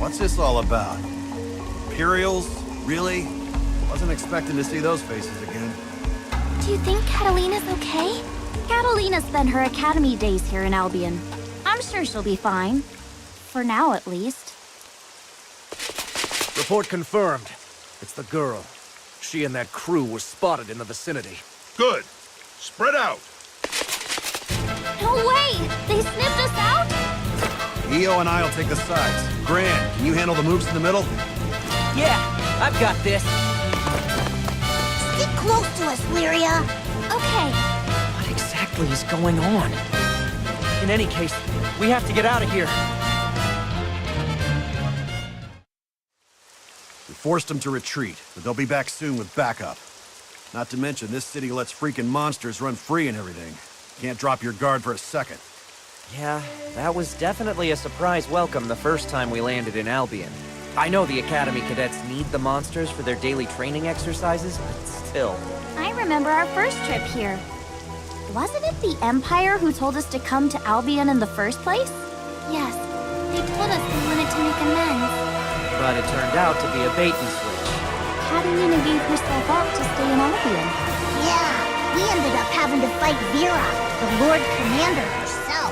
What's this all about? Imperials? Really? Wasn't expecting to see those faces again. Do you think Catalina's okay? Catalina spent her academy days here in Albion. I'm sure she'll be fine. For now, at least. Report confirmed. It's the girl. She and that crew were spotted in the vicinity. Good. Spread out. No way! They sniffed us out? EO and I'll take the sides. Gran, can you handle the moves in the middle? Yeah, I've got this. Stick close to us, Lyria. Okay. What exactly is going on? In any case, we have to get out of here. We forced them to retreat, but they'll be back soon with backup. Not to mention, this city lets freaking monsters run free and everything. Can't drop your guard for a second. Yeah, that was definitely a surprise welcome the first time we landed in Albion. I know the Academy cadets need the monsters for their daily training exercises, but still. I remember our first trip here. Wasn't it the Empire who told us to come to Albion in the first place? Yes, they told us they wanted to make amends. But it turned out to be a bait and switch. Catalina gave herself up to stay in Albion. Yeah, we ended up having to fight Vera, the Lord Commander herself.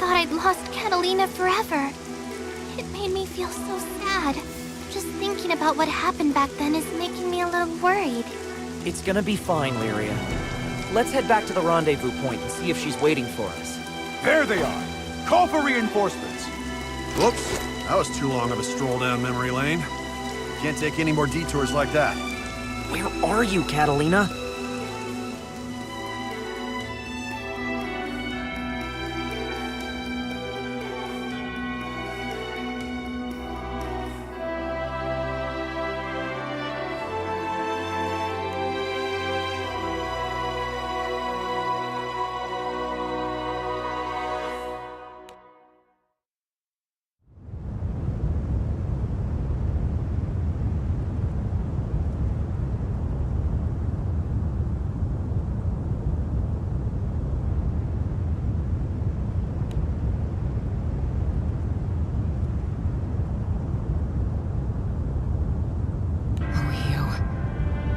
I'd lost Catalina forever. It made me feel so sad. Just thinking about what happened back then is making me a little worried. It's gonna be fine, Lyria. Let's head back to the rendezvous point and see if she's waiting for us. There they are. Call for reinforcements. Whoops, that was too long of a stroll down memory lane. Can't take any more detours like that. Where are you, Catalina?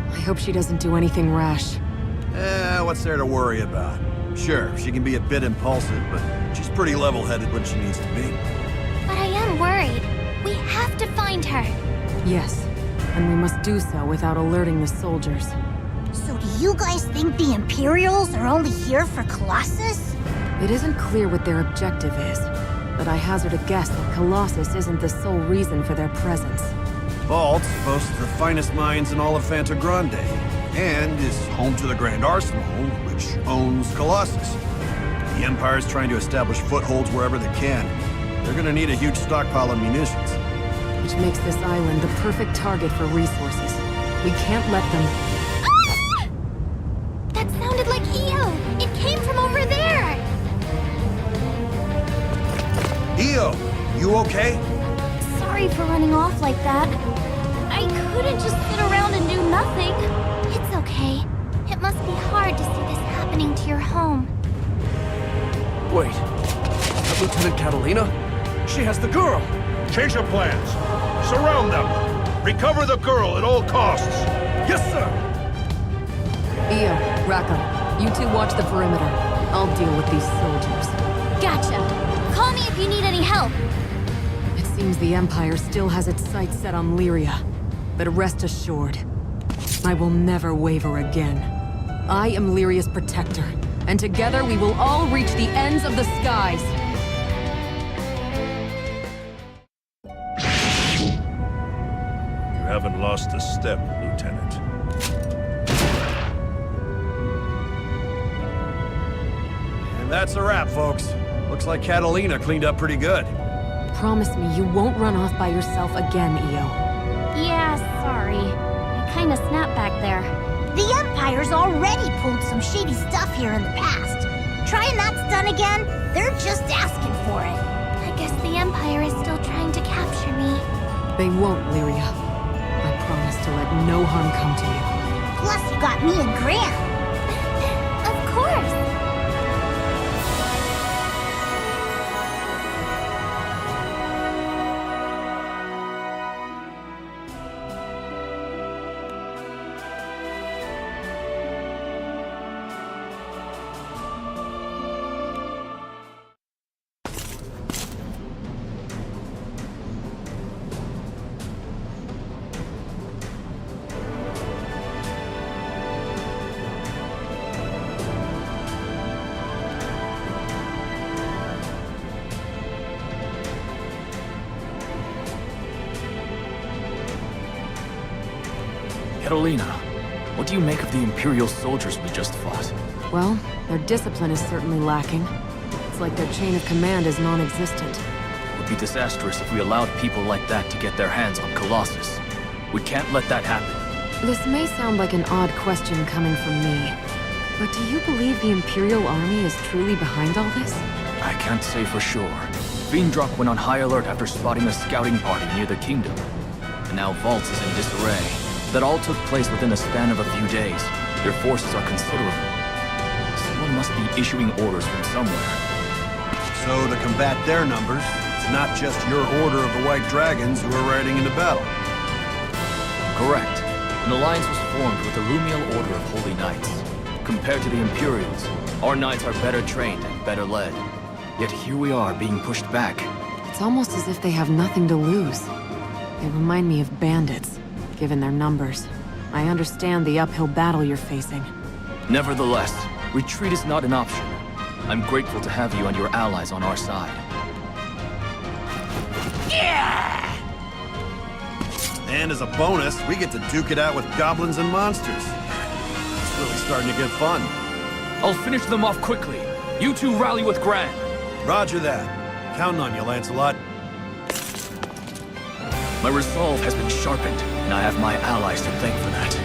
I hope she doesn't do anything rash. What's there to worry about? Sure, she can be a bit impulsive, but she's pretty level-headed when she needs to be. But I am worried. We have to find her. Yes, and we must do so without alerting the soldiers. So do you guys think the Imperials are only here for Colossus? It isn't clear what their objective is, but I hazard a guess that Colossus isn't the sole reason for their presence. Vault's boasts the finest mines in all of Fanta Grande, and is home to the Grand Arsenal, which owns Colossus. The Empire's trying to establish footholds wherever they can. They're gonna need a huge stockpile of munitions. Which makes this island the perfect target for resources. We can't let them... Ah! That sounded like EO! It came from over there! EO, you okay? Sorry for running off like that. I couldn't just sit around and do nothing. It's okay. It must be hard to see this happening to your home. Wait, is that Lieutenant Catalina? She has the girl! Change of plans. Surround them. Recover the girl at all costs. Yes, sir! Io, Rackham, you two watch the perimeter. I'll deal with these soldiers. Gotcha. Call me if you need any help. It seems the Empire still has its sights set on Lyria. But rest assured, I will never waver again. I am Lyria's protector, and together we will all reach the ends of the skies. You haven't lost a step, Lieutenant. And that's a wrap, folks. Looks like Catalina cleaned up pretty good. Promise me you won't run off by yourself again, Io. Yeah, sorry. I kinda snapped back there. The Empire's already pulled some shady stuff here in the past. Trying that stunt again, they're just asking for it. I guess the Empire is still trying to capture me. They won't, Lyria. I promise to let no harm come to you. Plus, you got me and Grant. Of course. Catalina, what do you make of the Imperial soldiers we just fought? Well, their discipline is certainly lacking. It's like their chain of command is non-existent. It would be disastrous if we allowed people like that to get their hands on Colossus. We can't let that happen. This may sound like an odd question coming from me, but do you believe the Imperial Army is truly behind all this? I can't say for sure. Fiendrock went on high alert after spotting a scouting party near the kingdom. And now Vaults is in disarray. That all took place within the span of a few days. Their forces are considerable. Someone must be issuing orders from somewhere. So to combat their numbers, it's not just your Order of the White Dragons who are riding into battle. Correct. An alliance was formed with the Lumiel Order of Holy Knights. Compared to the Imperials, our knights are better trained and better led. Yet here we are being pushed back. It's almost as if they have nothing to lose. They remind me of bandits, given their numbers. I understand the uphill battle you're facing. Nevertheless, retreat is not an option. I'm grateful to have you and your allies on our side. And as a bonus, we get to duke it out with goblins and monsters. It's really starting to get fun. I'll finish them off quickly. You two rally with Gran. Roger that. Counting on you, Lancelot. My resolve has been sharpened, and I have my allies to thank for that.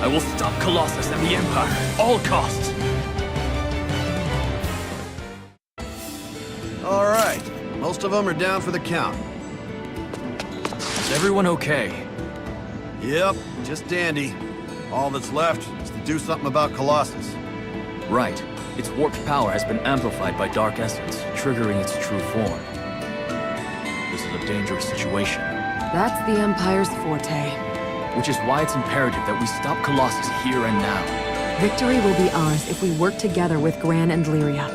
I will stop Colossus and the Empire, all costs. All right. Most of them are down for the count. Is everyone okay? Yep, just dandy. All that's left is to do something about Colossus. Right. Its warped power has been amplified by Dark Essence, triggering its true form. This is a dangerous situation. That's the Empire's forte. Which is why it's imperative that we stop Colossus here and now. Victory will be ours if we work together with Gran and Lyria.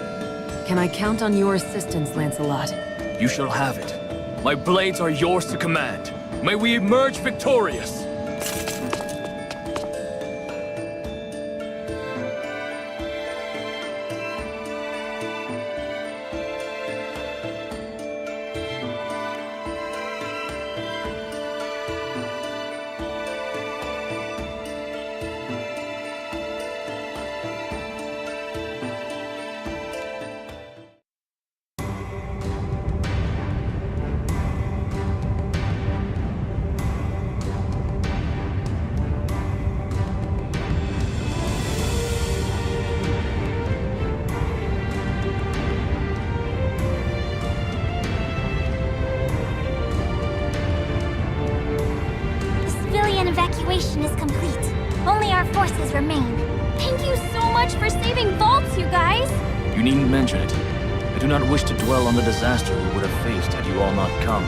Can I count on your assistance, Lancelot? You shall have it. My blades are yours to command. May we emerge victorious! Evacuation is complete. Only our forces remain. Thank you so much for saving Vaults, you guys! You needn't mention it. I do not wish to dwell on the disaster we would have faced had you all not come.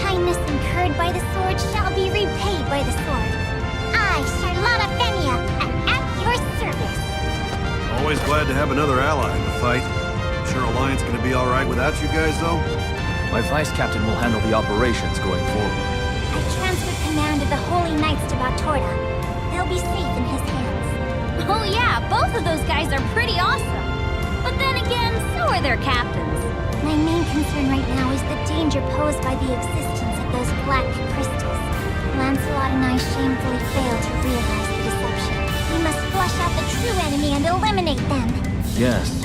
Kindness incurred by the sword shall be repaid by the sword. I, Charlotta Fenia, am at your service. glad to have another ally in the fight. I'm sure Alliance gonna be alright without you guys, though? My vice captain will handle the operations going forward. I transferred command of the Holy Knights to Batorda. They'll be safe in his hands. Oh yeah, both of those guys are pretty awesome. But then again, so are their captains. My main concern right now is the danger posed by the existence of those black crystals. Lancelot and I shamefully failed to realize the deception. We must flush out the true enemy and eliminate them. Yes.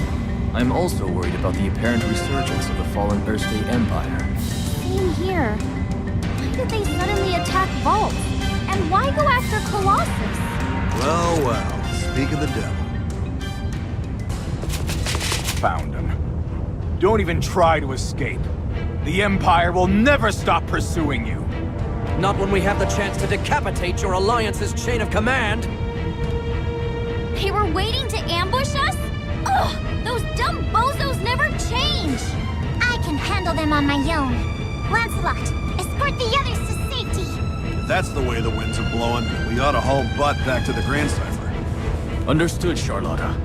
I'm also worried about the apparent resurgence of the fallen Earthstate Empire. Same here. Why did they suddenly attack Vault? And why go after Colossus? Well, well, speak of the devil. Found him. Don't even try to escape. The Empire will never stop pursuing you. Not when we have the chance to decapitate your Alliance's chain of command! They were waiting to ambush us? Ugh! Those dumb bozos never change! I can handle them on my own. Lancelot, escort the others to safety. If that's the way the winds are blowing, we ought to haul butt back to the Grand Cipher. Understood, Charlotta.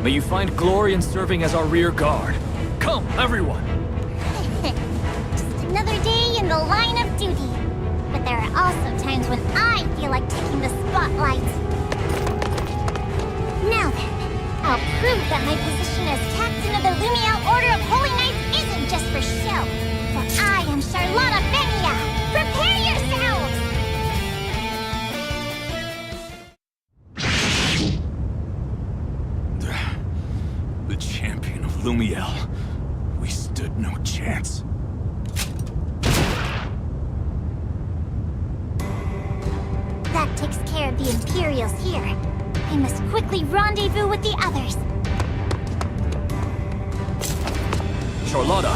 May you find glory in serving as our rear guard. Come, everyone! Just another day in the line of duty. But there are also times when I feel like taking the spotlight. Now then, I'll prove that my position as captain of the Lumiel Order of Holy Knights isn't just for show. For I am Charlotta Venia! Prepare yourselves! The champion of Lumiel. We stood no chance. That takes care of the Imperials here. I must quickly rendezvous with the others. Charlotta,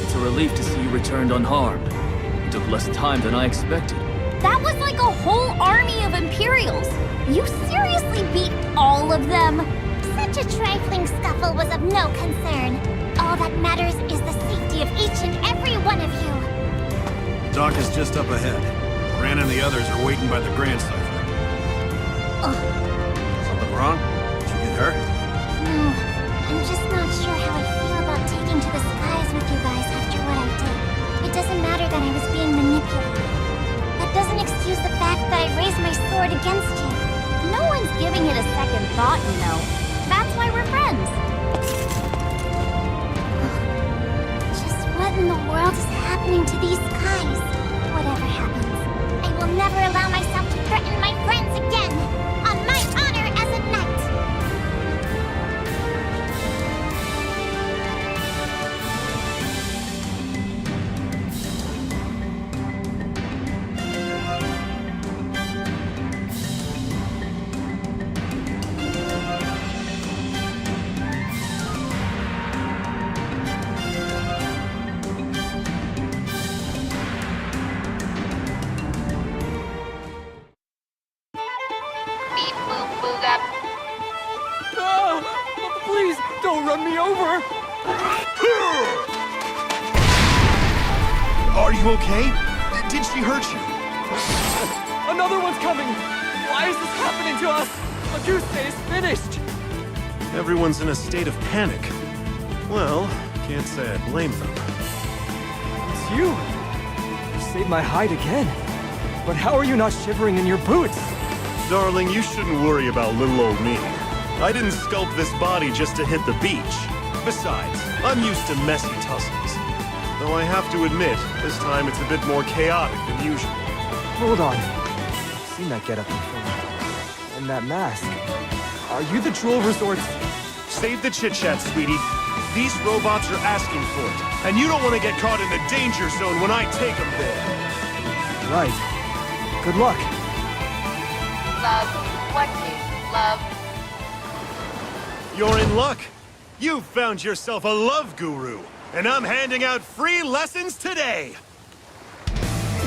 it's a relief to see you returned unharmed. It took less time than I expected. That was like a whole army of Imperials. You seriously beat all of them? Such a trifling scuffle was of no concern. All that matters is the safety of each and every one of you. Doc is just up ahead. Gran and the others are waiting by the Grand Cipher. Something wrong? Did you get hurt? No, I'm just not sure how I feel about taking to the skies with you guys after what I did. It doesn't matter that I was being manipulated. That doesn't excuse the fact that I raised my sword against you. No one's giving it a second thought, you know. That's why we're friends. Just what in the world is happening to these skies? Whatever happens, I will never allow myself to threaten my friends again! On my honor as a knight! Oh, please, don't run me over! Are you okay? Did she hurt you? Another one's coming! Why is this happening to us? Auguste is finished! Everyone's in a state of panic. Well, can't say I blame them. It's you! You saved my hide again. But how are you not shivering in your boots? Darling, you shouldn't worry about little old me. I didn't sculpt this body just to hit the beach. Besides, I'm used to messy tussles. Though I have to admit, this time it's a bit more chaotic than usual. Hold on. I've seen that getup before. And that mask. Are you the Drool Resort's... Save the chit-chat, sweetie. These robots are asking for it, and you don't want to get caught in the danger zone when I take them there. Right. Good luck. Love. What is love? You're in luck. You found yourself a love guru, and I'm handing out free lessons today.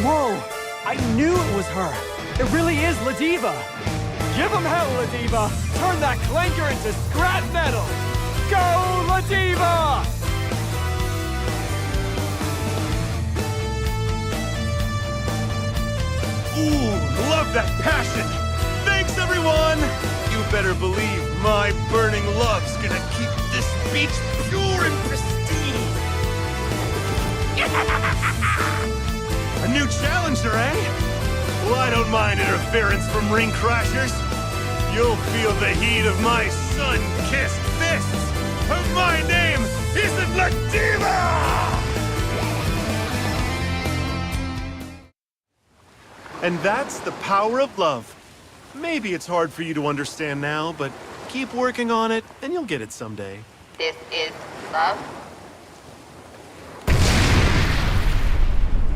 Whoa! I knew it was her! It really is Ladiva! Give him hell, Ladiva! Turn that clanker into scrap metal! Go, Ladiva! Ooh, love that passion! Thanks, everyone! You you better believe my burning love's gonna keep this beach pure and pristine. A new challenger, eh? Well, I don't mind interference from ring crashers. You'll feel the heat of my sun-kissed fists. And my name isn't Ladiva! And that's the power of love. Maybe it's hard for you to understand now, but keep working on it, and you'll get it someday. This is love.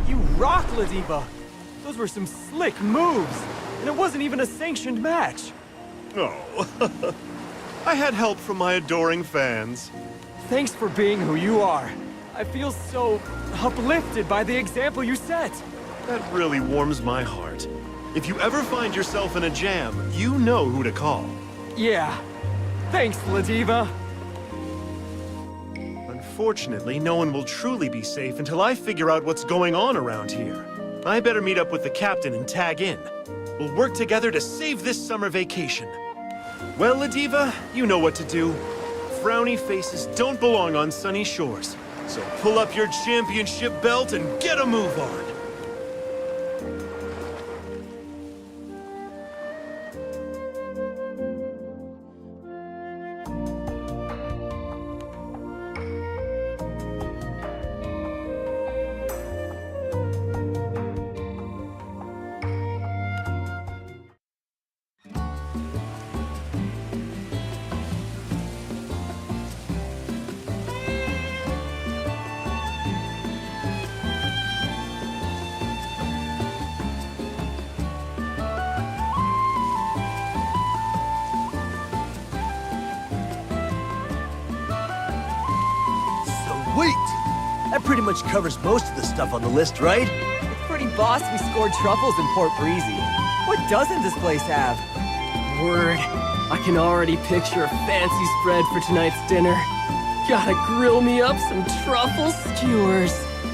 You rock, Ladiva! Those were some slick moves, and it wasn't even a sanctioned match. Oh, I had help from my adoring fans. Thanks for being who you are. I feel so uplifted by the example you set. That really warms my heart. If you ever find yourself in a jam, you know who to call. Yeah. Thanks, Ladiva. Unfortunately, no one will truly be safe until I figure out what's going on around here. I better meet up with the captain and tag in. We'll work together to save this summer vacation. Well, Ladiva, you know what to do. Frowny faces don't belong on sunny shores. So pull up your championship belt and get a move on. Wait! That pretty much covers most of the stuff on the list, right? It's pretty boss we scored truffles in Port Breezy. What doesn't this place have? Word. I can already picture a fancy spread for tonight's dinner. Gotta grill me up some truffle skewers.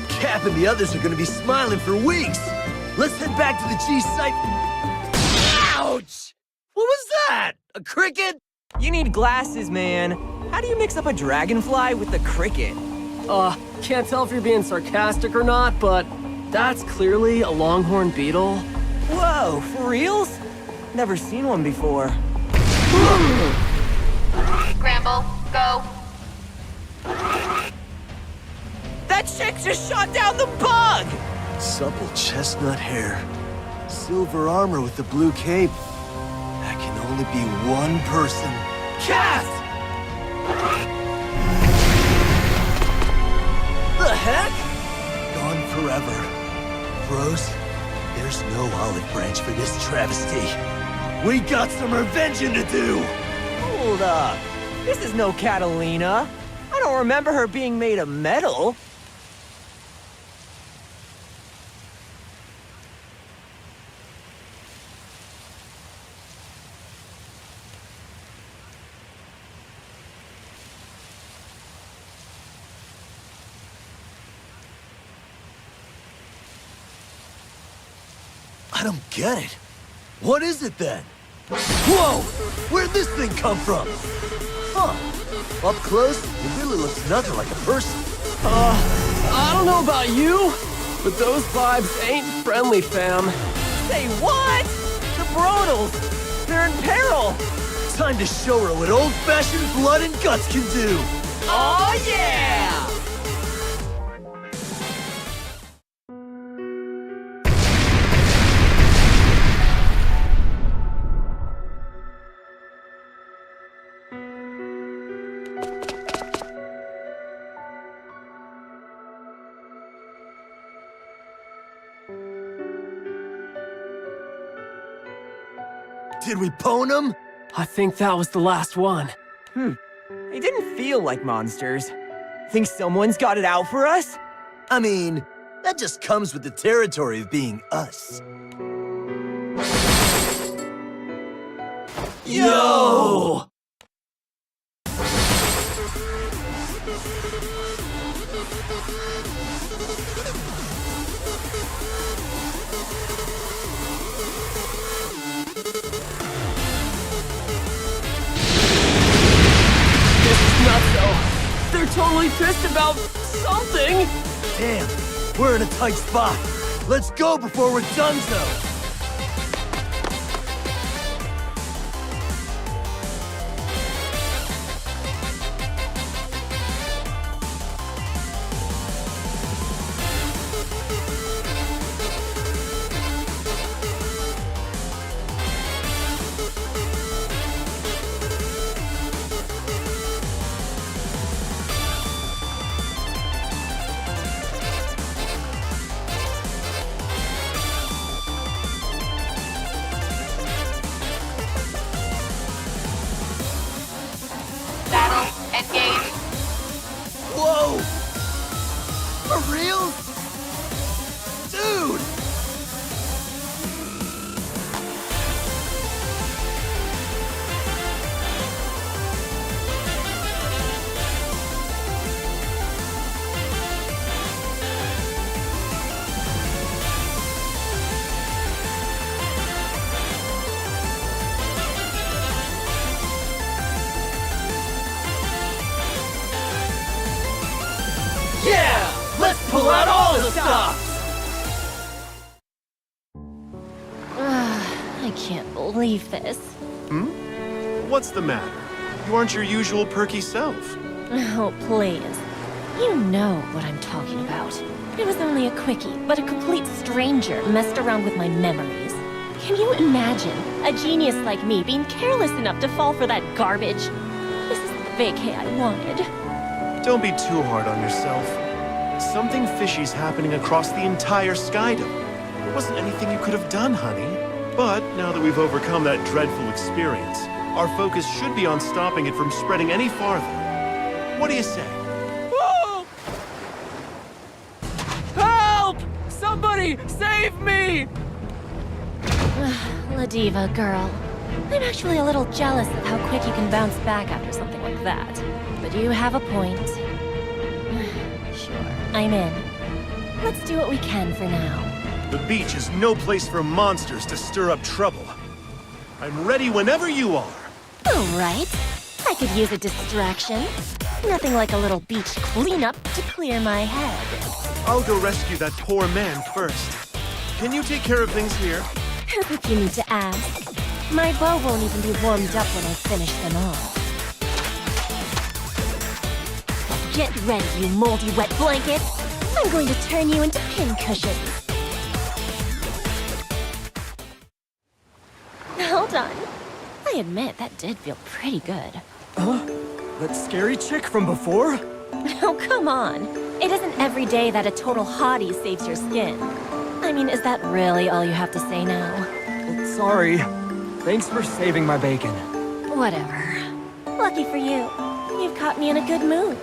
Cap and the others are gonna be smiling for weeks. Let's head back to the cheese site. Ouch! What was that? A cricket? You need glasses, man. How do you mix up a dragonfly with the cricket? Can't tell if you're being sarcastic or not, but that's clearly a longhorn beetle. Whoa, for reals? Never seen one before. Granblue, go. That chick just shot down the bug! Supple chestnut hair. Silver armor with the blue cape. That can only be one person. Cat! The heck? Gone forever. Bros, there's no olive branch for this travesty. We got some revenging to do! Hold up. This is no Catalina. I don't remember her being made of metal. I don't get it. What is it then? Whoa! Where'd this thing come from? Huh. Up close, it really looks nothing like a person. I don't know about you, but those vibes ain't friendly, fam. Say what? The Brodals! They're in peril! Time to show her what old-fashioned blood and guts can do! Oh yeah! Did we pwn them? I think that was the last one. They didn't feel like monsters. Think someone's got it out for us? I mean, that just comes with the territory of being us. Yo! They're totally pissed about something! Damn, we're in a tight spot. Let's go before we're donezo. Battle, engage. Whoa! For real? Dude! Yeah! Let's pull out all the stops! I can't believe this. What's the matter? You aren't your usual perky self. Oh, please. You know what I'm talking about. It was only a quickie, but a complete stranger messed around with my memories. Can you imagine a genius like me being careless enough to fall for that garbage? This is the vacay I wanted. Don't be too hard on yourself. Something fishy's happening across the entire Skydom. There wasn't anything you could have done, honey. But now that we've overcome that dreadful experience, our focus should be on stopping it from spreading any farther. What do you say? Whoa! Help! Somebody save me! Ladiva, girl. I'm actually a little jealous of how quick you can bounce back after something like that. But you have a point. Sure, I'm in. Let's do what we can for now. The beach is no place for monsters to stir up trouble. I'm ready whenever you are. All right. I could use a distraction. Nothing like a little beach cleanup to clear my head. I'll go rescue that poor man first. Can you take care of things here? As if you need to ask. My bow won't even be warmed up when I finish them all. Get ready, you moldy wet blanket! I'm going to turn you into pincushions. Hold on. I admit, that did feel pretty good. Huh? That scary chick from before? Oh, come on. It isn't every day that a total hottie saves your skin. I mean, is that really all you have to say now? Sorry. Thanks for saving my bacon. Whatever. Lucky for you. You've caught me in a good mood.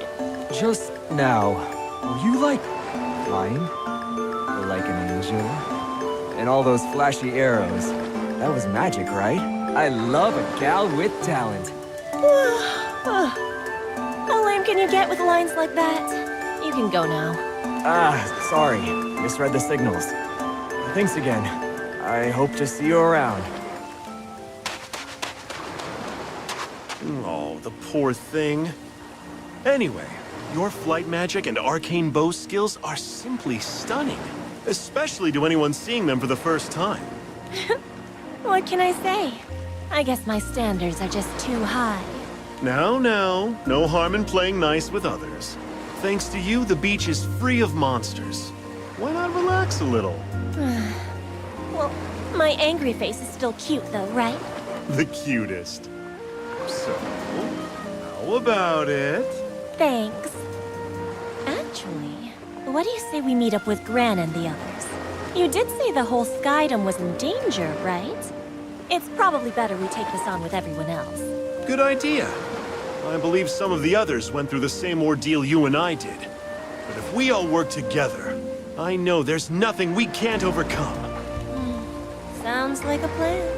Just now, were you like flying? Or like an angel? And all those flashy arrows. That was magic, right? I love a gal with talent. How lame can you get with lines like that? You can go now. Sorry. Misread the signals. Thanks again. I hope to see you around. Oh, the poor thing. Anyway, your flight magic and arcane bow skills are simply stunning. Especially to anyone seeing them for the first time. What can I say? I guess my standards are just too high. Now, no harm in playing nice with others. Thanks to you, the beach is free of monsters. Why not relax a little? Well, my angry face is still cute though, right? The cutest. So, how about it? Thanks. Actually, what do you say we meet up with Gran and the others? You did say the whole Skydom was in danger, right? It's probably better we take this on with everyone else. Good idea. I believe some of the others went through the same ordeal you and I did. But if we all work together, I know there's nothing we can't overcome. Sounds like a plan.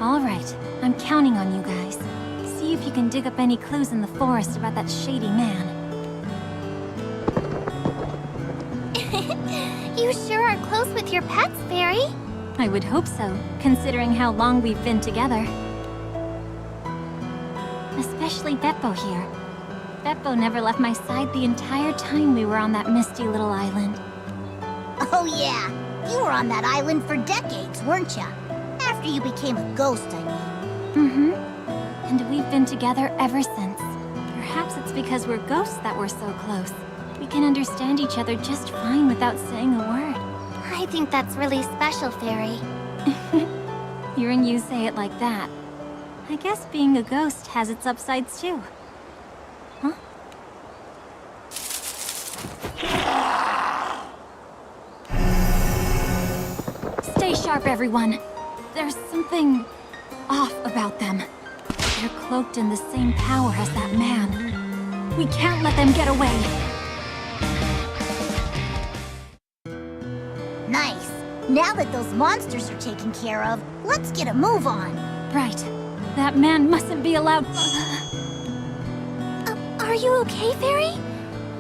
All right, I'm counting on you guys. See if you can dig up any clues in the forest about that shady man. You sure are close with your pets, Fairy. I would hope so, considering how long we've been together. Especially Beppo here. Beppo never left my side the entire time we were on that misty little island. Oh yeah, you were on that island for decades, weren't ya? After you became a ghost, I mean. Mm-hmm. And we've been together ever since. Perhaps it's because we're ghosts that we're so close. We can understand each other just fine without saying a word. I think that's really special, Fairy. Hearing you say it like that, I guess being a ghost has its upsides too. Huh? Stay sharp, everyone. There's something off about them. They're cloaked in the same power as that man. We can't let them get away. Nice. Now that those monsters are taken care of, let's get a move on. Right. That man mustn't be allowed... Are you okay, Fairy?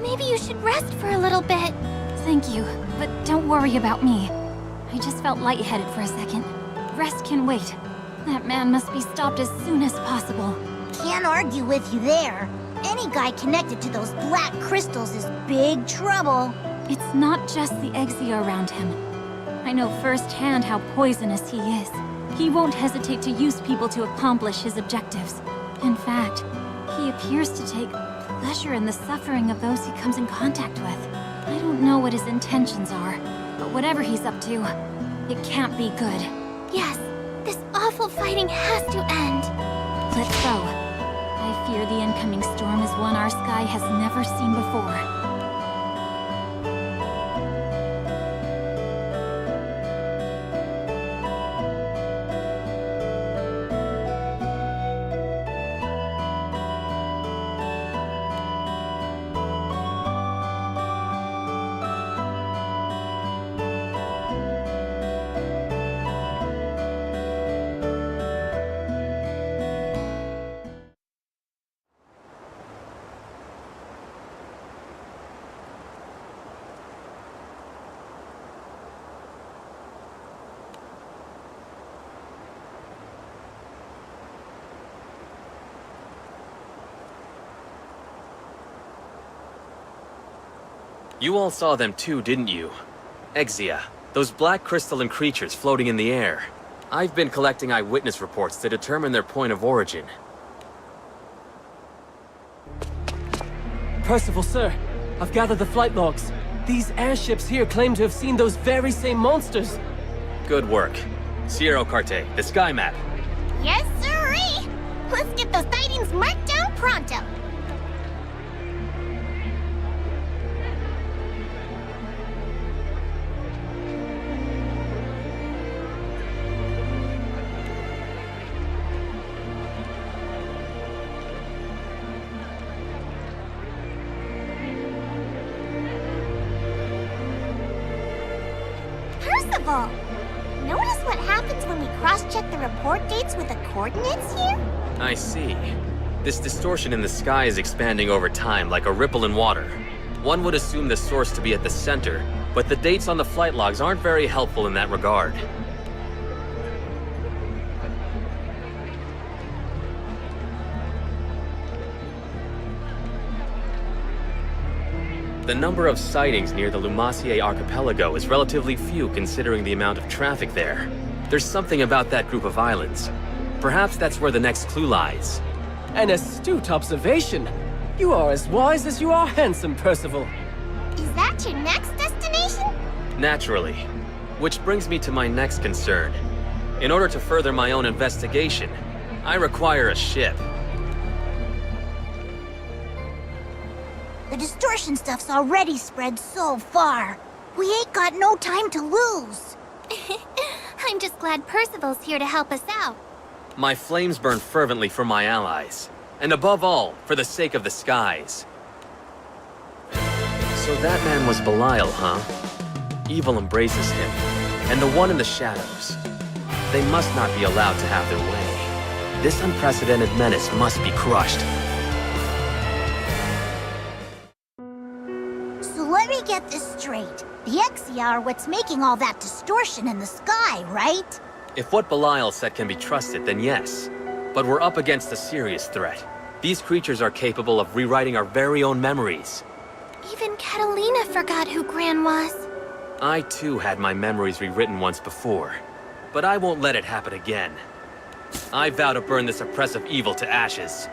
Maybe you should rest for a little bit. Thank you, but don't worry about me. I just felt lightheaded for a second. Rest can wait. That man must be stopped as soon as possible. Can't argue with you there. Any guy connected to those black crystals is big trouble. It's not just the Exia around him. I know firsthand how poisonous he is. He won't hesitate to use people to accomplish his objectives. In fact, he appears to take pleasure in the suffering of those he comes in contact with. I don't know what his intentions are, but whatever he's up to, it can't be good. Yes, this awful fighting has to end. Let's go. I fear the incoming storm is one our sky has never seen before. You all saw them too, didn't you? Exia, those black crystalline creatures floating in the air. I've been collecting eyewitness reports to determine their point of origin. Percival, sir, I've gathered the flight logs. These airships here claim to have seen those very same monsters. Good work. Sierra Carte, the sky map. Yes, sirree! Let's get those sightings marked down pronto. Percival! Notice what happens when we cross-check the report dates with the coordinates here? I see. This distortion in the sky is expanding over time like a ripple in water. One would assume the source to be at the center, but the dates on the flight logs aren't very helpful in that regard. The number of sightings near the Lumacier archipelago is relatively few considering the amount of traffic there. There's something about that group of islands. Perhaps that's where the next clue lies. An astute observation. You are as wise as you are handsome, Percival. Is that your next destination? Naturally. Which brings me to my next concern. In order to further my own investigation, I require a ship. The distortion stuff's already spread so far. We ain't got no time to lose. I'm just glad Percival's here to help us out. My flames burn fervently for my allies. And above all, for the sake of the skies. So that man was Belial, huh? Evil embraces him. And the one in the shadows. They must not be allowed to have their way. This unprecedented menace must be crushed. So let me get this straight. The Exia are what's making all that distortion in the sky, right? If what Belial said can be trusted, then yes. But we're up against a serious threat. These creatures are capable of rewriting our very own memories. Even Catalina forgot who Gran was. I too had my memories rewritten once before. But I won't let it happen again. I vow to burn this oppressive evil to ashes.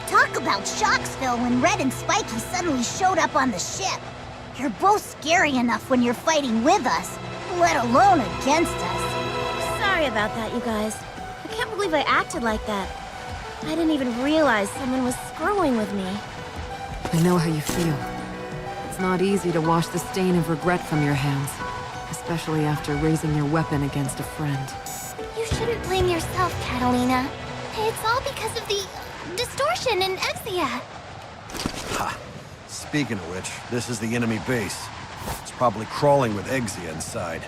Talk about Shocksville when Red and Spiky suddenly showed up on the ship. You're both scary enough when you're fighting with us, let alone against us. Sorry about that, you guys. I can't believe I acted like that. I didn't even realize someone was screwing with me. I know how you feel. It's not easy to wash the stain of regret from your hands, especially after raising your weapon against a friend. You shouldn't blame yourself, Catalina. It's all because of the distortion in Exia. Ha! Speaking of which, this is the enemy base. It's probably crawling with Exia inside.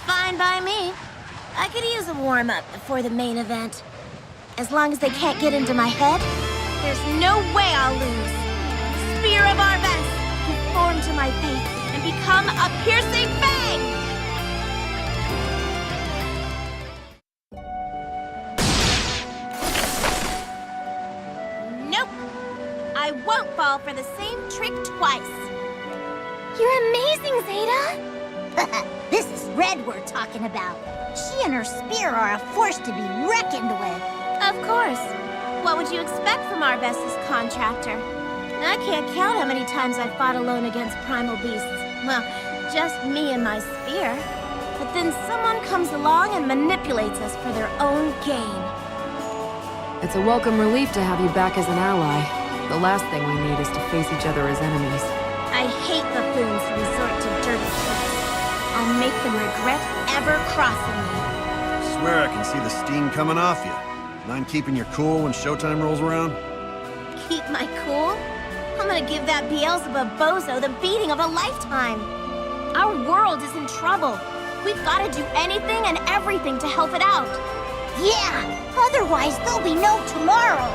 Fine by me. I could use a warm-up before the main event. As long as they can't get into my head, there's no way I'll lose. Spear of Arbes, conform to my faith and become a piercing fang! Nope. I won't fall for the same trick twice. You're amazing, Zeta! This is Red we're talking about. She and her spear are a force to be reckoned with. Of course. What would you expect from Arbes's contractor? I can't count how many times I've fought alone against primal beasts. Well, just me and my spear. But then someone comes along and manipulates us for their own gain. It's a welcome relief to have you back as an ally. The last thing we need is to face each other as enemies. I hate buffoons who resort to dirty tricks. I'll make them regret ever crossing me. I swear I can see the steam coming off you. Mind keeping your cool when showtime rolls around? Keep my cool? I'm gonna give that Beelzebub bozo the beating of a lifetime. Our world is in trouble. We've gotta do anything and everything to help it out. Yeah, otherwise there'll be no tomorrow.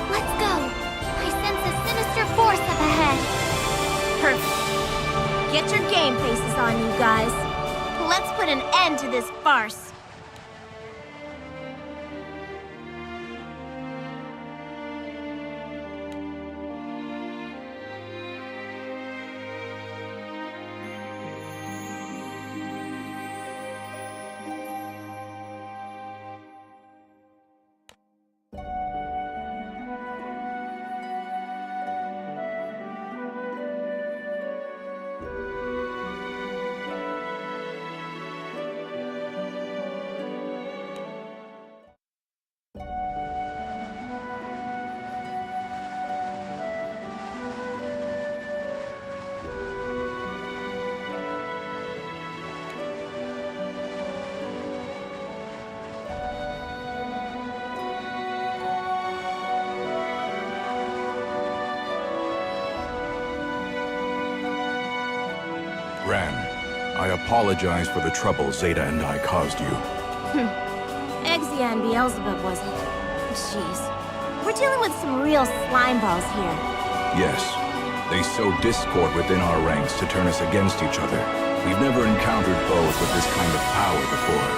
Let's go. I sense a sinister force up ahead. Perfect. Get your game faces on, you guys. Let's put an end to this farce. Gran, I apologize for the trouble Zeta and I caused you. Exia and Beelzebub, was it? Jeez. We're dealing with some real slime balls here. Yes, they sow discord within our ranks to turn us against each other. We've never encountered foes with this kind of power before.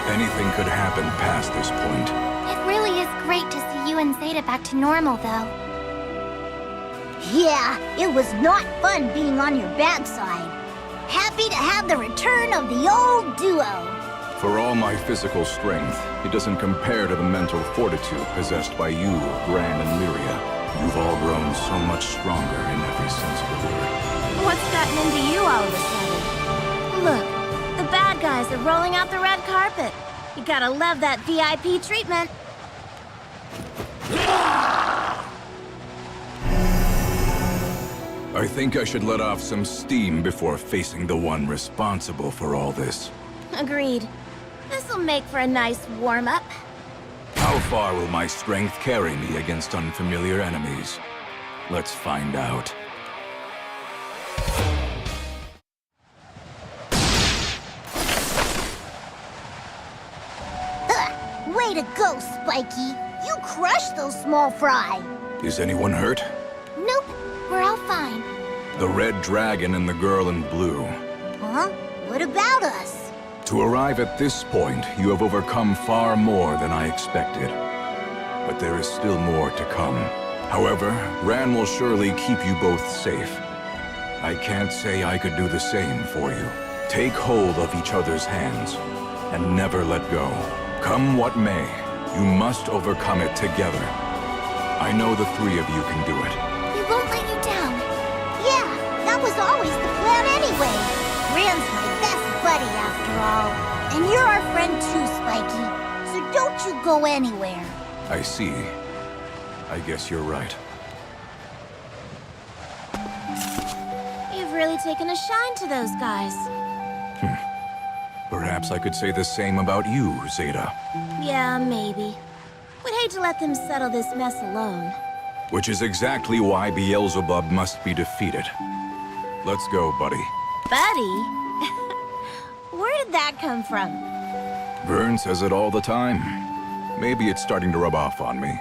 Anything could happen past this point. It really is great to see you and Zeta back to normal, though. Yeah, it was not fun being on your bad side. Happy to have the return of the old duo. For all my physical strength, it doesn't compare to the mental fortitude possessed by you, Gran and Lyria. You've all grown so much stronger in every sense of the word. What's gotten into you all of a sudden? Look, the bad guys are rolling out the red carpet. You gotta love that VIP treatment. I think I should let off some steam before facing the one responsible for all this. Agreed. This'll make for a nice warm-up. How far will my strength carry me against unfamiliar enemies? Let's find out. Way to go, Spiky. You crushed those small fry. Is anyone hurt? Nope, we're all fine. The red dragon and the girl in blue. Huh? What about us? To arrive at this point, you have overcome far more than I expected. But there is still more to come. However, Ran will surely keep you both safe. I can't say I could do the same for you. Take hold of each other's hands, and never let go. Come what may, you must overcome it together. I know the three of you can do it. We won't let you down. Yeah, that was always the plan anyway. Ran's my best buddy after all. And you're our friend too, Spiky. So don't you go anywhere. I see. I guess you're right. You've really taken a shine to those guys. Perhaps I could say the same about you, Zeta. Yeah, maybe. Would hate to let them settle this mess alone. Which is exactly why Beelzebub must be defeated. Let's go, buddy. Buddy? Where did that come from? Vern says it all the time. Maybe it's starting to rub off on me.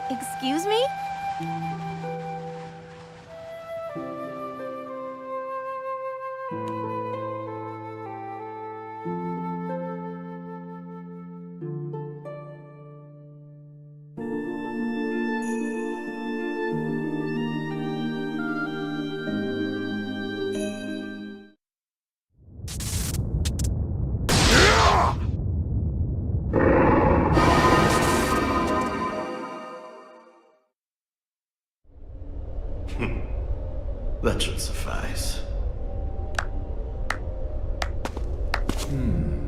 Excuse me? That should suffice.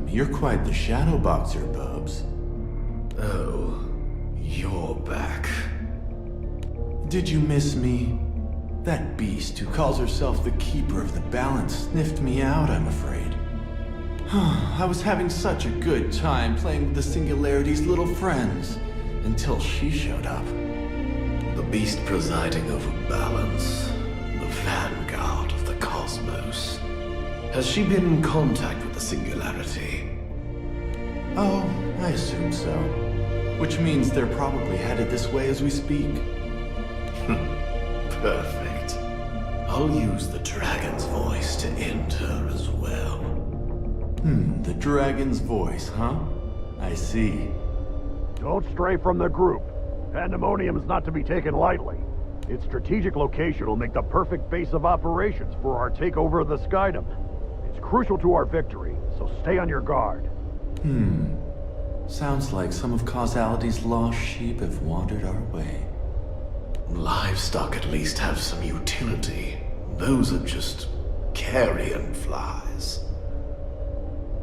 You're quite the shadow boxer, Bubs. Oh, you're back. Did you miss me? That beast who calls herself the Keeper of the Balance sniffed me out, I'm afraid. I was having such a good time playing with the Singularity's little friends, until she showed up. The beast presiding over balance, the vanguard of the cosmos. Has she been in contact with the Singularity? Oh, I assume so. Which means they're probably headed this way as we speak. Perfect. I'll use the dragon's voice to end her as well. The dragon's voice, huh? I see. Don't stray from the group. Pandemonium's not to be taken lightly. Its strategic location will make the perfect base of operations for our takeover of the Skydom. It's crucial to our victory, so stay on your guard. Sounds like some of causality's lost sheep have wandered our way. Livestock at least have some utility. Those are just carrion flies.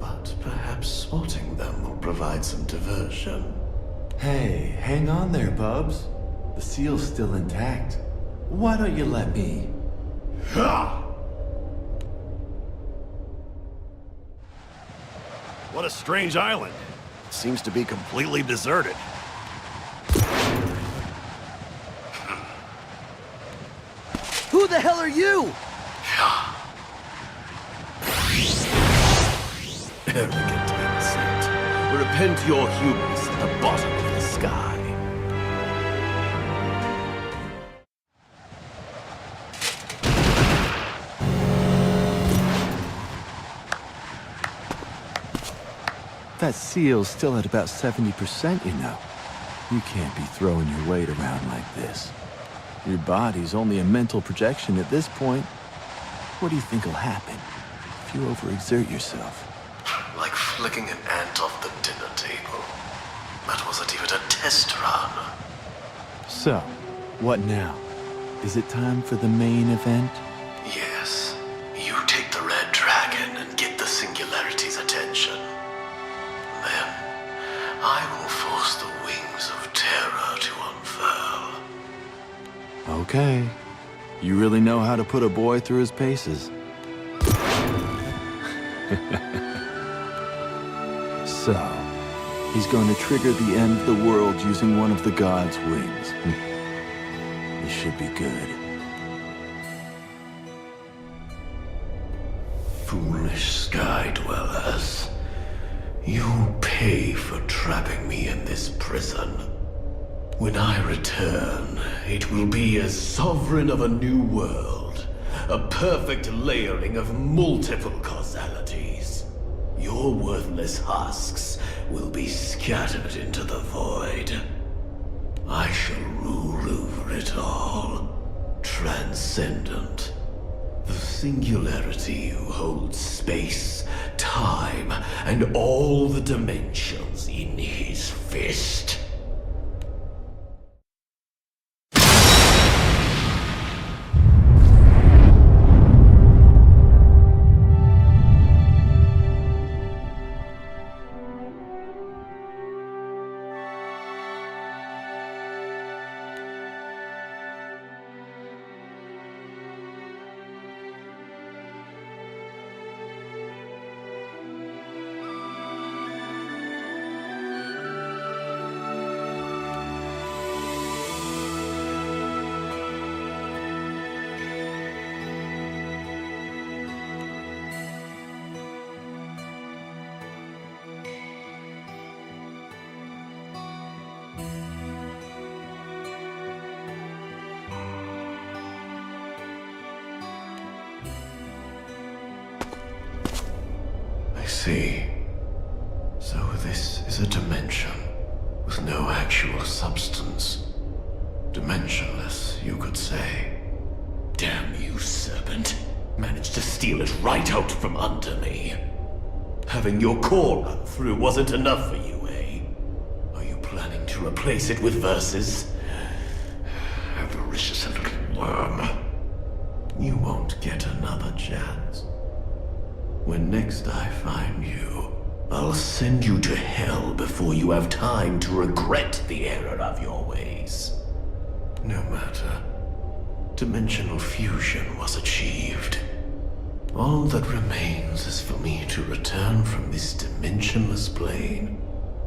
But perhaps spotting them will provide some diversion. Hey, hang on there, Bubs. The seal's still intact. Why don't you let me? What a strange island. It seems to be completely deserted. Who the hell are you? Arrogant innocent. Repent your hubris at the bottom of the sky. That seal's still at about 70%, you know. You can't be throwing your weight around like this. Your body's only a mental projection at this point. What do you think will happen if you overexert yourself? Like flicking an ant off the dinner table. That wasn't even a test run. So, what now? Is it time for the main event? Yes. You take the Red Dragon and get the Singularity's attention. Then, I will force the wings of terror to unfurl. Okay. You really know how to put a boy through his paces. So, he's going to trigger the end of the world using one of the gods' wings. This should be good. Foolish sky dwellers. You pay for trapping me in this prison. When I return, it will be as sovereign of a new world. A perfect layering of multiple causalities. Your worthless husks will be scattered into the void. I shall rule over it all. Transcendent. The Singularity who holds space, time, and all the dimensions in his fist. I see. So this is a dimension with no actual substance. Dimensionless, you could say. Damn you, serpent. Managed to steal it right out from under me. Having your core run through wasn't enough for you, eh? Are you planning to replace it with verses? Avaricious little worm. You won't get another chance. When next I find you, I'll send you to hell before you have time to regret the error of your ways. No matter. Dimensional fusion was achieved. All that remains is for me to return from this dimensionless plane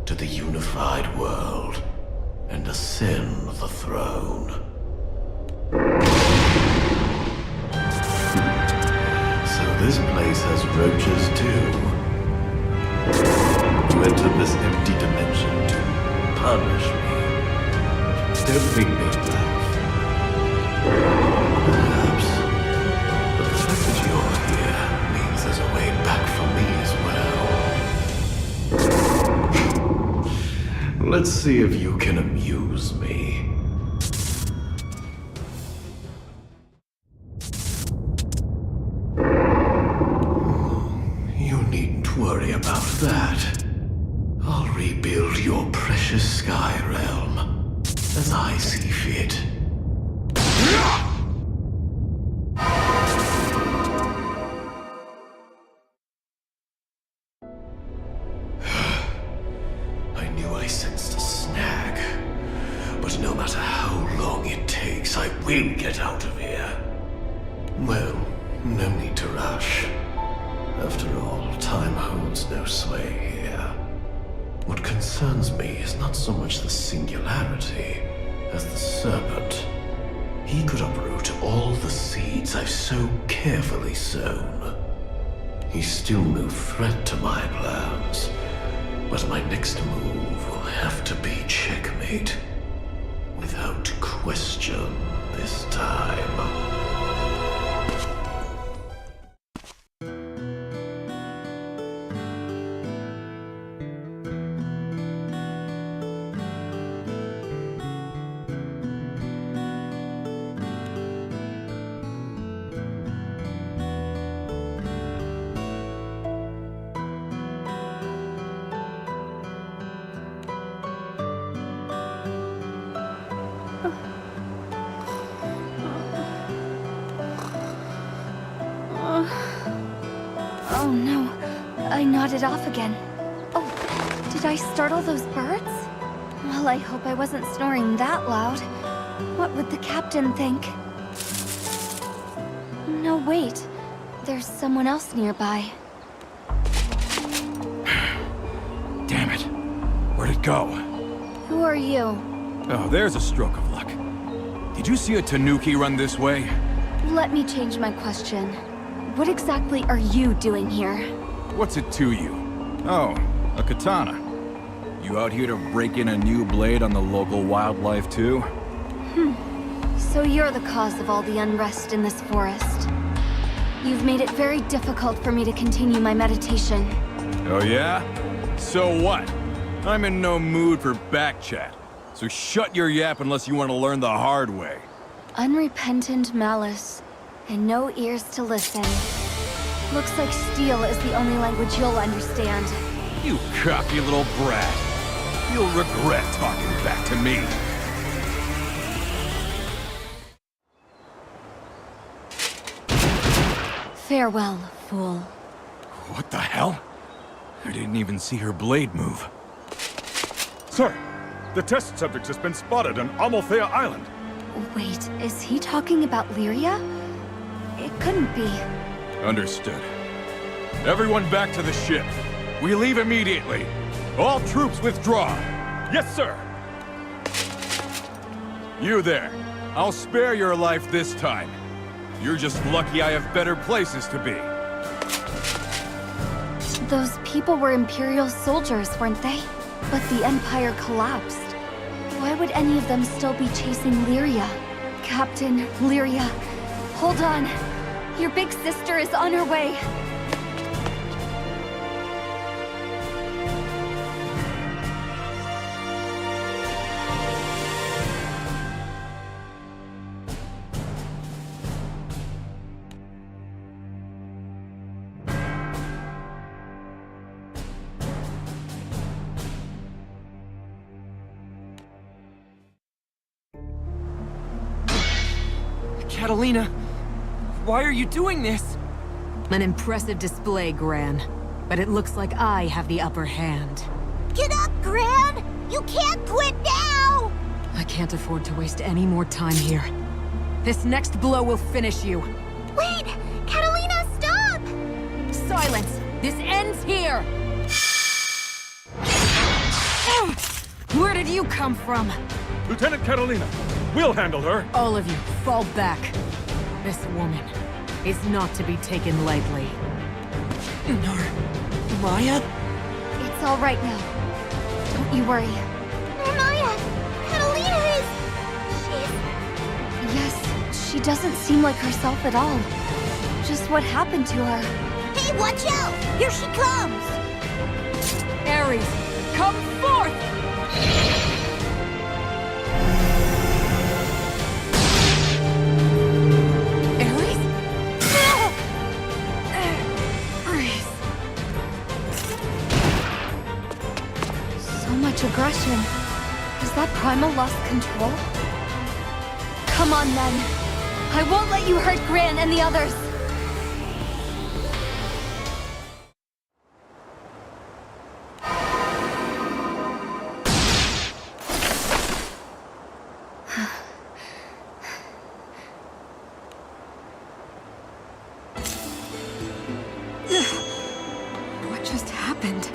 to the unified world and ascend the throne. So this place has roaches too. You entered this empty dimension to punish me. Don't make me laugh. Perhaps. But the fact that you're here means there's a way back for me as well. Let's see if you can amuse me. You needn't worry about that. I'll rebuild your precious sky realm as I see fit. I knew I sensed a snag, but no matter how long it takes, I will get out of here. Well, no need to rush. After all, time holds no sway here. What concerns me is not so much the Singularity as the Serpent. He could uproot all the seeds I've so carefully sown. He's still no threat to my plans, but my next move will have to be checkmate. Without question this time. nodded off again. Oh, did I startle those birds? Well, I hope I wasn't snoring that loud. What would the captain think? No, wait. There's someone else nearby. Damn it. Where'd it go? Who are you? Oh, there's a stroke of luck. Did you see a Tanuki run this way? Let me change my question. What exactly are you doing here? What's it to you? Oh, a katana. You out here to break in a new blade on the local wildlife too? So you're the cause of all the unrest in this forest. You've made it very difficult for me to continue my meditation. Oh yeah? So what? I'm in no mood for backchat. So shut your yap unless you want to learn the hard way. Unrepentant malice, and no ears to listen. Looks like steel is the only language you'll understand. You cocky little brat. You'll regret talking back to me. Farewell, fool. What the hell? I didn't even see her blade move. Sir, the test subject has been spotted on Amalthea Island. Wait, is he talking about Lyria? It couldn't be. Understood. Everyone back to the ship. We leave immediately. All troops withdraw. Yes, sir. You there. I'll spare your life this time. You're just lucky I have better places to be. Those people were Imperial soldiers, weren't they? But the Empire collapsed. Why would any of them still be chasing Lyria? Captain, Lyria, hold on. Your big sister is on her way. Catalina, why are you doing this? An impressive display, Gran. But it looks like I have the upper hand. Get up, Gran! You can't quit now! I can't afford to waste any more time here. This next blow will finish you. Wait! Catalina, stop! Silence! This ends here! Where did you come from? Lieutenant Catalina, we'll handle her. All of you, fall back. This woman is not to be taken lightly. Maya? It's all right now. Don't you worry. Maya! Catalina is... Yes, she doesn't seem like herself at all. Just what happened to her? Hey, watch out! Here she comes! Ares, come forth! Aggression. Has that primal lost control? Come on, then. I won't let you hurt Gran and the others. What just happened?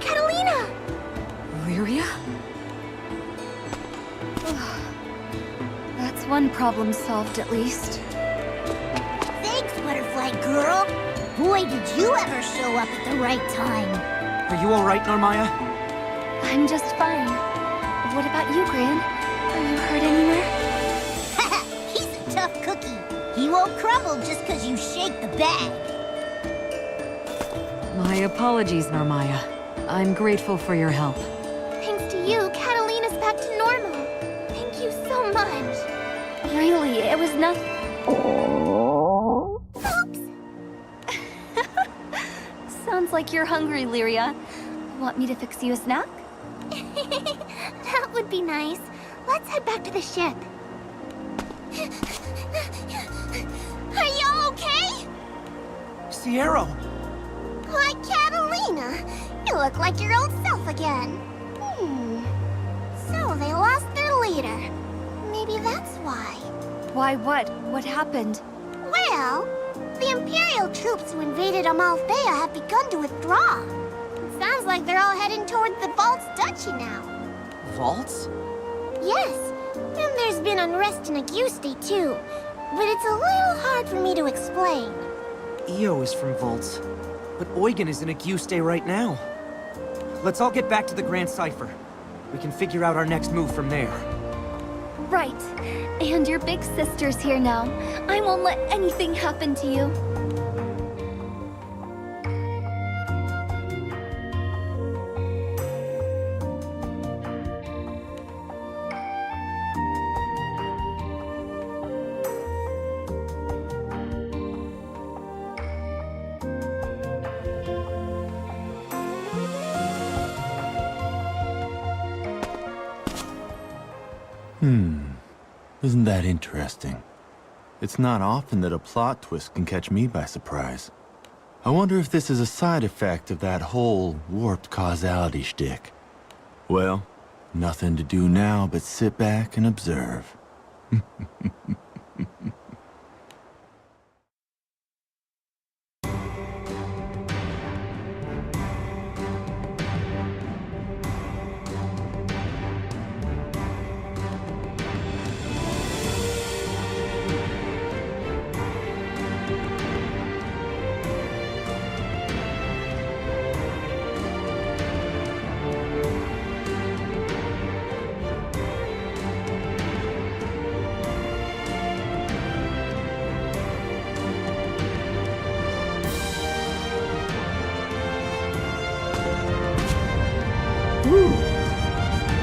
Catalina! Lyria? That's one problem solved, at least. Thanks, Butterfly Girl! Boy, did you ever show up at the right time! Are you alright, Narmaya? I'm just fine. What about you, Gran? Are you hurt anywhere? He's a tough cookie. He won't crumble just because you shake the bag. My apologies, Narmaya. I'm grateful for your help. Thanks to you, Catalina's back to normal. Thank you so much. Really, it was nothing. Oops! Sounds like you're hungry, Lyria. Want me to fix you a snack? That would be nice. Let's head back to the ship. Are you okay? Sierra! Why, Catalina, you look like your old self again. So they lost their leader. Maybe that's why. Why what? What happened? Well, the Imperial troops who invaded Amalthea have begun to withdraw. It sounds like they're all heading toward the Vault's duchy now. Vaults? Yes, and there's been unrest in Auguste too. But it's a little hard for me to explain. Io is from Vaults, but Eugen is in Auguste right now. Let's all get back to the Grand Cipher. We can figure out our next move from there. Right. And your big sister's here now. I won't let anything happen to you. Isn't that interesting? It's not often that a plot twist can catch me by surprise. I wonder if this is a side effect of that whole warped causality shtick. Well, nothing to do now but sit back and observe.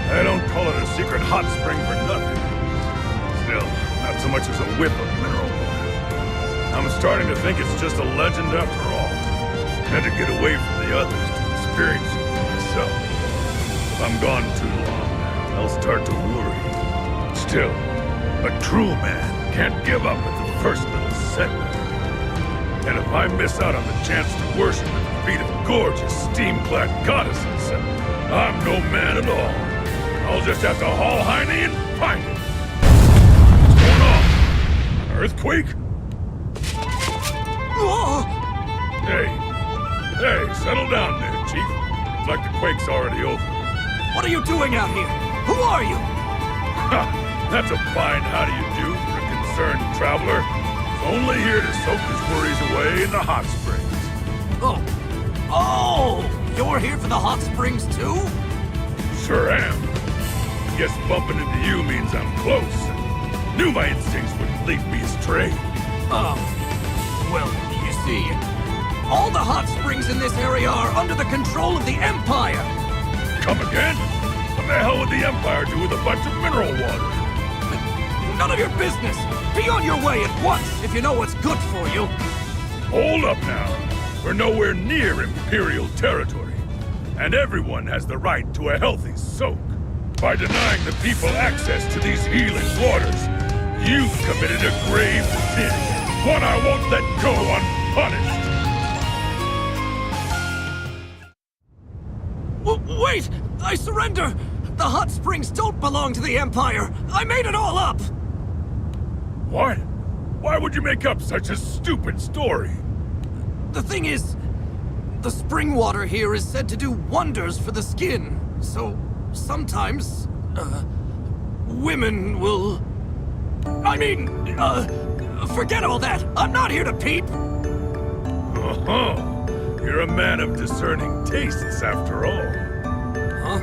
I don't call it a secret hot spring for nothing. Still, not so much as a whiff of mineral water. I'm starting to think it's just a legend after all. Had to get away from the others to experience it for myself. If I'm gone too long, I'll start to worry. Still, a true man can't give up at the first little setback. And if I miss out on the chance to worship at the feet of gorgeous, steam-clad goddesses, I'm no man at all. I'll just have to haul Heine and find it. What's going on? An earthquake? Hey, settle down there, Chief. Looks like the quake's already over. What are you doing out here? Who are you? Ha! That's a fine how do you do for a concerned traveler. Only here to soak his worries away in the hot springs. Oh! You're here for the hot springs too? Sure am. Guess bumping into you means I'm close. Knew my instincts wouldn't lead me astray. Well, you see, all the hot springs in this area are under the control of the Empire. Come again? What the hell would the Empire do with a bunch of mineral water? None of your business. Be on your way at once if you know what's good for you. Hold up now. We're nowhere near Imperial territory. And everyone has the right to a healthy soak. By denying the people access to these healing waters, you've committed a grave sin. One I won't let go unpunished. Wait! I surrender! The hot springs don't belong to the Empire! I made it all up! What? Why would you make up such a stupid story? The thing is, the spring water here is said to do wonders for the skin. So, sometimes, women will... forget all that! I'm not here to peep! Oh, you're a man of discerning tastes after all. Huh?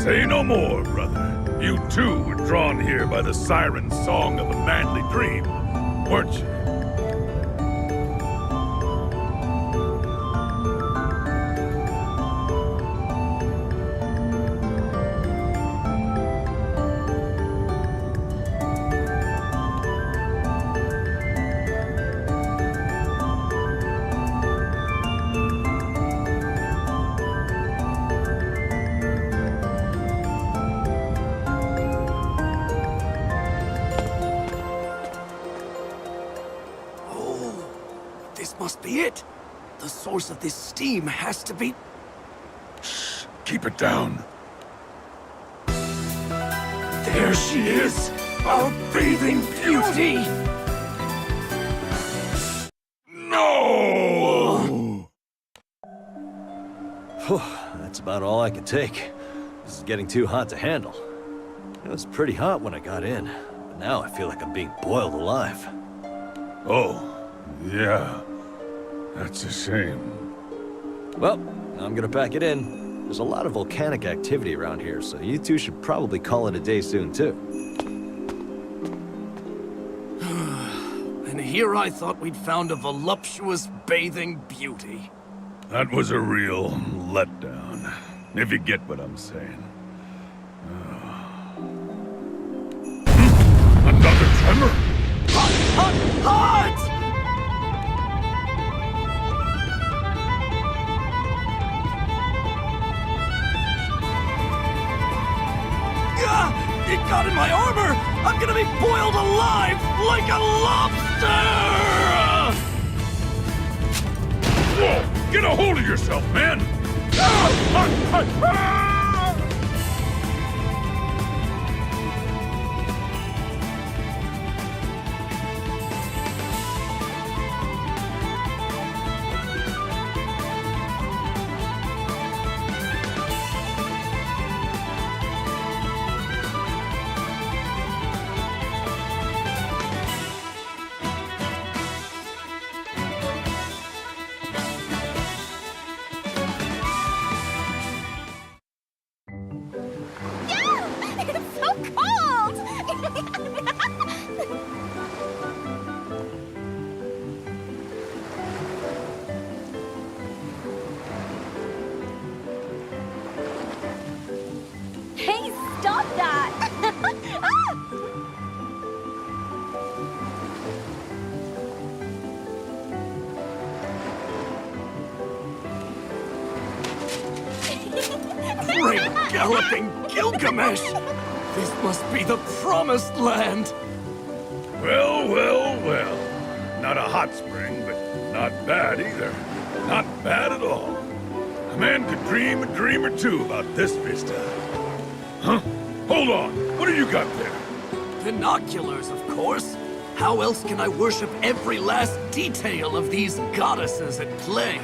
Say no more, brother. You too were drawn here by the siren song of a manly dream, weren't you? Must be it. The source of this steam has to be... Shh, keep it down. There she is! Our bathing beauty! No! That's about all I can take. This is getting too hot to handle. It was pretty hot when I got in, but now I feel like I'm being boiled alive. Oh, yeah. That's a shame. Well, I'm gonna pack it in. There's a lot of volcanic activity around here, so you two should probably call it a day soon, too. And here I thought we'd found a voluptuous bathing beauty. That was a real letdown, if you get what I'm saying. Another tremor? Hot! It got in my armor! I'm gonna be boiled alive like a lobster! Whoa! Get a hold of yourself, man! It's so cold! Hey, stop that! Great galloping Gilgamesh! This must be the promised land! Well, well, well. Not a hot spring, but not bad either. Not bad at all. A man could dream a dream or two about this vista. Huh? Hold on. What have you got there? Binoculars, of course. How else can I worship every last detail of these goddesses at play?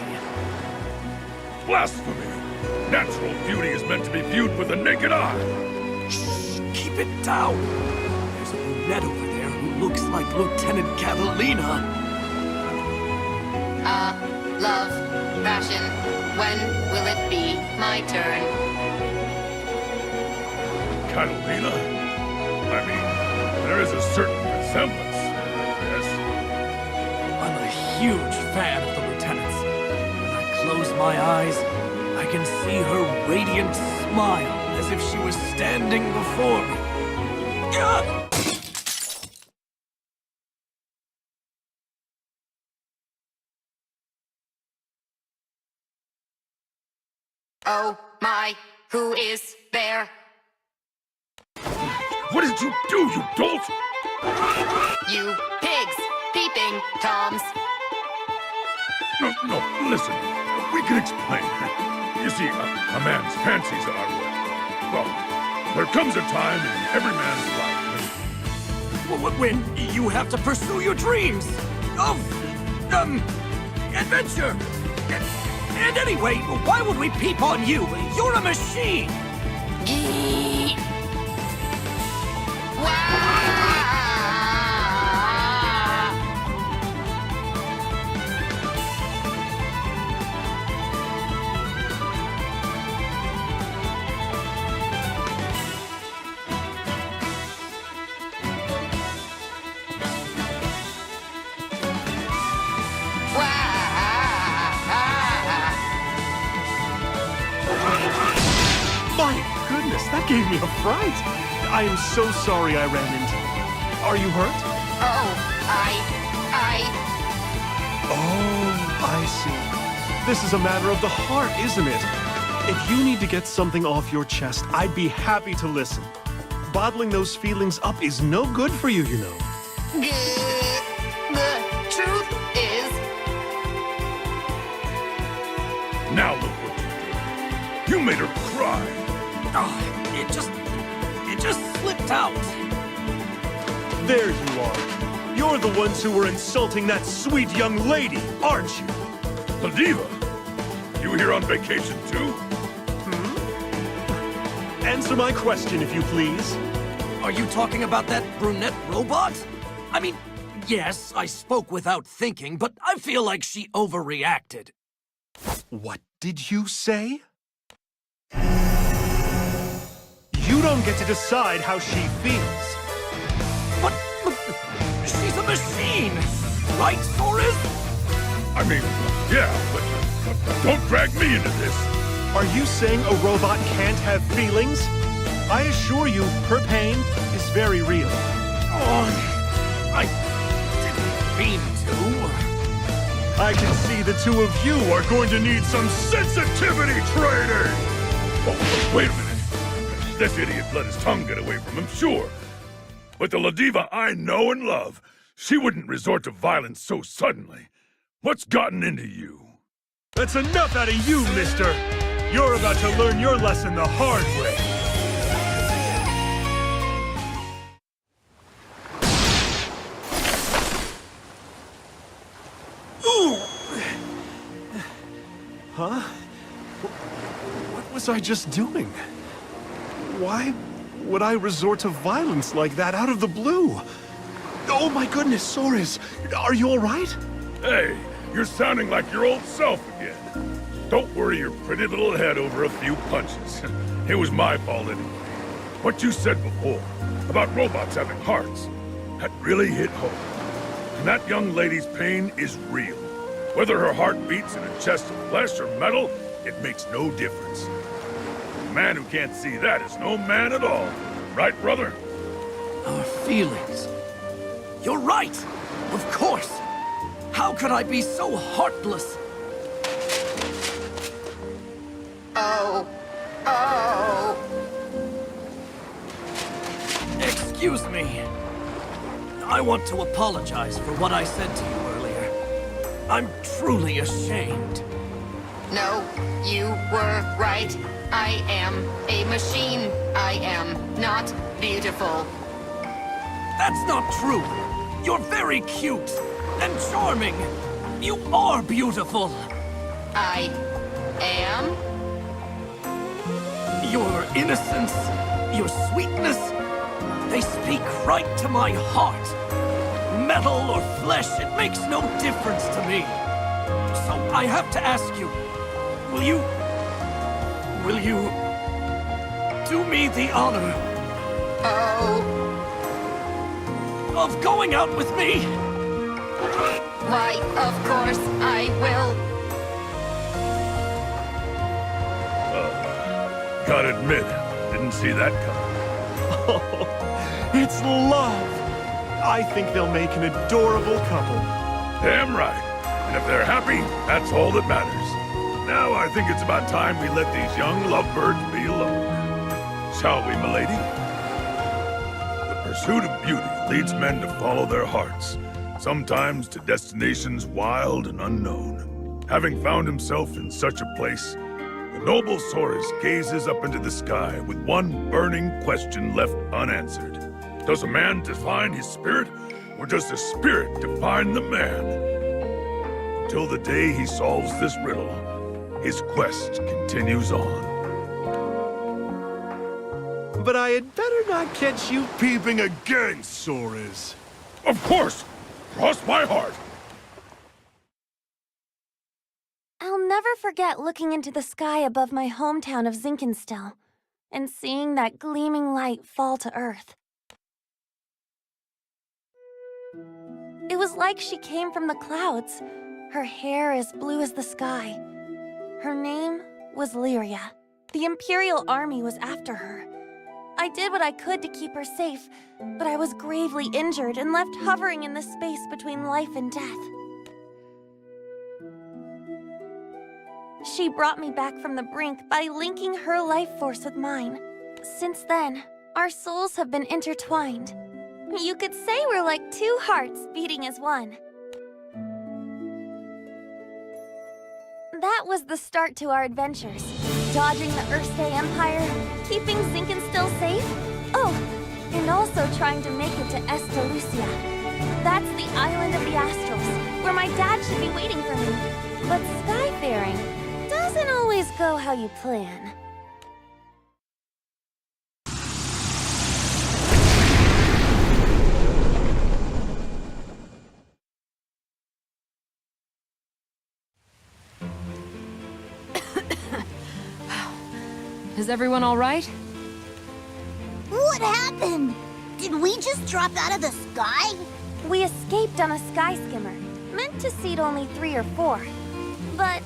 Blasphemy! Natural beauty is meant to be viewed with the naked eye. Shh, keep it down. There's a brunette over there who looks like Lieutenant Catalina. Love, passion, when will it be my turn? Catalina? I mean, there is a certain resemblance, yes. I'm a huge fan of the Lieutenant's. When I close my eyes, I can see her radiant smile as if she was standing before me. Ah! Oh my, who is there? What did you do, you dolt? You pigs! Peeping Toms! No, listen. We can explain. You see, a man's fancies are, well, there comes a time in every man's life when you have to pursue your dreams of, adventure. And anyway, why would we peep on you? You're a machine! My goodness, that gave me a fright. I am so sorry I ran into you. Are you hurt? Oh, Oh, I see. This is a matter of the heart, isn't it? If you need to get something off your chest, I'd be happy to listen. Bottling those feelings up is no good for you, you know. The truth is... You made her cry. It just slipped out. There you are. You're the ones who were insulting that sweet young lady, aren't you? Ladiva, you here on vacation too? Answer my question, if you please. Are you talking about that brunette robot? I mean, yes, I spoke without thinking, but I feel like she overreacted. What did you say? You don't get to decide how she feels. But she's a machine, right, Soris? I mean, yeah, but don't drag me into this. Are you saying a robot can't have feelings? I assure you, her pain is very real. Oh, I didn't mean to. I can see the two of you are going to need some sensitivity training! Oh, wait a minute. This idiot let his tongue get away from him, sure. But the Ladiva I know and love, she wouldn't resort to violence so suddenly. What's gotten into you? That's enough out of you, mister! You're about to learn your lesson the hard way. Huh? What was I just doing? Why would I resort to violence like that out of the blue? Oh my goodness, Soris, are you all right? Hey, you're sounding like your old self again. Don't worry your pretty little head over a few punches. It was my fault anyway. What you said before about robots having hearts, that really hit home. And that young lady's pain is real. Whether her heart beats in a chest of flesh or metal, it makes no difference. A man who can't see that is no man at all. Right, brother? Our feelings. You're right, of course. How could I be so heartless? Oh. Excuse me. I want to apologize for what I said to you earlier. I'm truly ashamed. No, you were right. I am a machine. I am not beautiful. That's not true. You're very cute and charming. You are beautiful. I am? Your innocence, your sweetness, they speak right to my heart. Metal or flesh, it makes no difference to me. So I have to ask you, will you do me the honor of going out with me? Why, of course I will. Gotta admit, didn't see that coming. Oh, it's love! I think they'll make an adorable couple. Damn right. And if they're happy, that's all that matters. Now I think it's about time we let these young lovebirds be alone. Shall we, milady? The pursuit of beauty leads men to follow their hearts, sometimes to destinations wild and unknown. Having found himself in such a place, the noble Soris gazes up into the sky with one burning question left unanswered. Does a man define his spirit, or does the spirit define the man? Until the day he solves this riddle, his quest continues on. But I had better not catch you peeping again, Soris. Of course! Cross my heart! I'll never forget looking into the sky above my hometown of Zinkenstill and seeing that gleaming light fall to Earth. It was like she came from the clouds, her hair as blue as the sky. Her name was Lyria. The Imperial Army was after her. I did what I could to keep her safe, but I was gravely injured and left hovering in the space between life and death. She brought me back from the brink by linking her life force with mine. Since then, our souls have been intertwined. You could say we're like two hearts beating as one. That was the start to our adventures. dodging the Earthstay Empire, keeping Zinken still safe. Oh, and also trying to make it to Esta Lucia. That's the island of the Astrals, where my dad should be waiting for me. But skyfaring doesn't always go how you plan. Is everyone all right? What happened? Did we just drop out of the sky? We escaped on a sky skimmer, meant to seat only 3 or 4. But,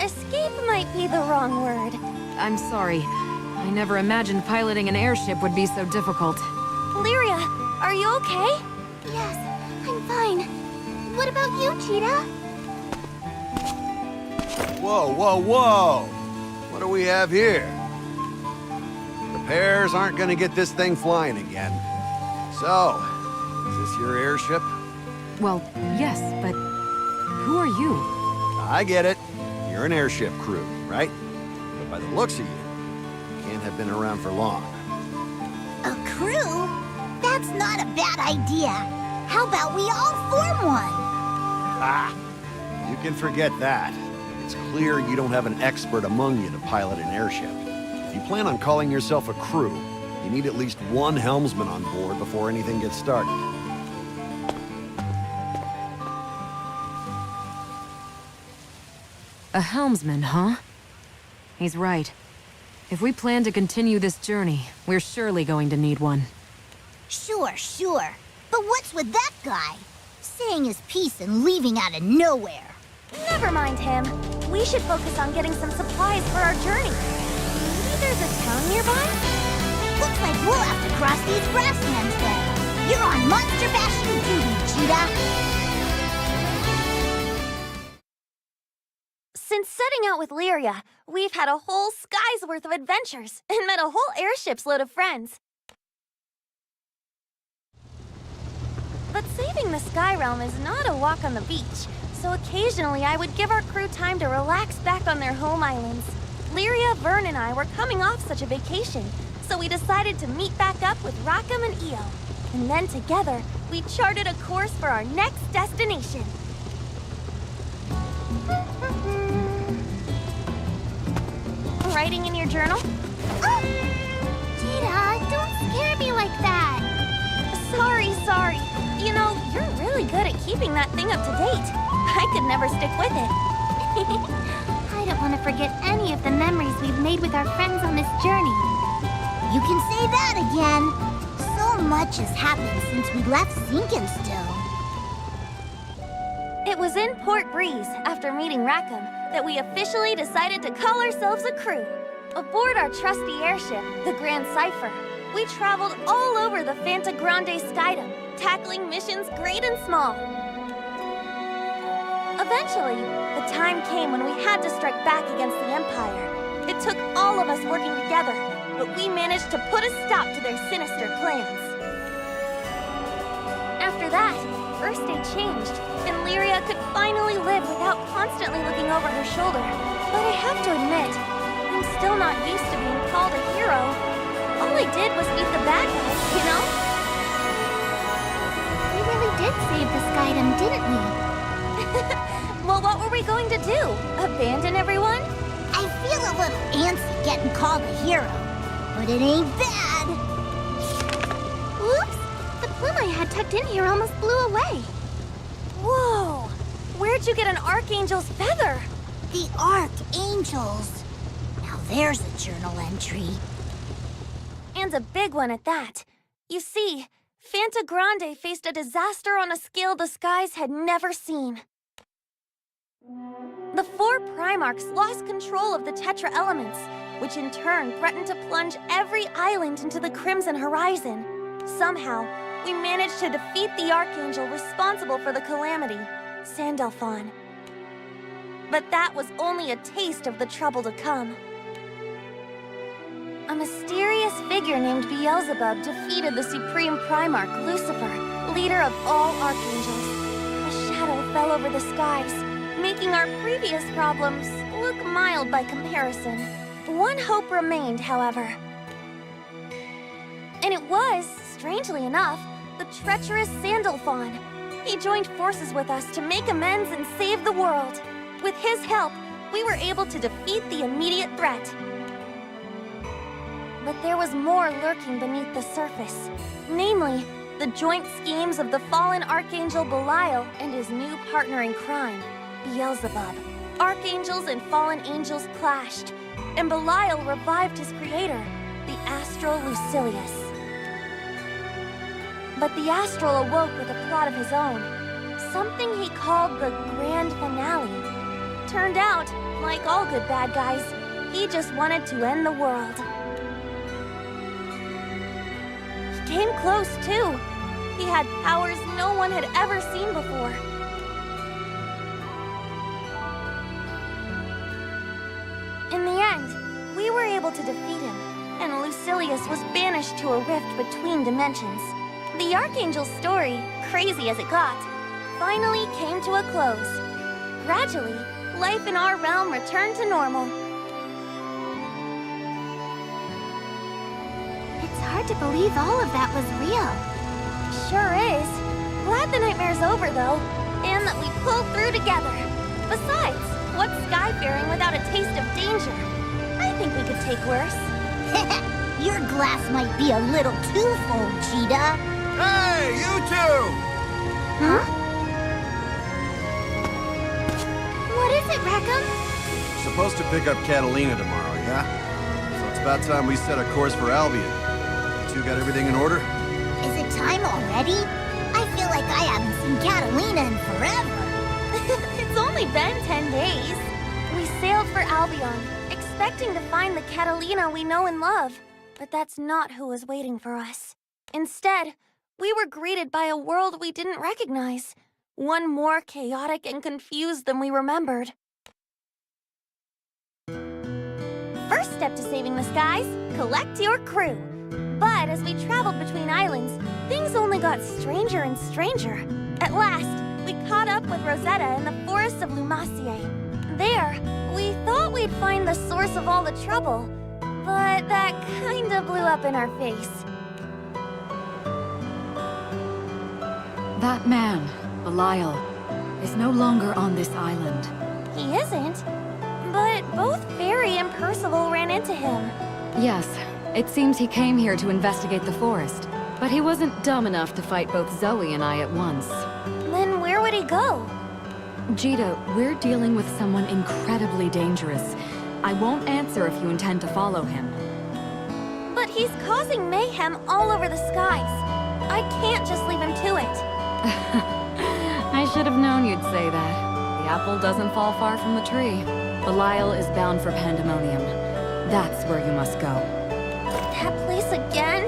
escape might be the wrong word. I'm sorry. I never imagined piloting an airship would be so difficult. Lyria, are you okay? Yes, I'm fine. What about you, Cheetah? Whoa, whoa, whoa! What do we have here? Repairs aren't gonna get this thing flying again. So, is this your airship? Well, yes, but who are you? I get it. You're an airship crew, right? But by the looks of you, you can't have been around for long. A crew? That's not a bad idea. How about we all form one? Ah! You can forget that. It's clear you don't have an expert among you to pilot an airship. If you plan on calling yourself a crew, you need at least one helmsman on board before anything gets started. A helmsman, huh? He's right. If we plan to continue this journey, we're surely going to need one. Sure. But what's with that guy? Saying his piece and leaving out of nowhere. Never mind him. We should focus on getting some supplies for our journey. Maybe there's a town nearby? Looks like we'll have to cross these grasslands then. You're on monster bashing duty, Cheetah. Since setting out with Lyria, we've had a whole sky's worth of adventures and met a whole airship's load of friends. But saving the Sky Realm is not a walk on the beach, so occasionally I would give our crew time to relax back on their home islands. Lyria, Vern, and I were coming off such a vacation, so we decided to meet back up with Rackham and Io. And then together, we charted a course for our next destination. Writing in your journal? Oh! Cheetah, don't scare me like that. Sorry. You know, you're really good at keeping that thing up to date. I could never stick with it. I don't want to forget any of the memories we've made with our friends on this journey. You can say that again. So much has happened since we left Zinkenstill. It was in Port Breeze, after meeting Rackham, that we officially decided to call ourselves a crew. Aboard our trusty airship, the Grand Cipher, we traveled all over the Fanta Grande Skydom, tackling missions great and small. Eventually, the time came when we had to strike back against the Empire. It took all of us working together, but we managed to put a stop to their sinister plans. After that, Earthstay changed, and Lyria could finally live without constantly looking over her shoulder. But I have to admit, I'm still not used to being called a hero. All I did was beat the bad guys, you know? We really did save the Skydom, didn't we? Well, what were we going to do? Abandon everyone? I feel a little antsy getting called a hero, but it ain't bad. Oops! The plume I had tucked in here almost blew away. Whoa! Where'd you get an Archangel's feather? The Archangels. Now there's a journal entry. And a big one at that. You see, Fanta Grande faced a disaster on a scale the skies had never seen. The 4 Primarchs lost control of the Tetra Elements, which in turn threatened to plunge every island into the Crimson Horizon. Somehow, we managed to defeat the Archangel responsible for the calamity, Sandalphon. But that was only a taste of the trouble to come. A mysterious figure named Beelzebub defeated the Supreme Primarch, Lucifer, leader of all Archangels. A shadow fell over the skies, making our previous problems look mild by comparison. One hope remained, however. And it was, strangely enough, the treacherous Sandalphon. He joined forces with us to make amends and save the world. With his help, we were able to defeat the immediate threat. But there was more lurking beneath the surface. Namely, the joint schemes of the fallen Archangel Belial and his new partner in crime, Beelzebub. Archangels and fallen angels clashed, and Belial revived his creator, the Astral Lucilius. But the Astral awoke with a plot of his own, something he called the Grand Finale. Turned out, like all good bad guys, he just wanted to end the world. He came close, too. He had powers no one had ever seen before. In the end, we were able to defeat him, and Lucilius was banished to a rift between dimensions. The Archangel's story, crazy as it got, finally came to a close. Gradually, life in our realm returned to normal. It's hard to believe all of that was real. Sure is. Glad the nightmare's over, though, and that we pulled through together. Besides, what's skyfaring without a taste of danger? I think we could take worse. Your glass might be a little too full, Cheetah. Hey, you two! Huh? What is it, Rackham? Supposed to pick up Catalina tomorrow, yeah? So it's about time we set a course for Albion. You two got everything in order? Is it time already? I feel like I haven't seen Catalina in forever. It's only been 10 days. We sailed for Albion, expecting to find the Catalina we know and love. But that's not who was waiting for us. Instead, we were greeted by a world we didn't recognize. One more chaotic and confused than we remembered. First step to saving the skies, collect your crew. But as we traveled between islands, things only got stranger and stranger. At last, we caught up with Rosetta in the forests of Lumacier. There, we thought we'd find the source of all the trouble, but that kinda blew up in our face. That man, Belial, is no longer on this island. He isn't, but both Fairy and Percival ran into him. Yes, it seems he came here to investigate the forest, but he wasn't dumb enough to fight both Zoe and I at once. Then where would he go? Jita, we're dealing with someone incredibly dangerous. I won't answer if you intend to follow him. But he's causing mayhem all over the skies. I can't just leave him to it. I should have known you'd say that. The apple doesn't fall far from the tree. Belial is bound for Pandemonium. That's where you must go. That place again?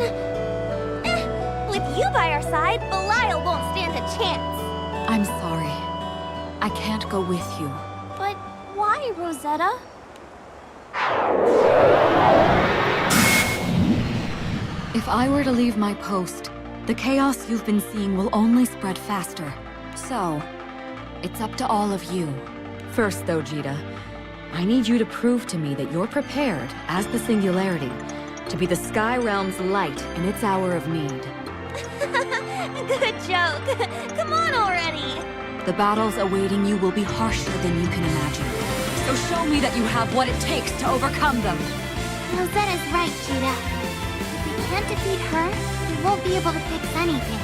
With you by our side, Belial won't stand a chance. I'm sorry. I can't go with you. But why, Rosetta? If I were to leave my post, the chaos you've been seeing will only spread faster. So, it's up to all of you. First though, Jita, I need you to prove to me that you're prepared, as the Singularity, to be the Sky Realm's light in its hour of need. Good joke. Come on already. The battles awaiting you will be harsher than you can imagine. So show me that you have what it takes to overcome them. Rosetta's right, Cheetah. If we can't defeat her, we won't be able to fix anything.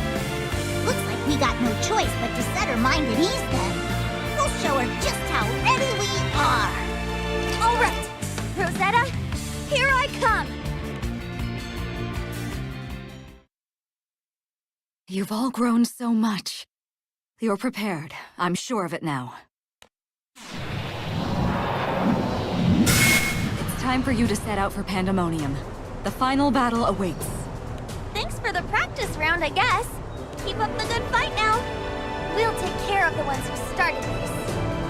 Looks like we got no choice but to set her mind at ease then. We'll show her just how ready we are. All right, Rosetta, here I come. You've all grown so much. You're prepared. I'm sure of it now. It's time for you to set out for Pandemonium. The final battle awaits. Thanks for the practice round, I guess. Keep up the good fight now. We'll take care of the ones who started this.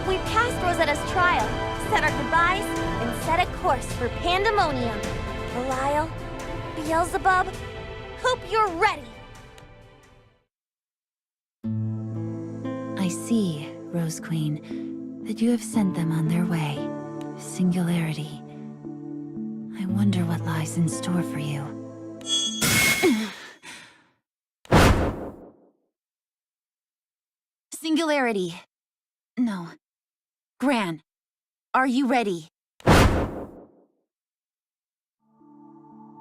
We passed Rosetta's trial, said our goodbyes, and set a course for Pandemonium. Belial, Beelzebub, hope you're ready. I see, Rose Queen, that you have sent them on their way. Singularity. wonder what lies in store for you. Singularity. No. Gran, are you ready?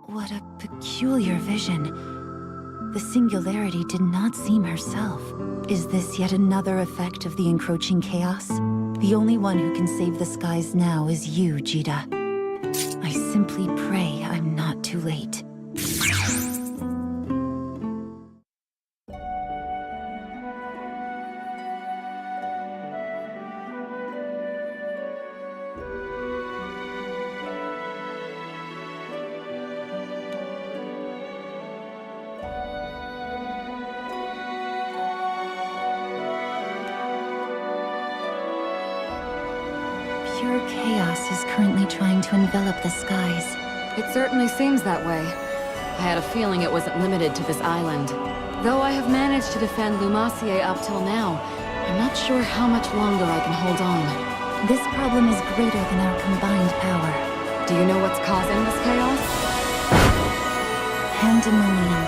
What a peculiar vision. The Singularity did not seem herself. Is this yet another effect of the encroaching chaos? The only one who can save the skies now is you, Jita. I simply pray I'm not too late. Pure chaos is currently trying to envelop the skies. It certainly seems that way. I had a feeling it wasn't limited to this island. Though I have managed to defend Lumacier up till now, I'm not sure how much longer I can hold on. This problem is greater than our combined power. Do you know what's causing this chaos? Pandemonium.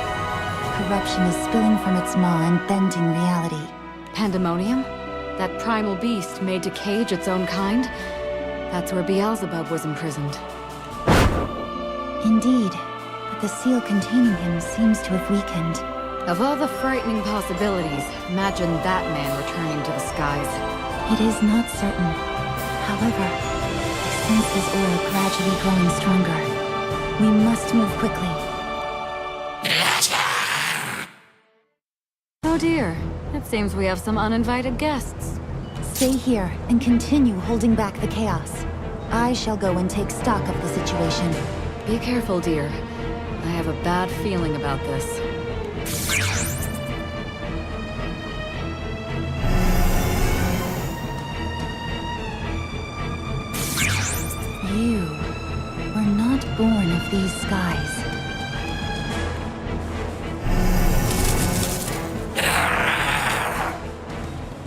Corruption is spilling from its maw and bending reality. Pandemonium? That primal beast made to cage its own kind? That's where Beelzebub was imprisoned. Indeed, but the seal containing him seems to have weakened. Of all the frightening possibilities, imagine that man returning to the skies. It is not certain. However, I sense his aura gradually growing stronger. We must move quickly. Oh dear, it seems we have some uninvited guests. Stay here and continue holding back the chaos. I shall go and take stock of the situation. Be careful, dear. I have a bad feeling about this. You were not born of these skies.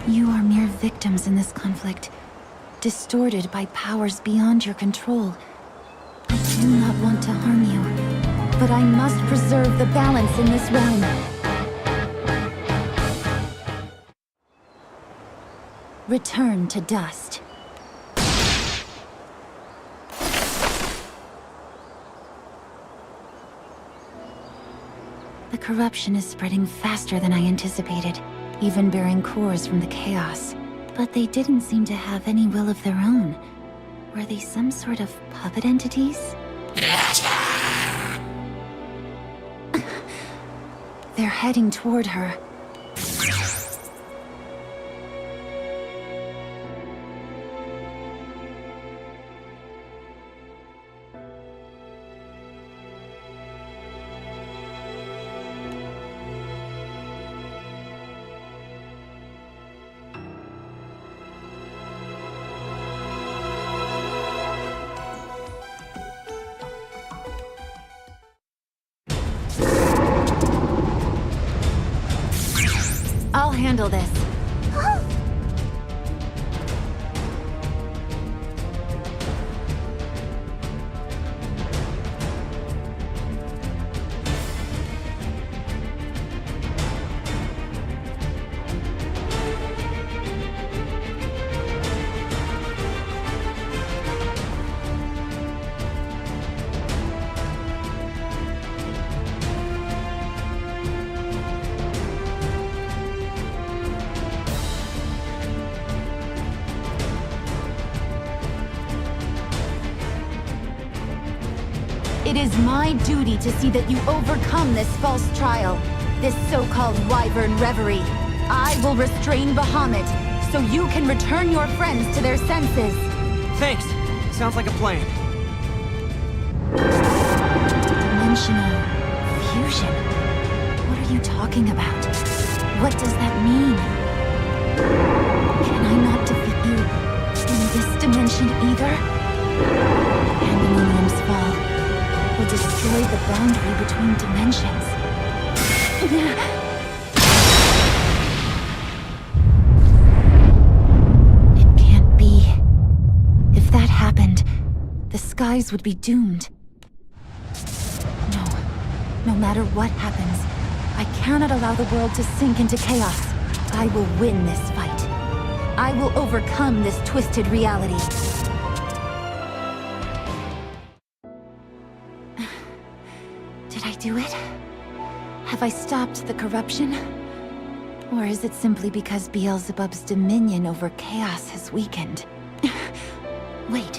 You are mere victims in this conflict, distorted by powers beyond your control. I do not want to harm you, but I must preserve the balance in this realm. Return to dust. The corruption is spreading faster than I anticipated, even bearing cores from the chaos. But they didn't seem to have any will of their own. Were they some sort of puppet entities? They're heading toward her. I'll handle this. It is my duty to see that you overcome this false trial, this so-called wyvern reverie. I will restrain Bahamut, so you can return your friends to their senses. Thanks. Sounds like a plan. Dimensional fusion? What are you talking about? What does that mean? Can I not defeat you in this dimension either? Pandemonium's fall will destroy the boundary between dimensions. It can't be. If that happened, the skies would be doomed. No matter what happens, I cannot allow the world to sink into chaos. I will win this fight. I will overcome this twisted reality. Did I do it? Have I stopped the corruption? Or is it simply because Beelzebub's dominion over chaos has weakened? Wait,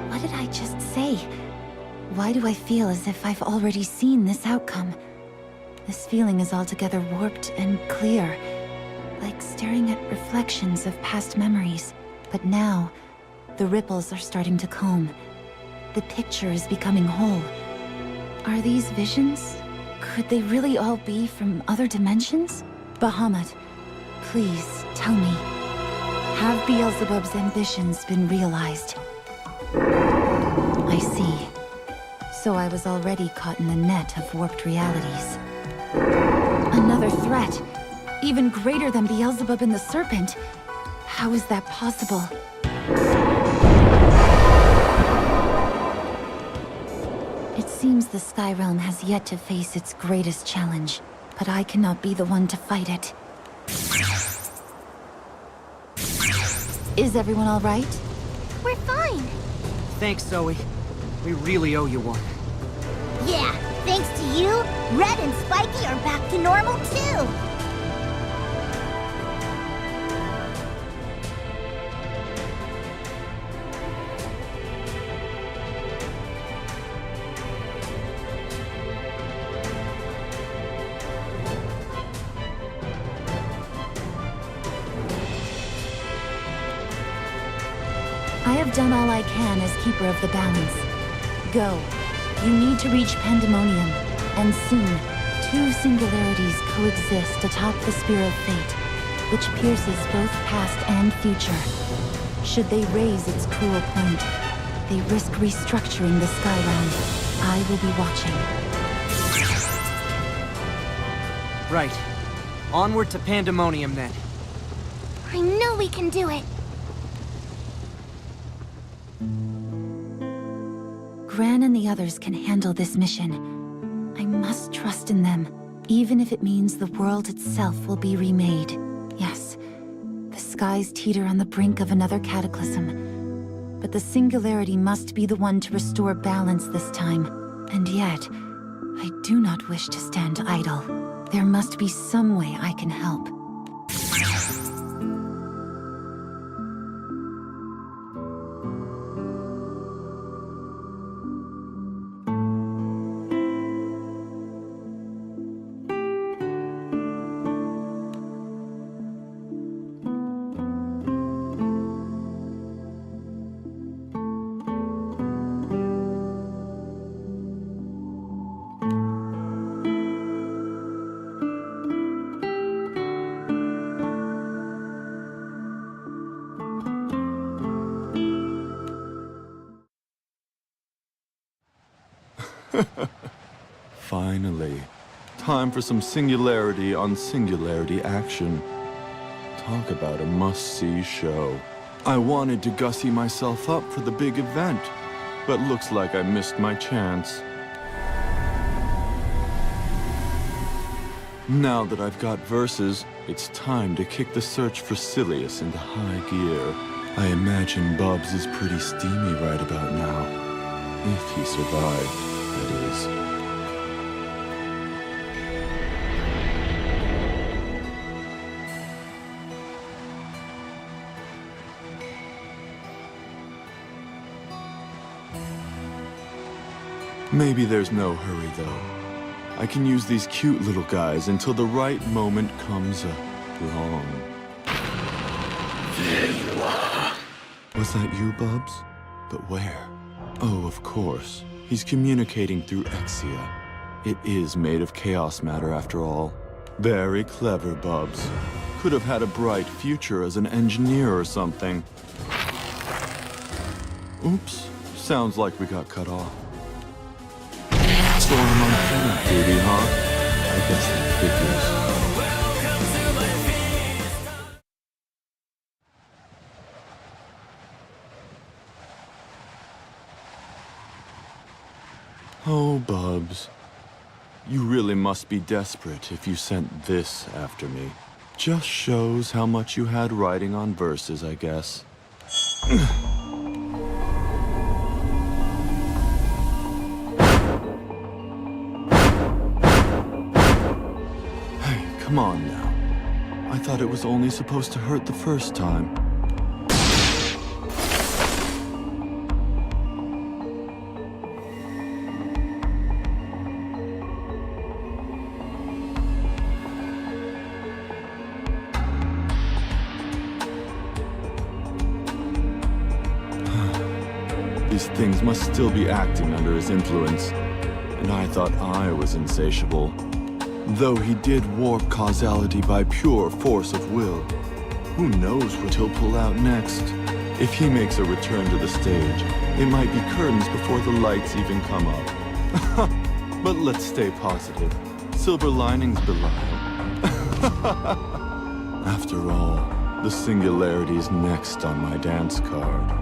what did I just say? Why do I feel as if I've already seen this outcome? This feeling is altogether warped and clear, like staring at reflections of past memories. But now, the ripples are starting to comb. The picture is becoming whole. Are these visions? Could they really all be from other dimensions? Bahamut, please tell me. Have Beelzebub's ambitions been realized? I see. So I was already caught in the net of warped realities. Another threat, even greater than Beelzebub and the Serpent. How is that possible? It seems the Sky Realm has yet to face its greatest challenge, but I cannot be the one to fight it. Is everyone all right? We're fine. Thanks, Zoe. We really owe you one. Yeah, thanks to you, Red and Spiky are back to normal too. I have done all I can as Keeper of the Balance. Go. You need to reach Pandemonium, and soon, two singularities coexist atop the Spear of Fate, which pierces both past and future. Should they raise its cruel point, they risk restructuring the Sky Realm. I will be watching. Right. Onward to Pandemonium, then. I know we can do it. Gran and the others can handle this mission. I must trust in them, even if it means the world itself will be remade. Yes, the skies teeter on the brink of another cataclysm. But the singularity must be the one to restore balance this time. And yet, I do not wish to stand idle. There must be some way I can help. Finally. Time for some singularity on singularity action. Talk about a must-see show. I wanted to gussy myself up for the big event, but looks like I missed my chance. Now that I've got verses, it's time to kick the search for Silius into high gear. I imagine Bubs is pretty steamy right about now. If he survived, that is. Maybe there's no hurry, though. I can use these cute little guys until the right moment comes along. There you are. Was that you, Bubs? But where? Oh, of course. He's communicating through Exia. It is made of chaos matter, after all. Very clever, Bubs. Could have had a bright future as an engineer or something. Oops. Sounds like we got cut off. Storm on tenant duty, huh? I guess that figures. Oh, Bubs. You really must be desperate if you sent this after me. Just shows how much you had writing on verses, I guess. Hey, come on now. I thought it was only supposed to hurt the first time. These things must still be acting under his influence, and I thought I was insatiable. Though he did warp causality by pure force of will. Who knows what he'll pull out next? If he makes a return to the stage, it might be curtains before the lights even come up. But let's stay positive. Silver linings, Belial. After all, the Singularity's next on my dance card.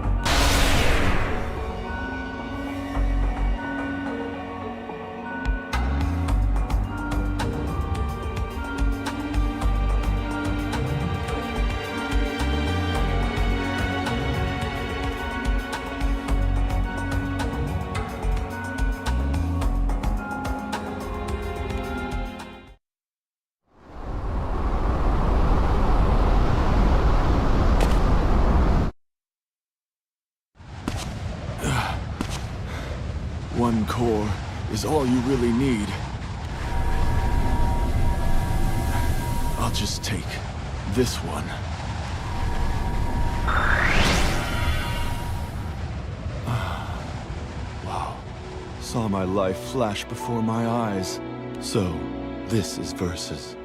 One core is all you really need. I'll just take this one. Wow. Saw my life flash before my eyes. So, this is Versus.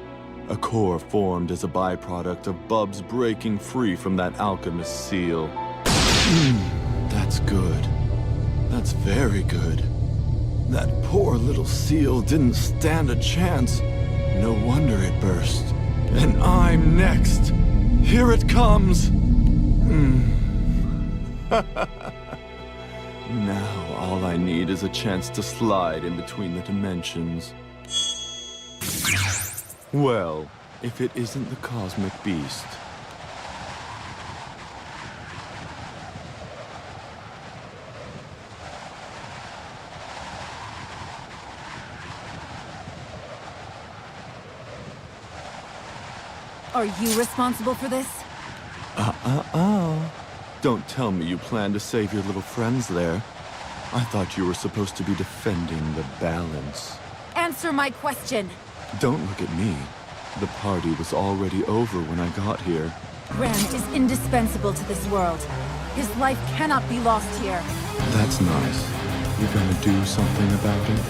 A core formed as a byproduct of Bubs breaking free from that alchemist seal. That's good. That's very good. That poor little seal didn't stand a chance. No wonder it burst. And I'm next. Here it comes. Now all I need is a chance to slide in between the dimensions. Well, if it isn't the Cosmic Beast. Are you responsible for this? Don't tell me you plan to save your little friends there. I thought you were supposed to be defending the balance. Answer my question. Don't look at me. The party was already over when I got here. Gran is indispensable to this world. His life cannot be lost here. That's nice. You gonna do something about it?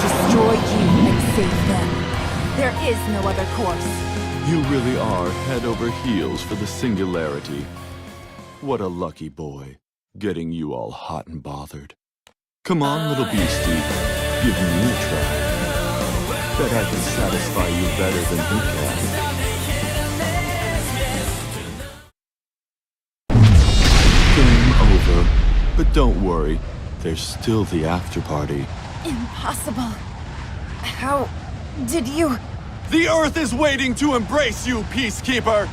Destroy you and save them. There is no other course. You really are head over heels for the Singularity. What a lucky boy, getting you all hot and bothered. Come on, little beastie, give me a try. Bet I can satisfy you better than he can. Game over, but don't worry, there's still the after party. Impossible. How did you... The Earth is waiting to embrace you, Peacekeeper!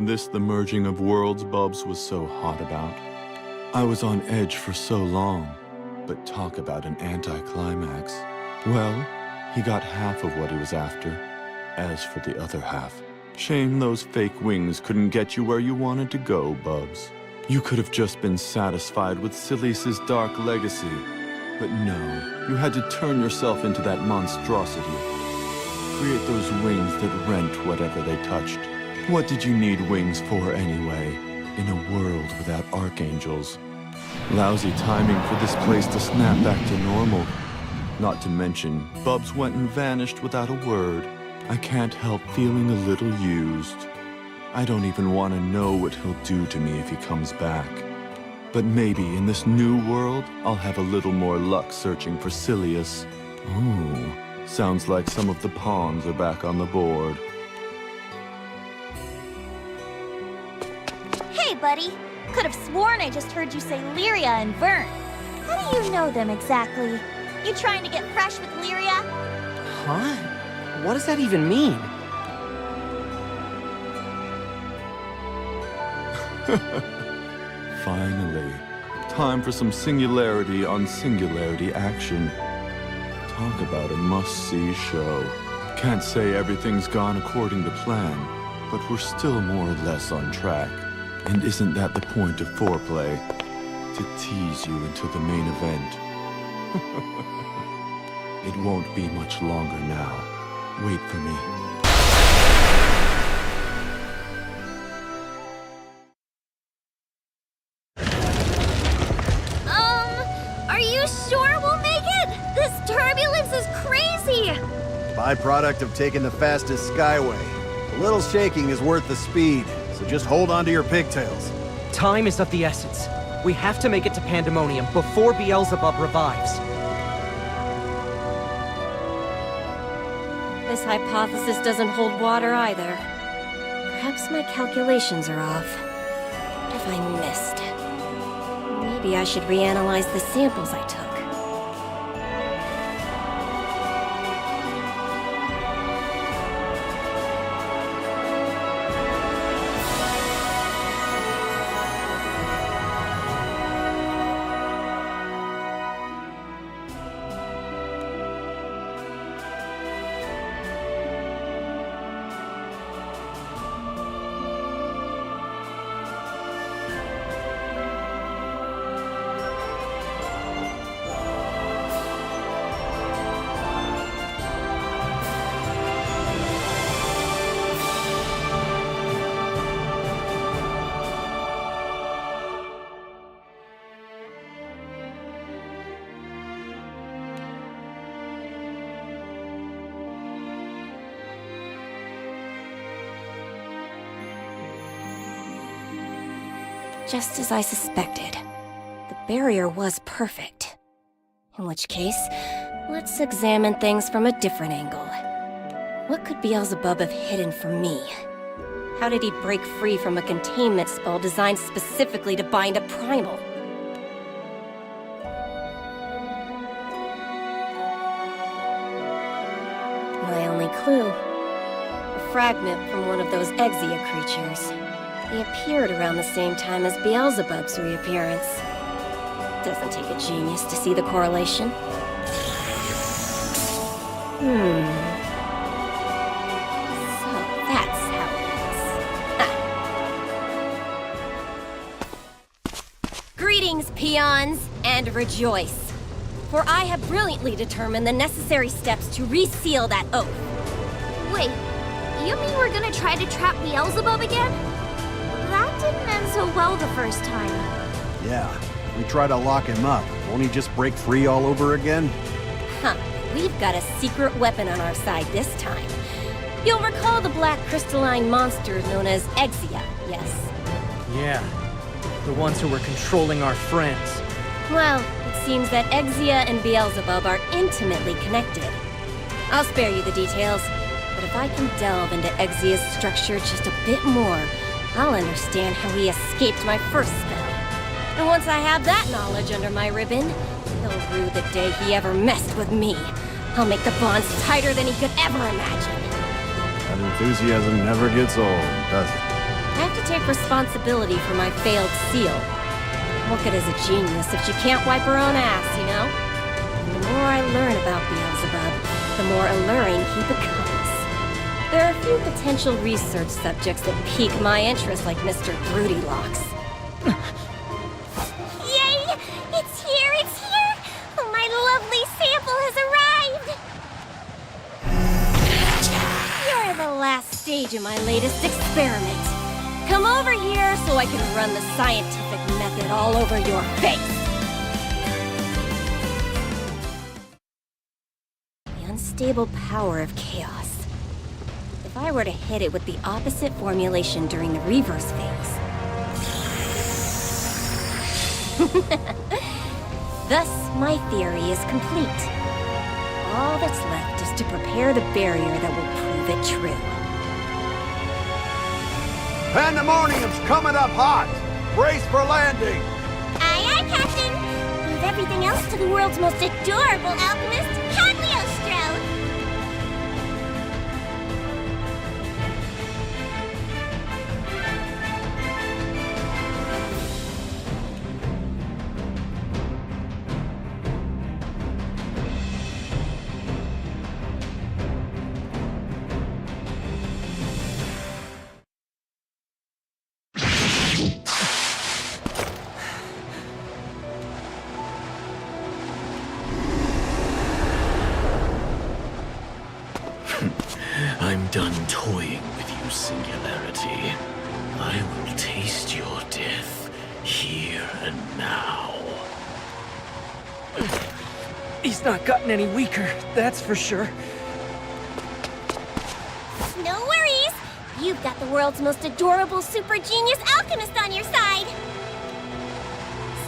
This the merging of worlds Bubs was so hot about. I was on edge for so long, but talk about an anticlimax. Well, he got half of what he was after. As for the other half, shame those fake wings couldn't get you where you wanted to go, Bubs. You could have just been satisfied with Silice's dark legacy. But no, you had to turn yourself into that monstrosity. Create those wings that rent whatever they touched. What did you need wings for anyway, in a world without archangels? Lousy timing for this place to snap back to normal. Not to mention, Bubs went and vanished without a word. I can't help feeling a little used. I don't even want to know what he'll do to me if he comes back. But maybe in this new world, I'll have a little more luck searching for Silius. Ooh, sounds like some of the pawns are back on the board. Hey, buddy. Could have sworn I just heard you say Lyria and Vern. How do you know them exactly? You trying to get fresh with Lyria? Huh? What does that even mean? Finally. Time for some singularity on singularity action. Talk about a must-see show. Can't say everything's gone according to plan, but we're still more or less on track. And isn't that the point of foreplay? To tease you into the main event. It won't be much longer now. Wait for me. Are you sure we'll make it? This turbulence is crazy! Byproduct of taking the fastest skyway. A little shaking is worth the speed, so just hold on to your pigtails. Time is of the essence. We have to make it to Pandemonium before Beelzebub revives. This hypothesis doesn't hold water either. Perhaps my calculations are off. What have I missed? Maybe I should reanalyze the samples I took. Just as I suspected. The barrier was perfect. In which case, let's examine things from a different angle. What could Beelzebub have hidden from me? How did he break free from a containment spell designed specifically to bind a primal? My only clue. A fragment from one of those Exia creatures. They appeared around the same time as Beelzebub's reappearance. Doesn't take a genius to see the correlation. So that's how it is. Greetings, peons, and rejoice. For I have brilliantly determined the necessary steps to reseal that oath. Wait, you mean we're gonna try to trap Beelzebub again? That didn't end so well the first time. Yeah, we try to lock him up. Won't he just break free all over again? Huh. We've got a secret weapon on our side this time. You'll recall the black crystalline monster known as Exia, yes? Yeah, the ones who were controlling our friends. Well, it seems that Exia and Beelzebub are intimately connected. I'll spare you the details, but if I can delve into Exia's structure just a bit more, I'll understand how he escaped my first spell. And once I have that knowledge under my ribbon, he'll rue the day he ever messed with me. I'll make the bonds tighter than he could ever imagine. That enthusiasm never gets old, does it? I have to take responsibility for my failed seal. What good is a genius if she can't wipe her own ass, you know? And the more I learn about Beelzebub, the more alluring he becomes. There are a few potential research subjects that pique my interest, like Mr. Broodylocks. Yay! It's here! It's here! My lovely sample has arrived! You're the last stage of my latest experiment. Come over here so I can run the scientific method all over your face. unstable power of chaos. If I were to hit it with the opposite formulation during the reverse phase... Thus, my theory is complete. All that's left is to prepare the barrier that will prove it true. Pandemonium's coming up hot! Brace for landing! Aye, aye, Captain! Leave everything else to the world's most adorable alchemist, Cagliostro! I'm done toying with you, Singularity. I will taste your death here and now. He's not gotten any weaker, that's for sure. No worries! You've got the world's most adorable super genius alchemist on your side!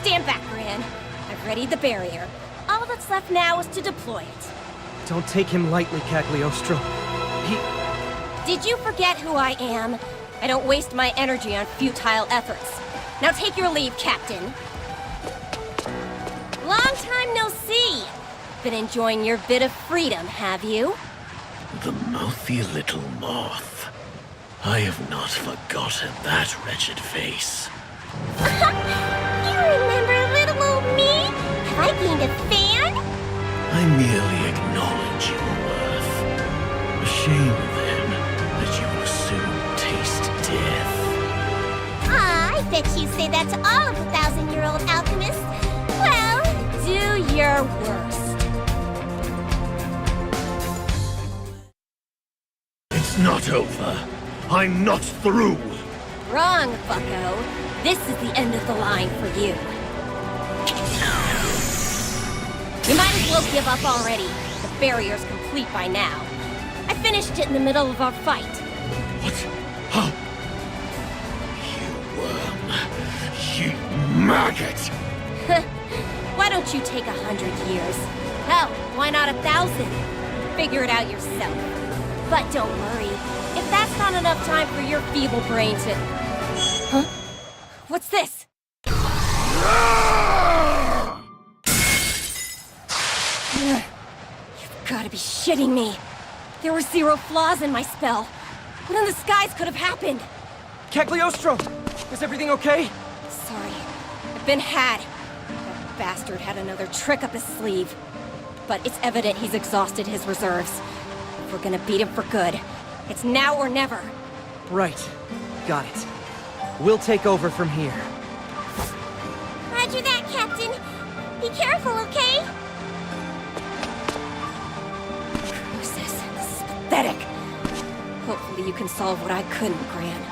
Stand back, Gran. I've readied the barrier. All that's left now is to deploy it. Don't take him lightly, Cagliostro. Did you forget who I am? I don't waste my energy on futile efforts. Now take your leave, Captain. Long time no see. Been enjoying your bit of freedom, have you? The mouthy little moth. I have not forgotten that wretched face. You remember little old me? Have I gained a fan? I merely acknowledge your worth. A shame, then, that you will soon taste death. Aw, I bet you say that to all of the 1,000-year-old alchemists. Well, do your worst. It's not over. I'm not through. Wrong, bucko. This is the end of the line for you. You might as well give up already. The barrier's complete by now. I finished it in the middle of our fight. What? How? You worm. You maggot! Why don't you take 100 years? Hell, why not 1,000? Figure it out yourself. But don't worry. If that's not enough time for your feeble brain to... Huh? What's this? You've got to be shitting me. There were 0 flaws in my spell. What in the skies could have happened? Cagliostro! Is everything okay? Sorry. I've been had. That bastard had another trick up his sleeve. But it's evident he's exhausted his reserves. If we're gonna beat him for good, it's now or never. Right. Got it. We'll take over from here. Roger that, Captain. Be careful, okay? This is pathetic. Hopefully you can solve what I couldn't, Gran.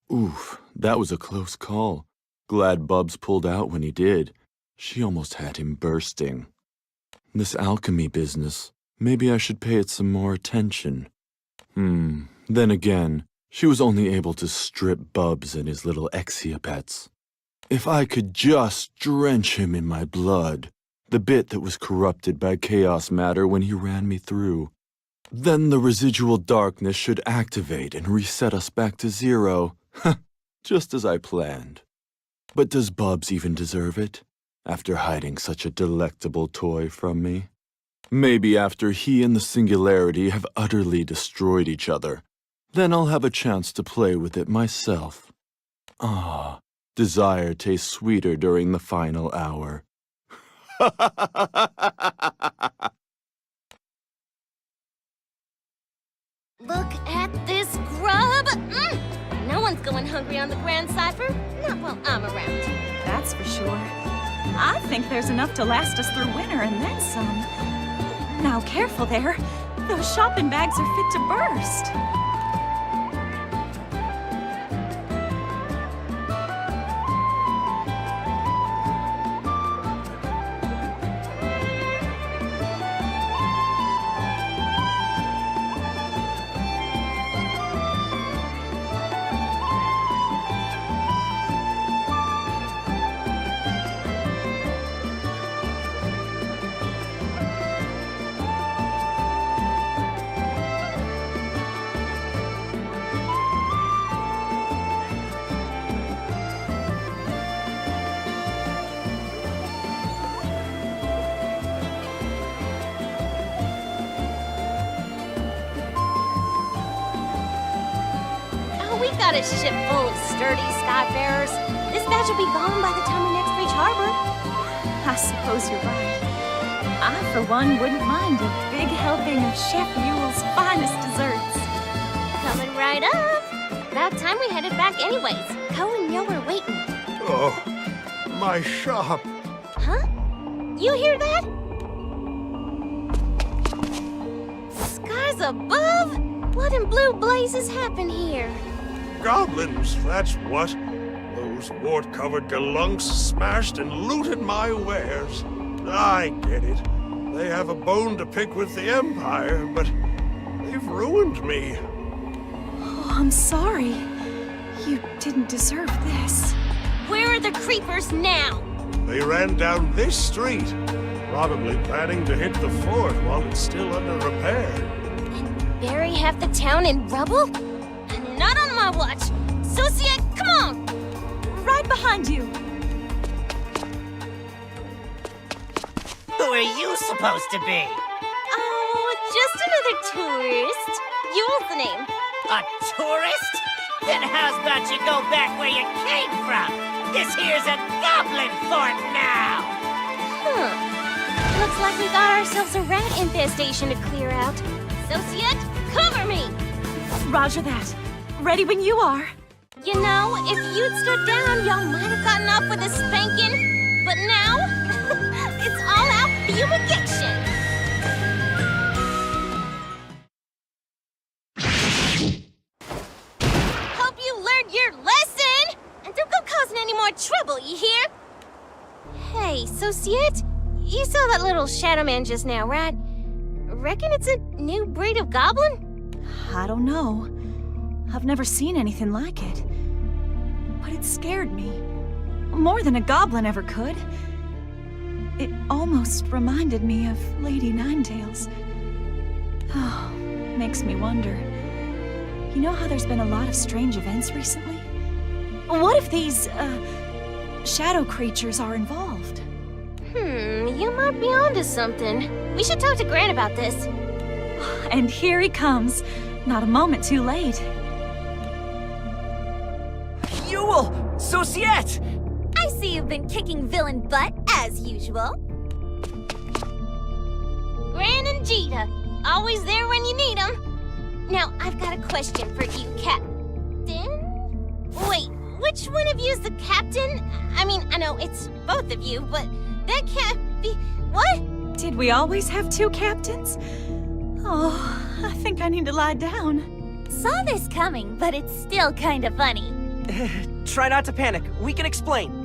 Oof, that was a close call. Glad Bubs pulled out when he did. She almost had him bursting. This alchemy business, maybe I should pay it some more attention. Then again, she was only able to strip Bubs and his little Exiopets. If I could just drench him in my blood, the bit that was corrupted by chaos matter when he ran me through, then the residual darkness should activate and reset us back to 0. Just as I planned. But does Bubs even deserve it, after hiding such a delectable toy from me? Maybe after he and the Singularity have utterly destroyed each other, then I'll have a chance to play with it myself. Ah, desire tastes sweeter during the final hour. Look at this grub! going hungry on the Grand Cipher. Not while I'm around. That's for sure. I think there's enough to last us through winter and then some. Now, careful there. Those shopping bags are fit to burst. We got a ship full of sturdy skyfarers. This batch will be gone by the time we next reach harbor. I suppose you're right. I, for one, wouldn't mind a big helping of Chef Yule's finest desserts. Coming right up. About time we headed back anyways. Ko and Yo are waiting. Oh, my shop. Huh? You hear that? Skies above? What in blue blazes happened here? Goblins, that's what. Those wart-covered galunks smashed and looted my wares. I get it. They have a bone to pick with the Empire, but they've ruined me. Oh, I'm sorry. You didn't deserve this. Where are the creepers now? They ran down this street, probably planning to hit the fort while it's still under repair. Bury half the town in rubble? Not on my watch. Associate, come on! Right behind you. Who are you supposed to be? Oh, just another tourist. Yule's the name. A tourist? Then how's about you go back where you came from? This here's a goblin fort now! Huh. Looks like we got ourselves a rat infestation to clear out. Associate, cover me! Roger that. Ready when you are. You know, if you'd stood down, y'all might have gotten up with a spanking. But now, it's all out fumigation. Hope you learned your lesson! And don't go causing any more trouble, you hear? Hey, Associate, you saw that little shadow man just now, right? Reckon it's a new breed of goblin? I don't know. I've never seen anything like it. But it scared me. More than a goblin ever could. It almost reminded me of Lady Ninetails. Oh, makes me wonder. You know how there's been a lot of strange events recently? What if these, shadow creatures are involved? You might be onto something. We should talk to Gran about this. And here he comes. Not a moment too late. Yule! Societte! I see you've been kicking villain butt, as usual. Gran and Jita, always there when you need them. Now, I've got a question for you, Captain. Wait, which one of you's the captain? I mean, I know it's both of you, but that can't be... What? Did we always have two captains? Oh, I think I need to lie down. Saw this coming, but it's still kind of funny. Try not to panic. We can explain.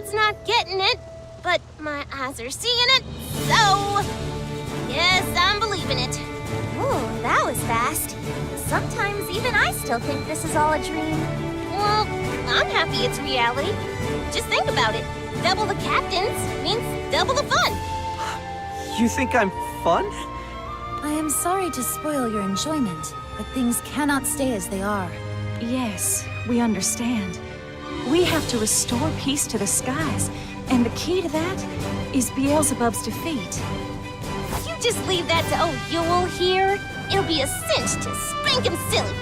head's not getting it, but my eyes are seeing it, so... Yes, I'm believing it. Ooh, that was fast. Sometimes even I still think this is all a dream. Well, I'm happy it's reality. Just think about it. Double the captains means double the fun. You think I'm fun? I am sorry to spoil your enjoyment, but things cannot stay as they are. Yes, we understand. We have to restore peace to the skies, and the key to that is Beelzebub's defeat. You just leave that to old Yule here. It'll be a cinch to spank him silly.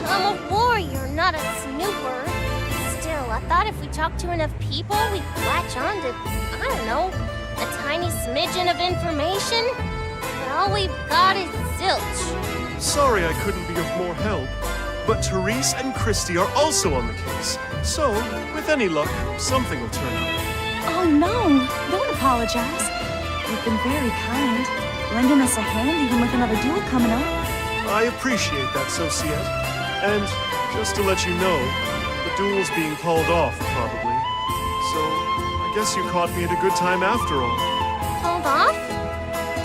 I'm a warrior, not a snooper. Still, I thought if we talked to enough people, we'd latch on to, I don't know, a tiny smidgen of information. But all we've got is zilch. Sorry I couldn't be of more help, but Therese and Christy are also on the case. So, with any luck, something will turn up. Oh no, don't apologize. You've been very kind, lending us a hand even with another duel coming up. I appreciate that, Societte. And just to let you know, the duel's being called off, probably. So, I guess you caught me at a good time after all. Called off?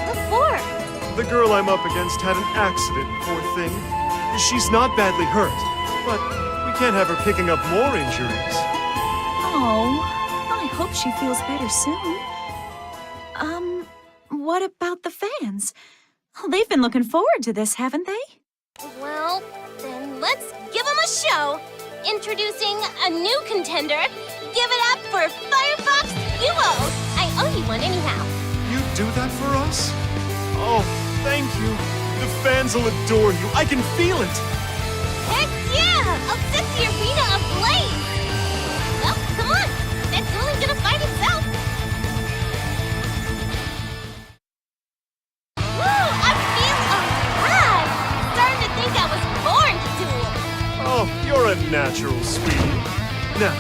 What for? The girl I'm up against had an accident, poor thing. She's not badly hurt, but we can't have her picking up more injuries. Oh, I hope she feels better soon. What about the fans? Oh, they've been looking forward to this, haven't they? Well, then let's give them a show. Introducing a new contender. Give it up for Firefox Duo. I owe you one anyhow. You do that for us? Oh, thank you. The fans will adore you. I can feel it. Heck yeah! I'll set the arena ablaze. Well, come on. That duel ain't gonna fight itself. Woo! I feel alive. Starting to think I was born to duel. Oh, you're a natural, sweetie. Now,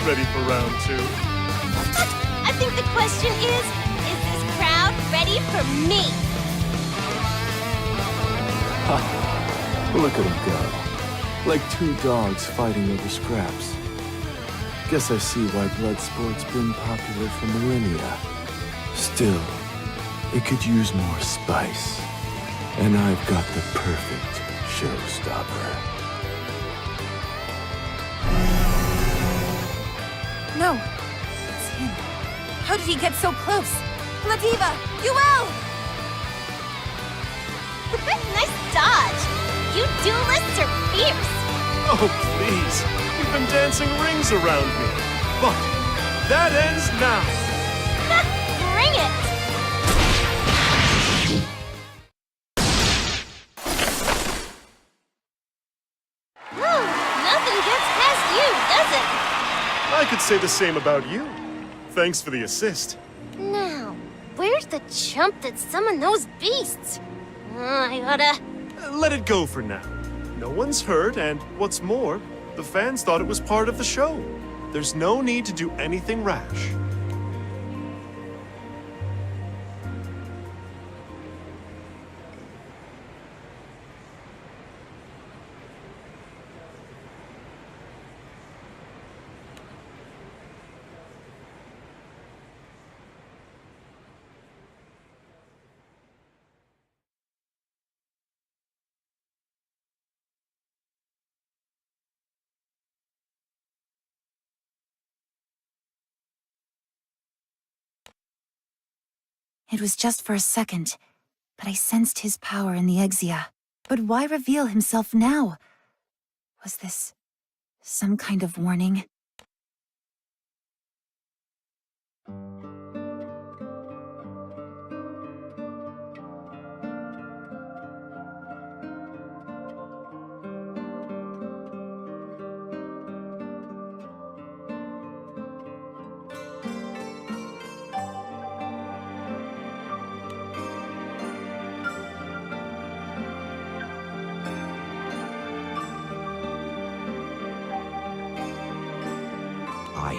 ready for round 2? I think the question is this crowd ready for me? Look at them go. Like two dogs fighting over scraps. Guess I see why blood sport's been popular for millennia. Still, it could use more spice. And I've got the perfect showstopper. No, it's him. How did he get so close? Ladiva, you will! Nice dodge. You duelists are fierce. Oh, please. You've been dancing rings around me. But that ends now. Bring it. Whew, nothing gets past you, does it? I could say the same about you. Thanks for the assist. Now, where's the chump that summoned those beasts? I oughta... Let it go for now. No one's hurt, and what's more, the fans thought it was part of the show. There's no need to do anything rash. It was just for a second, but I sensed his power in the Exia. But why reveal himself now? Was this some kind of warning?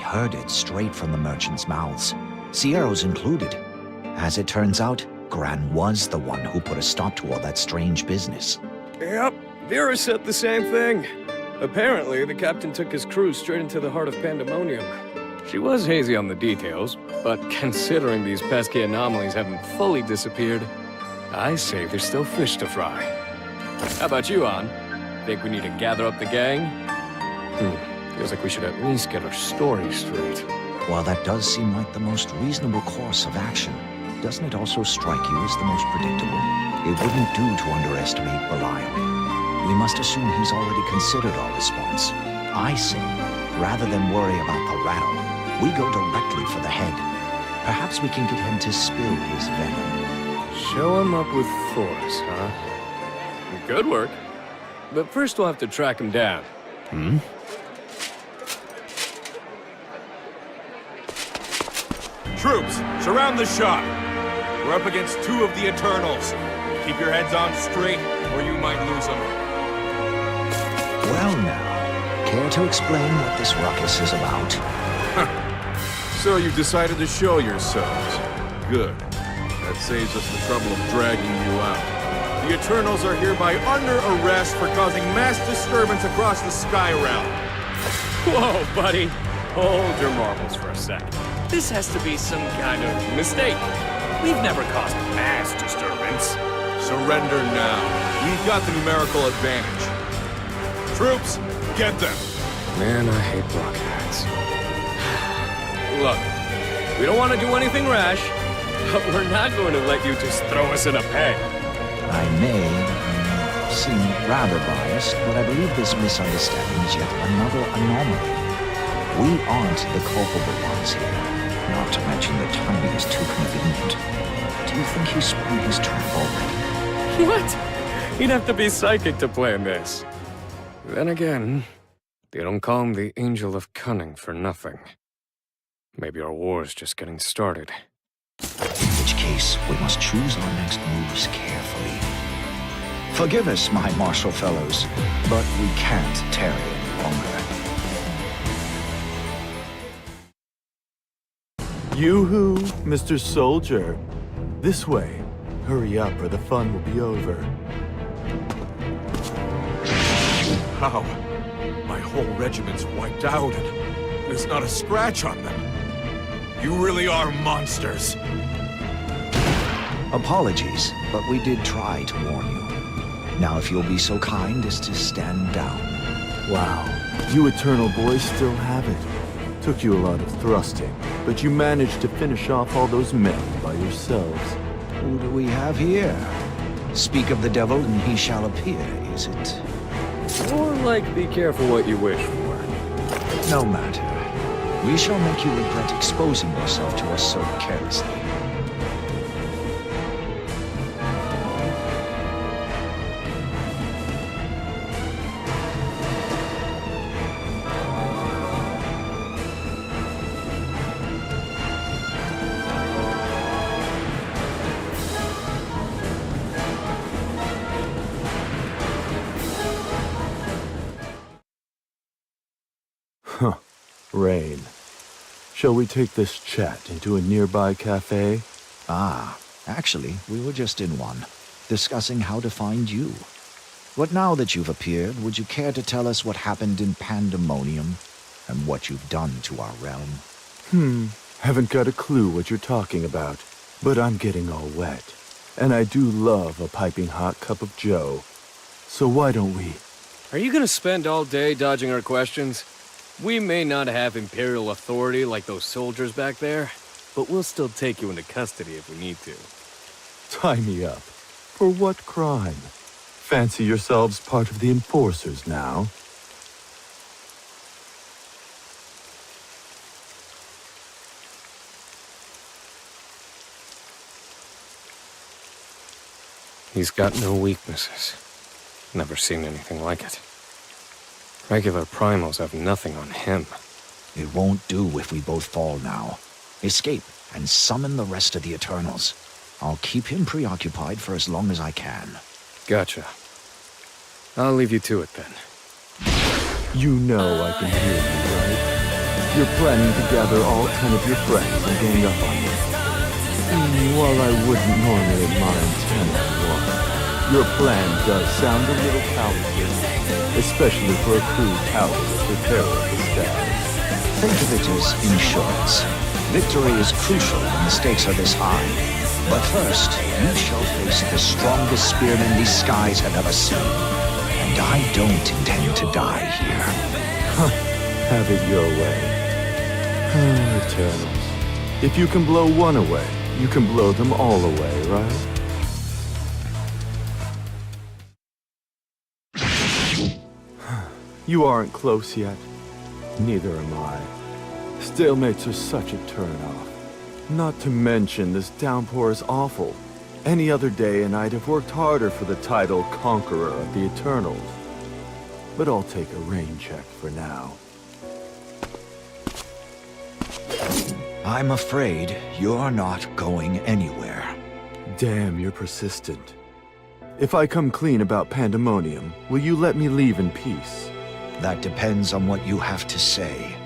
heard it straight from the merchants' mouths, Sierra's included. As it turns out, Gran was the one who put a stop to all that strange business. Yep, Vera said the same thing. Apparently, the captain took his crew straight into the heart of Pandemonium. She was hazy on the details, but considering these pesky anomalies haven't fully disappeared, I say there's still fish to fry. How about you, An? Think we need to gather up the gang? Feels like we should at least get our story straight. While that does seem like the most reasonable course of action, doesn't it also strike you as the most predictable? It wouldn't do to underestimate Belial. We must assume he's already considered our response. I say, rather than worry about the rattle, we go directly for the head. Perhaps we can get him to spill his venom. Show him up with force, huh? Good work. But first we'll have to track him down. Troops, surround the shop. We're up against 2 of the Eternals. Keep your heads on straight, or you might lose them. Well now, care to explain what this ruckus is about? So you've decided to show yourselves. Good. That saves us the trouble of dragging you out. The Eternals are hereby under arrest for causing mass disturbance across the Sky Realm. Whoa, buddy. Hold your marbles for a sec. This has to be some kind of mistake. We've never caused mass disturbance. Surrender now. We've got the numerical advantage. Troops, get them. Man, I hate blockheads. Look, we don't want to do anything rash, but we're not going to let you just throw us in a pen. I may seem rather biased, but I believe this misunderstanding is yet another anomaly. We aren't the culpable ones here, not to mention the timing is too convenient. Do you think he sprung his trap already? What? He'd have to be psychic to plan this. Then again, they don't call him the Angel of Cunning for nothing. Maybe our war's just getting started. In which case, we must choose our next moves carefully. Forgive us, my martial fellows, but we can't tarry any longer. Yoo-hoo, Mr. Soldier. This way. Hurry up or the fun will be over. How? My whole regiment's wiped out and there's not a scratch on them. You really are monsters. Apologies, but we did try to warn you. Now if you'll be so kind as to stand down. Wow, you Eternal boys still have it. Took you a lot of thrusting, but you managed to finish off all those men by yourselves. Who do we have here? Speak of the devil and he shall appear, is it? Or like, be careful what you wish for. No matter. We shall make you regret exposing yourself to us so carelessly. Huh. Rain. Shall we take this chat into a nearby cafe? Ah, actually, we were just in one, discussing how to find you. But now that you've appeared, would you care to tell us what happened in Pandemonium, and what you've done to our realm? Haven't got a clue what you're talking about, but I'm getting all wet. And I do love a piping hot cup of joe. So why don't we? Are you gonna spend all day dodging our questions? We may not have Imperial authority like those soldiers back there, but we'll still take you into custody if we need to. Tie me up. For what crime? Fancy yourselves part of the Enforcers now? He's got no weaknesses. Never seen anything like it. Regular primals have nothing on him. It won't do if we both fall now. Escape and summon the rest of the Eternals. I'll keep him preoccupied for as long as I can. Gotcha. I'll leave you to it then. You know I can hear you, right? You're planning to gather all 10 of your friends and gang up on me. While I wouldn't normally mind 10 on 1, your plan does sound a little cowardly, especially for a crew touted as the terror of the skies. Think of it as insurance. Victory is crucial when the stakes are this high. But first, you shall face the strongest spearman these skies have ever seen. And I don't intend to die here. Have it your way. Eternals. If you can blow one away, you can blow them all away, right? You aren't close yet. Neither am I. Stalemates are such a turn-off. Not to mention, this downpour is awful. Any other day and I'd have worked harder for the title Conqueror of the Eternals. But I'll take a rain check for now. I'm afraid you're not going anywhere. Damn, you're persistent. If I come clean about Pandemonium, will you let me leave in peace? That depends on what you have to say.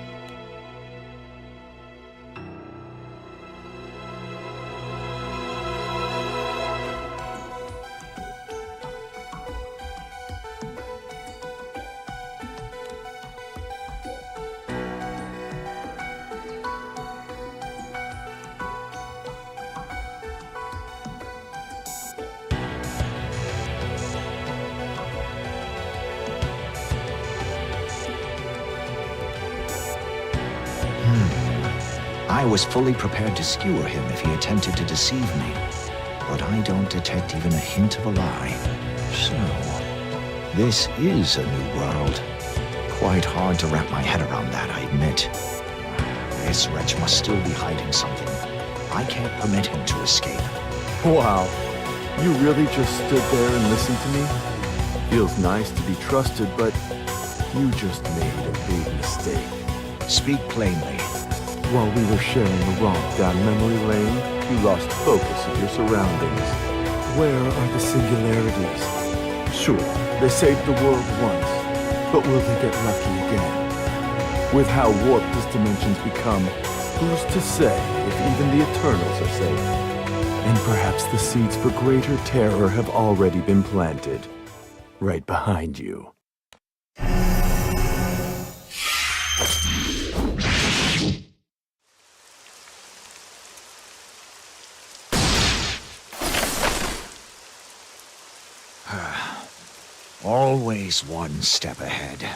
I was fully prepared to skewer him if he attempted to deceive me, but I don't detect even a hint of a lie. So, this is a new world. Quite hard to wrap my head around that, I admit. This wretch must still be hiding something. I can't permit him to escape. Wow, you really just stood there and listened to me? Feels nice to be trusted, but you just made a big mistake. Speak plainly. While we were sharing a romp down memory lane, you lost focus of your surroundings. Where are the singularities? Sure, they saved the world once, but will they get lucky again? With how warped this dimension's become, who's to say if even the Eternals are safe? And perhaps the seeds for greater terror have already been planted. Right behind you. Always one step ahead.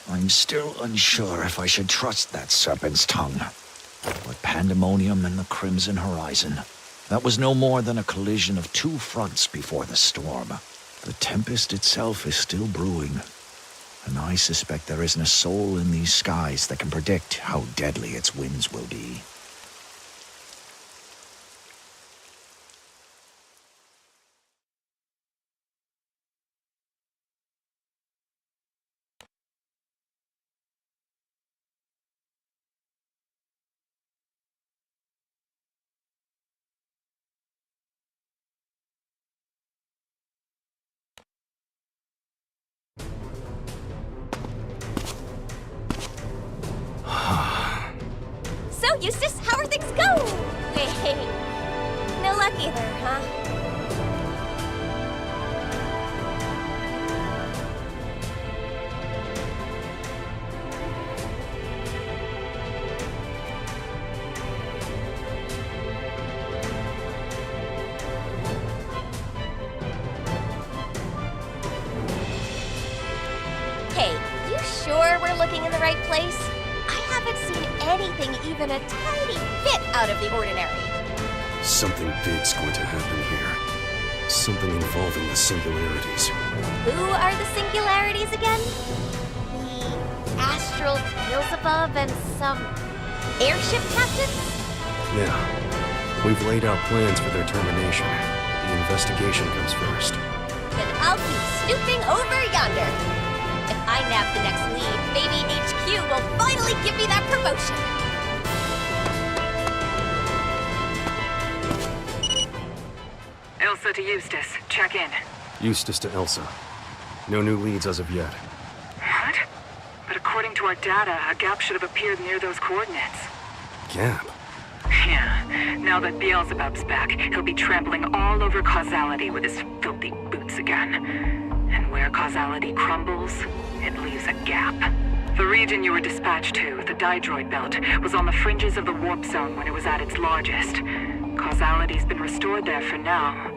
I'm still unsure if I should trust that serpent's tongue. But Pandemonium and the Crimson Horizon, that was no more than a collision of two fronts before the storm. The tempest itself is still brewing, and I suspect there isn't a soul in these skies that can predict how deadly its winds will be. So, Eustace, how are things going? Hey, no luck either, huh? Hey, you sure we're looking in the right place? I haven't seen anything even a tiny bit out of the ordinary. Something big's going to happen here. Something involving the singularities. Who are the singularities again? The astral Beelzebub and some airship captains? Yeah. We've laid out plans for their termination. The investigation comes first. Then I'll keep snooping over yonder. If I nab the next lead, maybe HQ will finally give me that promotion. Elsa to Eustace. Check in. Eustace to Elsa. No new leads as of yet. What? But According to our data, a gap should have appeared near those coordinates. Gap? Yeah. Now that Beelzebub's back, he'll be trampling all over causality with his filthy boots again. And where causality crumbles, it leaves a gap. The region you were dispatched to, the Didroid Belt, was on the fringes of the warp zone when it was at its largest. Causality's been restored there for now.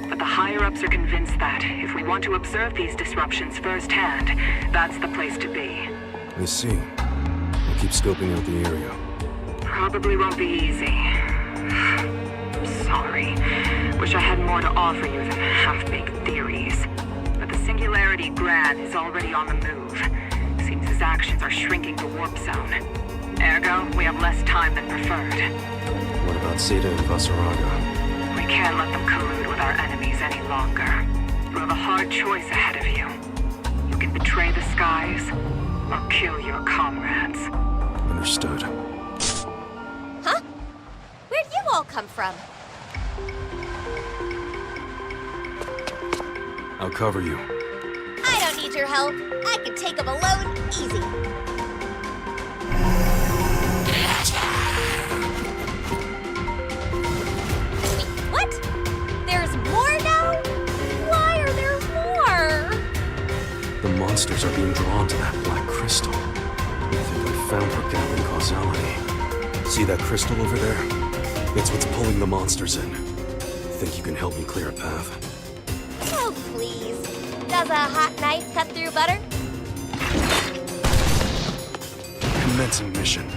But the higher-ups are convinced that, if we want to observe these disruptions firsthand, that's the place to be. I see. I'll keep scoping out the area. Probably won't be easy. Sorry. Wish I had more to offer you than half-baked theories. But the Singularity Gran is already on the move. Seems his actions are shrinking the warp zone. Ergo, we have less time than preferred. What about Zeta and Vasaraga? We can't let them collude with our enemies any longer. You have a hard choice ahead of you. You can betray the skies, or kill your comrades. Understood. Huh? Where'd you all come from? I'll cover you. I don't need your help. I can take them alone, easy. Wait, what? There's more now? Why are there more? The monsters are being drawn to that black crystal. I think I found our gap in causality. See that crystal over there? It's what's pulling the monsters in. Think you can help me clear a path? Oh, please. Does a hot knife cut through butter? Commencing mission.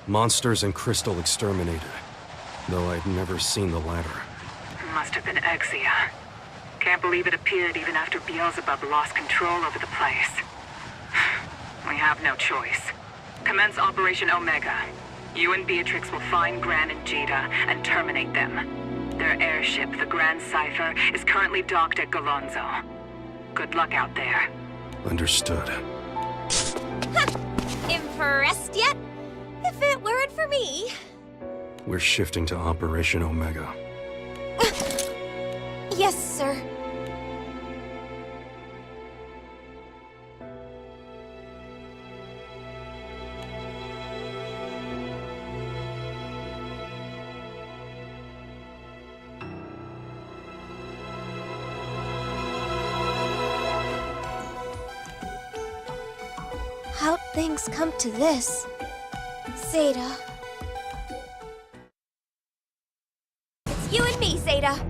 Monsters and crystal exterminated. Though I'd never seen the latter. Must have been Exia. Can't believe it appeared even after Beelzebub lost control over the place. We have no choice. Commence Operation Omega. You and Beatrix will find Gran and Jita and terminate them. Their airship, the Grand Cipher, is currently docked at Galonzo. Good luck out there. Understood. Impressed yet? If it weren't for me. We're shifting to Operation Omega. Yes, sir. How'd things come to this? Zeta. It's you and me, Zeta.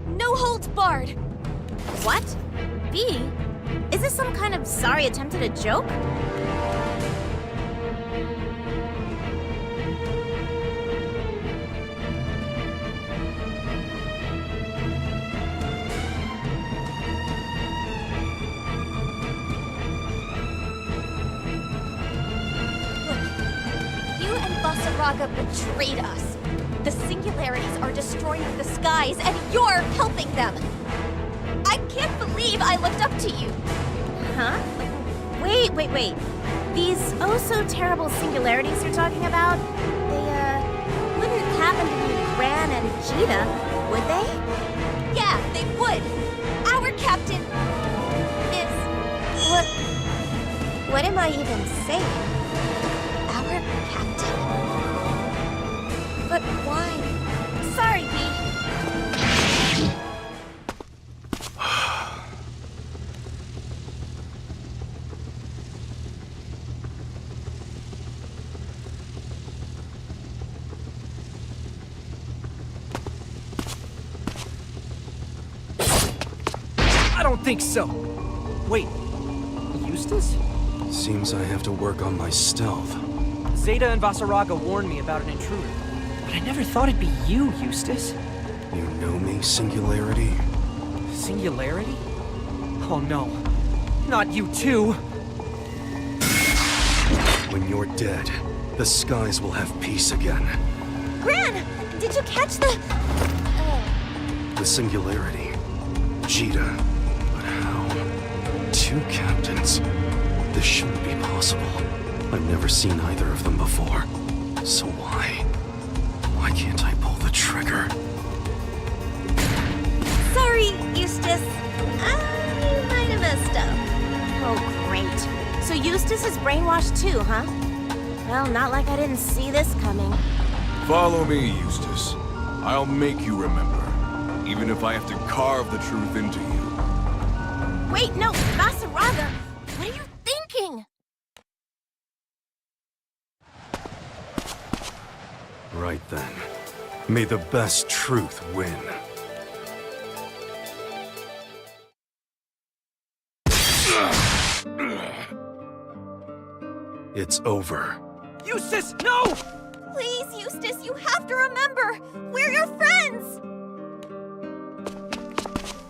No holds barred. What? B? Is this some kind of sorry attempt at a joke? Basaraga betrayed us. The singularities are destroying the skies, and you're helping them. I can't believe I looked up to you. Huh? Wait. These oh-so-terrible singularities you're talking about, they, wouldn't happen to be Gran and Jita, would they? Yeah, they would. Our captain is... What am I even saying? Our captain? But why? Sorry, B. I don't think so. Wait, Eustace? Seems I have to work on my stealth. Zeta and Vasaraga warned me about an intruder. But I never thought it'd be you, Eustace. You know me, Singularity? Singularity? Oh no. Not you too! When you're dead, the skies will have peace again. Gran! Did you catch the... The Singularity. Jita. But how? Two captains. This shouldn't be possible. I've never seen either of them before. So why? Why can't I pull the trigger? Sorry, Eustace. I might have messed up. Oh, great. So Eustace is brainwashed too, huh? Well, not like I didn't see this coming. Follow me, Eustace. I'll make you remember, even if I have to carve the truth into you. Wait, no, Basaraga! What are you thinking? Right then. May the best truth win. It's over. Eustace, no! Please, Eustace, you have to remember! We're your friends!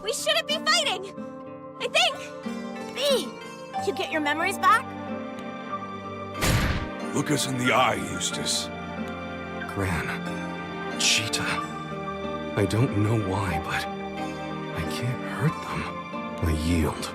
We shouldn't be fighting! I think! B, you get your memories back? Look us in the eye, Eustace. Gran. Cheetah. I don't know why, but I can't hurt them. I yield.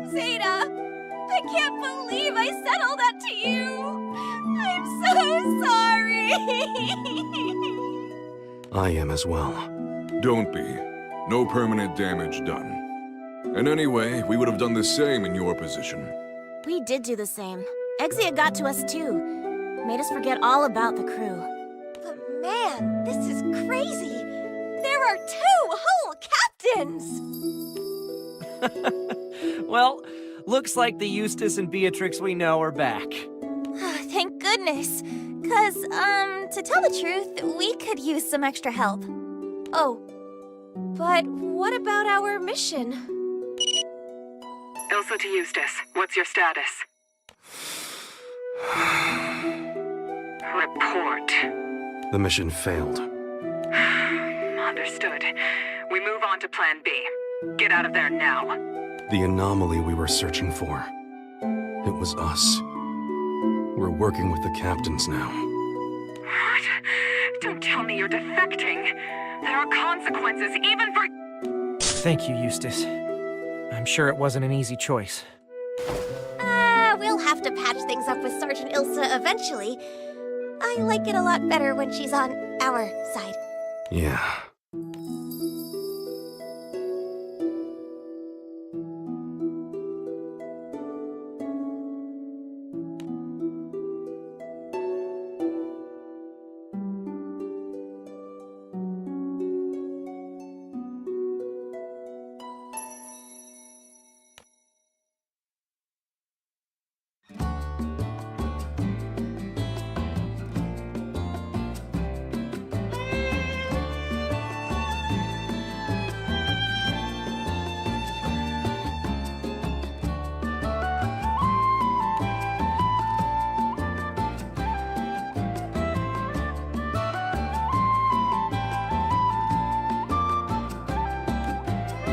Zeta! I can't believe I said all that to you! I'm so sorry! I am as well. Don't be. No permanent damage done. And anyway, we would have done the same in your position. We did do the same. Exia got to us too. Made us forget all about the crew. But man, this is crazy! There are 2 whole captains! Well, looks like the Eustace and Beatrix we know are back. Thank goodness. 'Cause, to tell the truth, we could use some extra help. Oh, but what about our mission? Ilsa to Eustace, what's your status? Report. The mission failed. Understood. We move on to Plan B. Get out of there now. The anomaly we were searching for. It was us. We're working with the captains now. What? Don't tell me you're defecting. There are consequences even for... Thank you, Eustace. I'm sure it wasn't an easy choice. We'll have to patch things up with Sergeant Ilsa eventually. I like it a lot better when she's on our side. Yeah.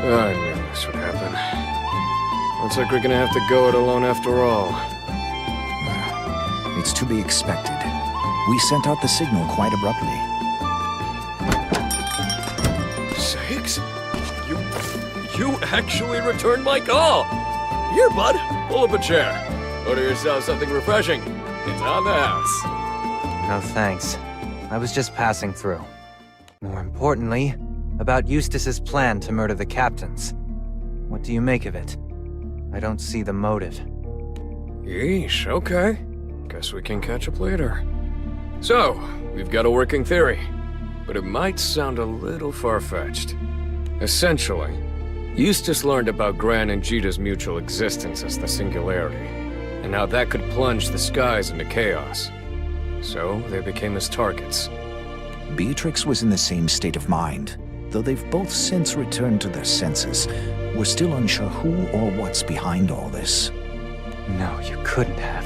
I knew this would happen. Looks like we're gonna have to go it alone after all. It's to be expected. We sent out the signal quite abruptly. Sakes? You actually returned my call! Here, bud, pull up a chair. Order yourself something refreshing. It's on the house. No thanks. I was just passing through. More importantly, about Eustace's plan to murder the captains. What do you make of it? I don't see the motive. Yeesh, okay. Guess we can catch up later. So, we've got a working theory, but it might sound a little far-fetched. Essentially, Eustace learned about Gran and Jita's mutual existence as the Singularity, and how that could plunge the skies into chaos. So, they became his targets. Beatrix was in the same state of mind. Though they've both since returned to their senses, we're still unsure who or what's behind all this. No, you couldn't have.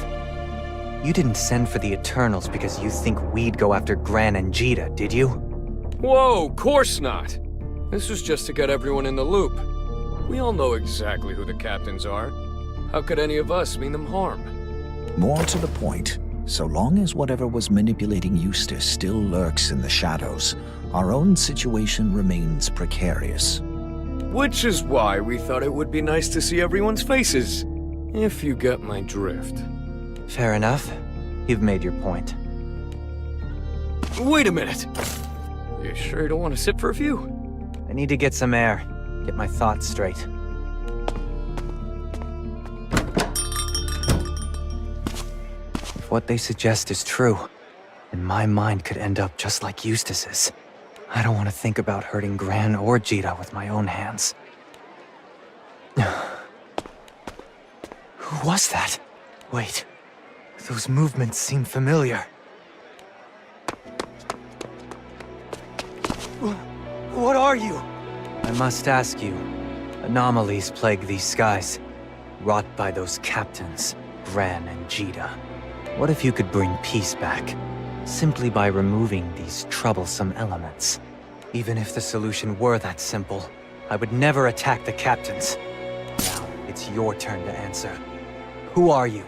You didn't send for the Eternals because you think we'd go after Gran and Jita, did you? Whoa, course not. This was just to get everyone in the loop. We all know exactly who the captains are. How could any of us mean them harm? More to the point, so long as whatever was manipulating Eustace still lurks in the shadows, our own situation remains precarious. Which is why we thought it would be nice to see everyone's faces, if you get my drift. Fair enough. You've made your point. Wait a minute! You sure you don't want to sit for a few? I need to get some air, get my thoughts straight. If what they suggest is true, then my mind could end up just like Eustace's. I don't want to think about hurting Gran or Jita with my own hands. Who was that? Wait, those movements seem familiar. What are you? I must ask you. Anomalies plague these skies, wrought by those captains, Gran and Jita. What if you could bring peace back, simply by removing these troublesome elements? Even if the solution were that simple, I would never attack the captains. Now, it's your turn to answer. Who are you?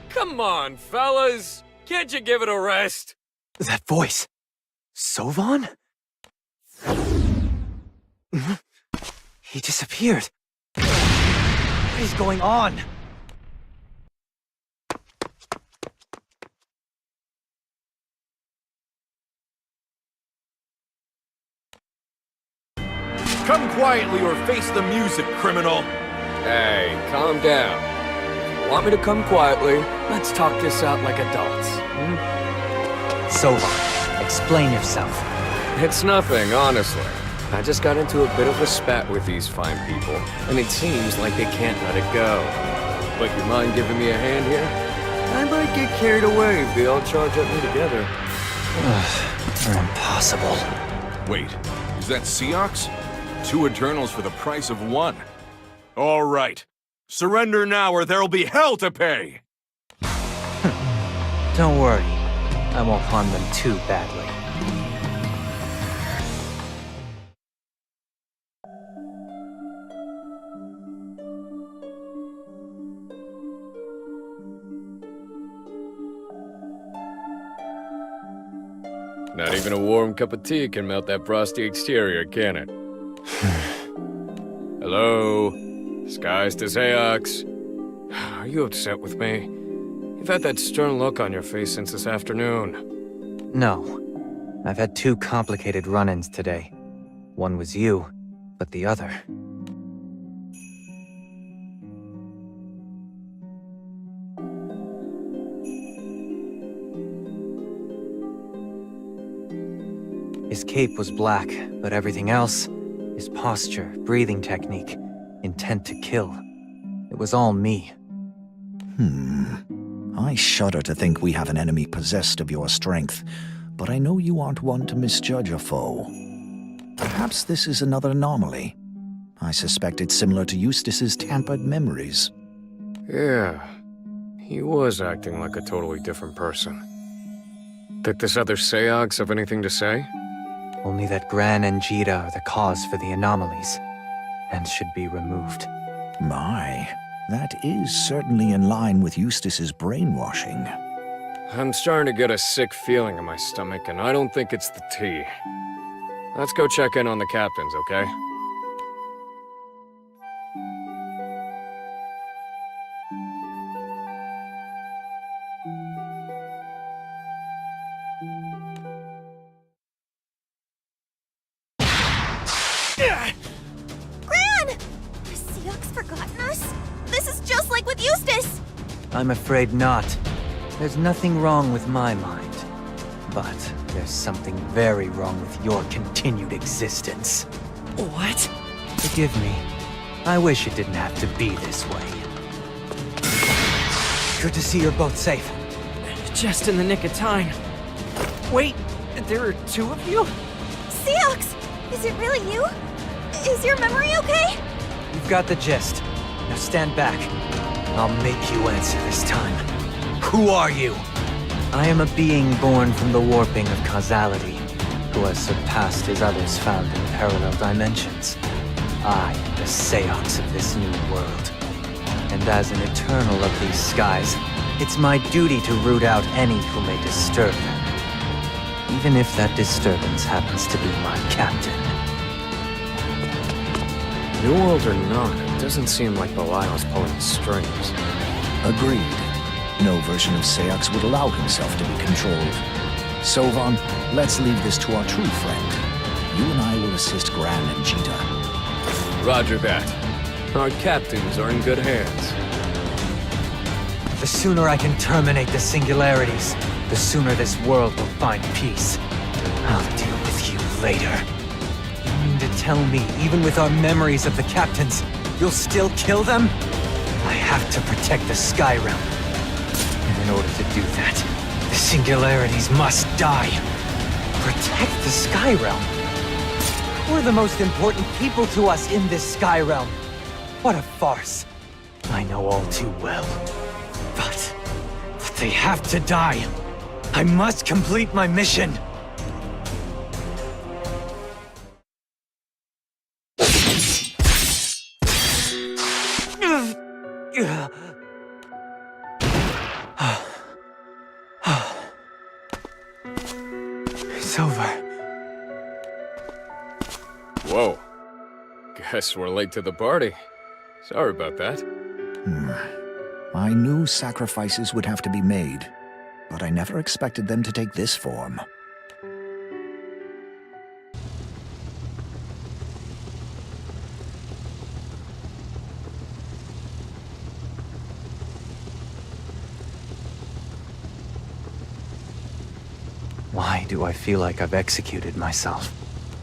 Come on, fellas! Can't you give it a rest? That voice! Sovan? He disappeared. What is going on? Come quietly or face the music, criminal! Hey, calm down. If you want me to come quietly, let's talk this out like adults. Sovan, explain yourself. It's nothing, honestly. I just got into a bit of a spat with these fine people, and it seems like they can't let it go. But you mind giving me a hand here? I might get carried away if they all charge at me together. They're impossible. Wait, is that Seox? 2 Eternals for the price of 1. All right. Surrender now or there'll be hell to pay! Don't worry. I won't harm them too badly. Not even a warm cup of tea can melt that frosty exterior, can it? Hello? Skies to Seox. Are you upset with me? You've had that stern look on your face since this afternoon. No. I've had 2 complicated run-ins today. One was you, but the other... His cape was black, but everything else... his posture, breathing technique, intent to kill. It was all me. I shudder to think we have an enemy possessed of your strength, but I know you aren't one to misjudge a foe. Perhaps this is another anomaly. I suspect it's similar to Eustace's tampered memories. Yeah, he was acting like a totally different person. Did this other Seox have anything to say? Only that Gran and Jita are the cause for the anomalies, and should be removed. My, that is certainly in line with Eustace's brainwashing. I'm starting to get a sick feeling in my stomach, and I don't think it's the tea. Let's go check in on the captains, okay? Gran! Has Seox forgotten us? This is just like with Eustace! I'm afraid not. There's nothing wrong with my mind. But there's something very wrong with your continued existence. What? Forgive me. I wish it didn't have to be this way. Good to see you're both safe. Just in the nick of time. Wait, there are 2 of you? Seox! Is it really you? Is your memory okay? You've got the gist. Now stand back. I'll make you answer this time. Who are you? I am a being born from the warping of causality, who has surpassed his others found in parallel dimensions. I am the Seox of this new world. And as an eternal of these skies, it's my duty to root out any who may disturb them. Even if that disturbance happens to be my captain. New World or not, it doesn't seem like Belial's pulling the strings. Agreed. No version of Seox would allow himself to be controlled. Sovan, let's leave this to our true friend. You and I will assist Gran and Jita. Roger that. Our captains are in good hands. The sooner I can terminate the singularities, the sooner this world will find peace. I'll deal with you later. You mean to tell me, even with our memories of the captains, you'll still kill them? I have to protect the Sky Realm. And in order to do that, the singularities must die. Protect the Sky Realm? Who are the most important people to us in this Sky Realm? What a farce. I know all too well. But they have to die. I must complete my mission. It's over. Whoa. Guess we're late to the party. Sorry about that. I knew sacrifices would have to be made, but I never expected them to take this form. Why do I feel like I've executed myself?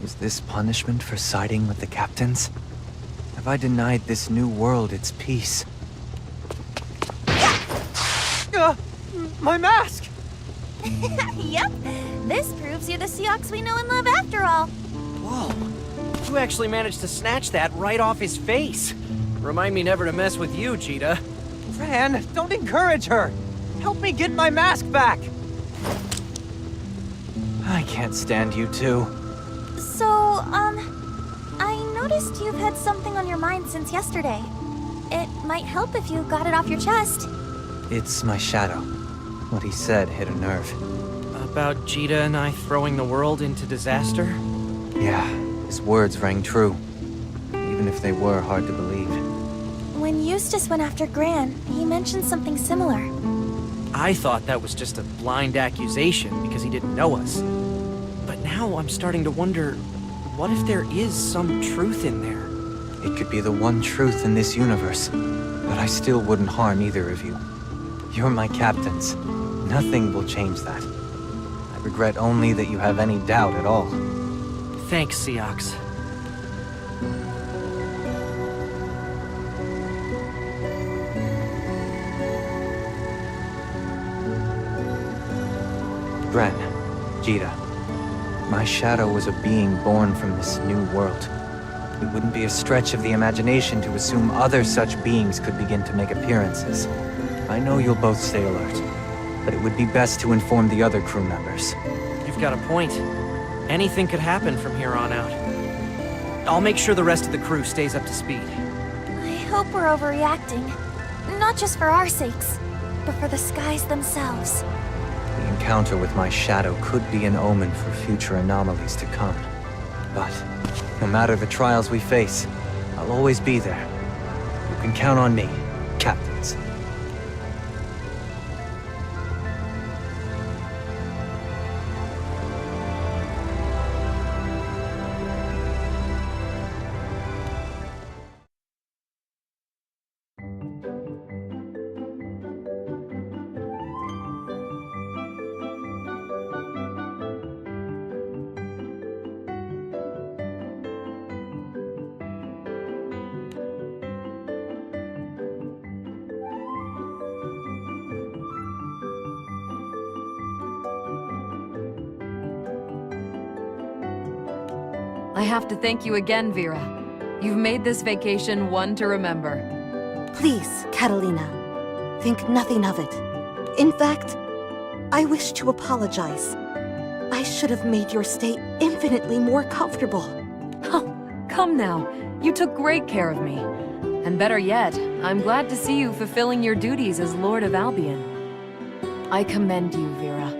Is this punishment for siding with the captains? Have I denied this new world its peace? My mask! Yep, this proves you're the Seox we know and love after all. Whoa. You actually managed to snatch that right off his face. Remind me never to mess with you, Jita. Fran, don't encourage her! Help me get my mask back! I can't stand you two. So, I noticed you've had something on your mind since yesterday. It might help if you got it off your chest. It's my shadow. What he said hit a nerve. About Jita and I throwing the world into disaster? Yeah, his words rang true. Even if they were hard to believe. When Eustace went after Gran, he mentioned something similar. I thought that was just a blind accusation because he didn't know us. But now I'm starting to wonder, what if there is some truth in there? It could be the one truth in this universe, but I still wouldn't harm either of you. You're my captains. Nothing will change that. I regret only that you have any doubt at all. Thanks, Seox. Gren, Jita, my shadow was a being born from this new world. It wouldn't be a stretch of the imagination to assume other such beings could begin to make appearances. I know you'll both stay alert, but it would be best to inform the other crew members. You've got a point. Anything could happen from here on out. I'll make sure the rest of the crew stays up to speed. I hope we're overreacting. Not just for our sakes, but for the skies themselves. The encounter with my shadow could be an omen for future anomalies to come. But no matter the trials we face, I'll always be there. You can count on me, captains. I have to thank you again, Vera. You've made this vacation one to remember. Please, Catalina. Think nothing of it. In fact, I wish to apologize. I should have made your stay infinitely more comfortable. Oh, come now. You took great care of me. And better yet, I'm glad to see you fulfilling your duties as Lord of Albion. I commend you, Vera.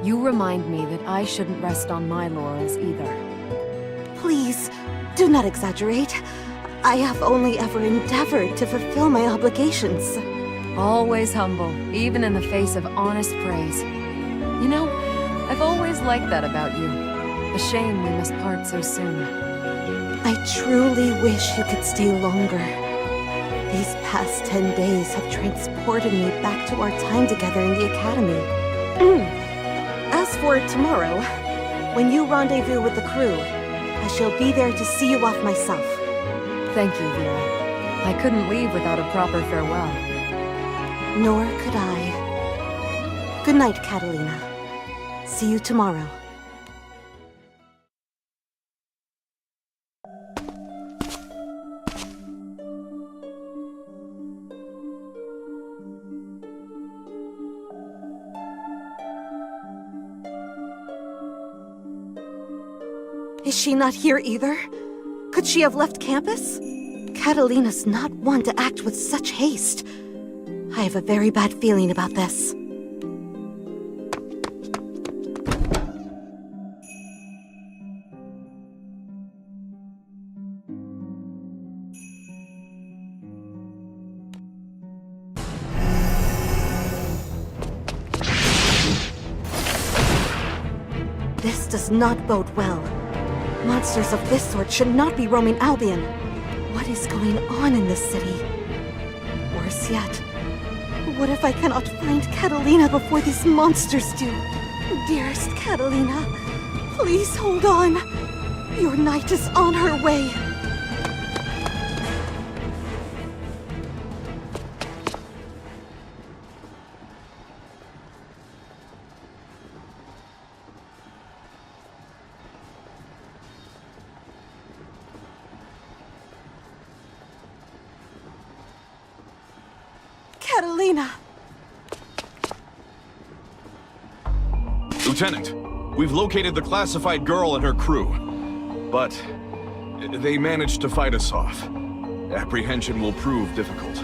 You remind me that I shouldn't rest on my laurels either. Please, do not exaggerate. I have only ever endeavored to fulfill my obligations. Always humble, even in the face of honest praise. You know, I've always liked that about you. A shame we must part so soon. I truly wish you could stay longer. These past 10 days have transported me back to our time together in the Academy. As for tomorrow, when you rendezvous with the crew, I shall be there to see you off myself. Thank you, Vera. I couldn't leave without a proper farewell. Nor could I. Good night, Catalina. See you tomorrow. Is she not here either? Could she have left campus? Catalina's not one to act with such haste. I have a very bad feeling about this. This does not bode well. Monsters of this sort should not be roaming Albion. What is going on in this city? Worse yet, what if I cannot find Catalina before these monsters do? Dearest Catalina, please hold on. Your knight is on her way. Catalina! Lieutenant, we've located the classified girl and her crew. But they managed to fight us off. Apprehension will prove difficult.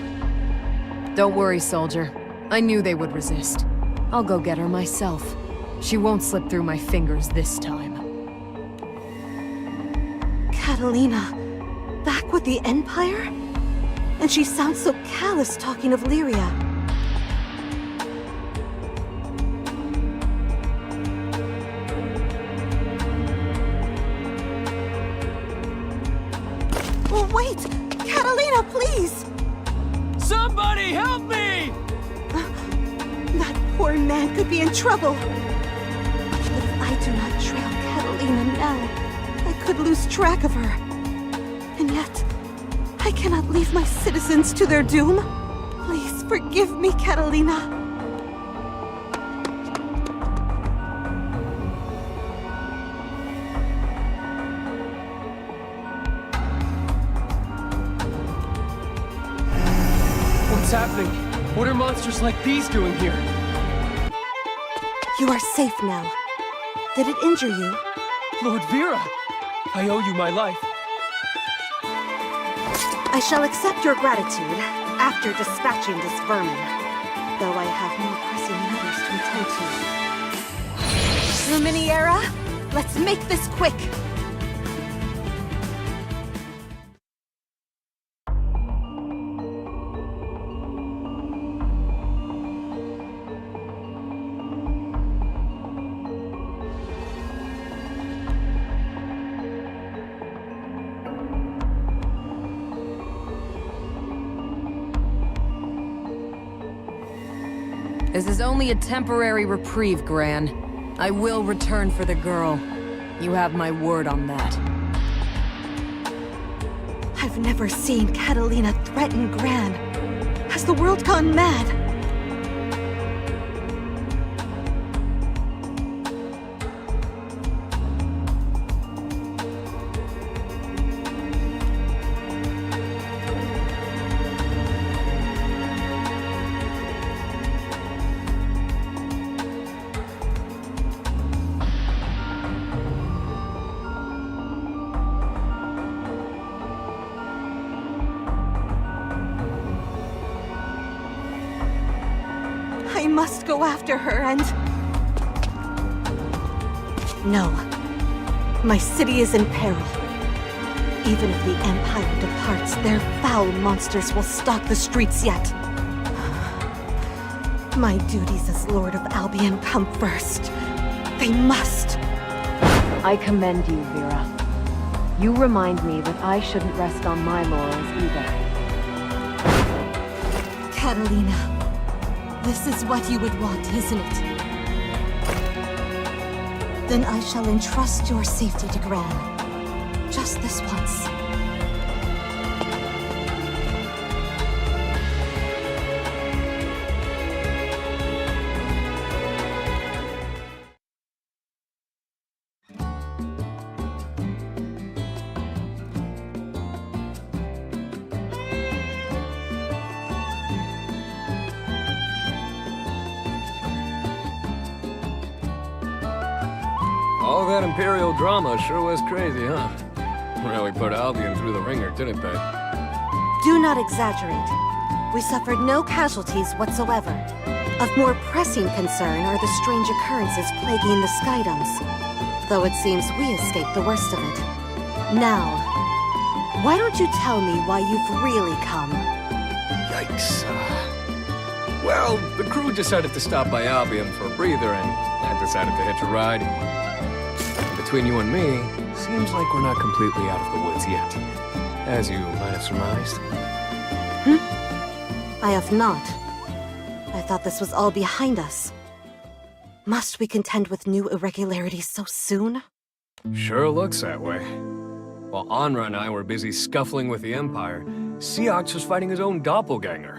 Don't worry, soldier. I knew they would resist. I'll go get her myself. She won't slip through my fingers this time. Catalina, back with the Empire? And she sounds so callous talking of Lyria. Oh, wait! Catalina, please! Somebody help me! That poor man could be in trouble. But if I do not trail Catalina now, I could lose track of her. And yet, I cannot leave my citizens to their doom. Please forgive me, Catalina. What's happening? What are monsters like these doing here? You are safe now. Did it injure you? Lord Vera! I owe you my life. I shall accept your gratitude after dispatching this vermin, though I have more pressing matters to attend to. Luminiera, let's make this quick! This is only a temporary reprieve, Gran. I will return for the girl. You have my word on that. I've never seen Catalina threaten Gran. Has the world gone mad? I must go after her and... No. My city is in peril. Even if the Empire departs, their foul monsters will stalk the streets yet. My duties as Lord of Albion come first. They must. I commend you, Vera. You remind me that I shouldn't rest on my laurels either. Catalina, this is what you would want, isn't it? Then I shall entrust your safety to Gran. Just this once. All that Imperial drama sure was crazy, huh? Really put Albion through the ringer, didn't they? Do not exaggerate. We suffered no casualties whatsoever. Of more pressing concern are the strange occurrences plaguing the Skydoms. Though it seems we escaped the worst of it. Now, why don't you tell me why you've really come? Yikes. Well, the crew decided to stop by Albion for a breather, and I decided to hitch a ride. Between you and me, seems like we're not completely out of the woods yet. As you might have surmised. I have not. I thought this was all behind us. Must we contend with new irregularities so soon? Sure looks that way. While Anra and I were busy scuffling with the Empire, Seox was fighting his own doppelganger.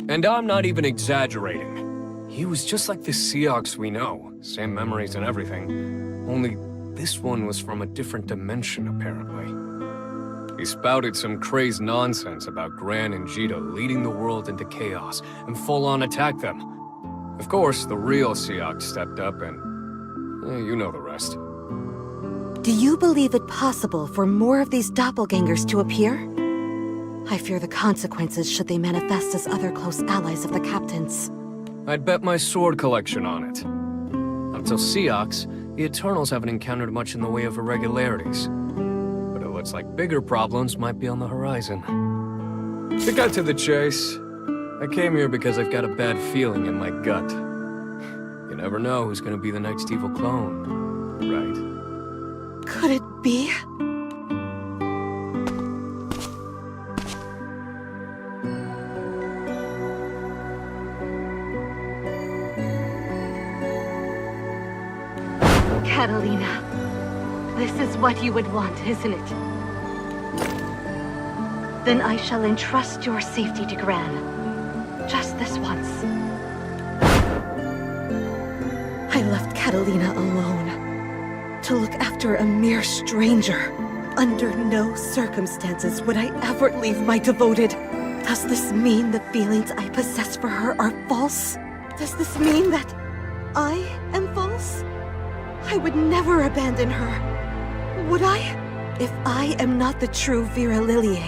And I'm not even exaggerating. He was just like the Seox we know, same memories and everything, only this one was from a different dimension, apparently. He spouted some crazed nonsense about Gran and Jita leading the world into chaos and full-on attack them. Of course, the real Seox stepped up and... you know the rest. Do you believe it possible for more of these doppelgangers to appear? I fear the consequences should they manifest as other close allies of the Captain's. I'd bet my sword collection on it. Until Seox, the Eternals haven't encountered much in the way of irregularities. But it looks like bigger problems might be on the horizon. To cut to the chase, I came here because I've got a bad feeling in my gut. You never know who's gonna be the next evil clone, right? Could it be? Catalina, this is what you would want, isn't it? Then I shall entrust your safety to Gran. Just this once. I left Catalina alone to look after a mere stranger. Under no circumstances would I ever leave my devoted. Does this mean the feelings I possess for her are false? Does this mean that I am false? I would never abandon her. Would I? If I am not the true Vera Lillier,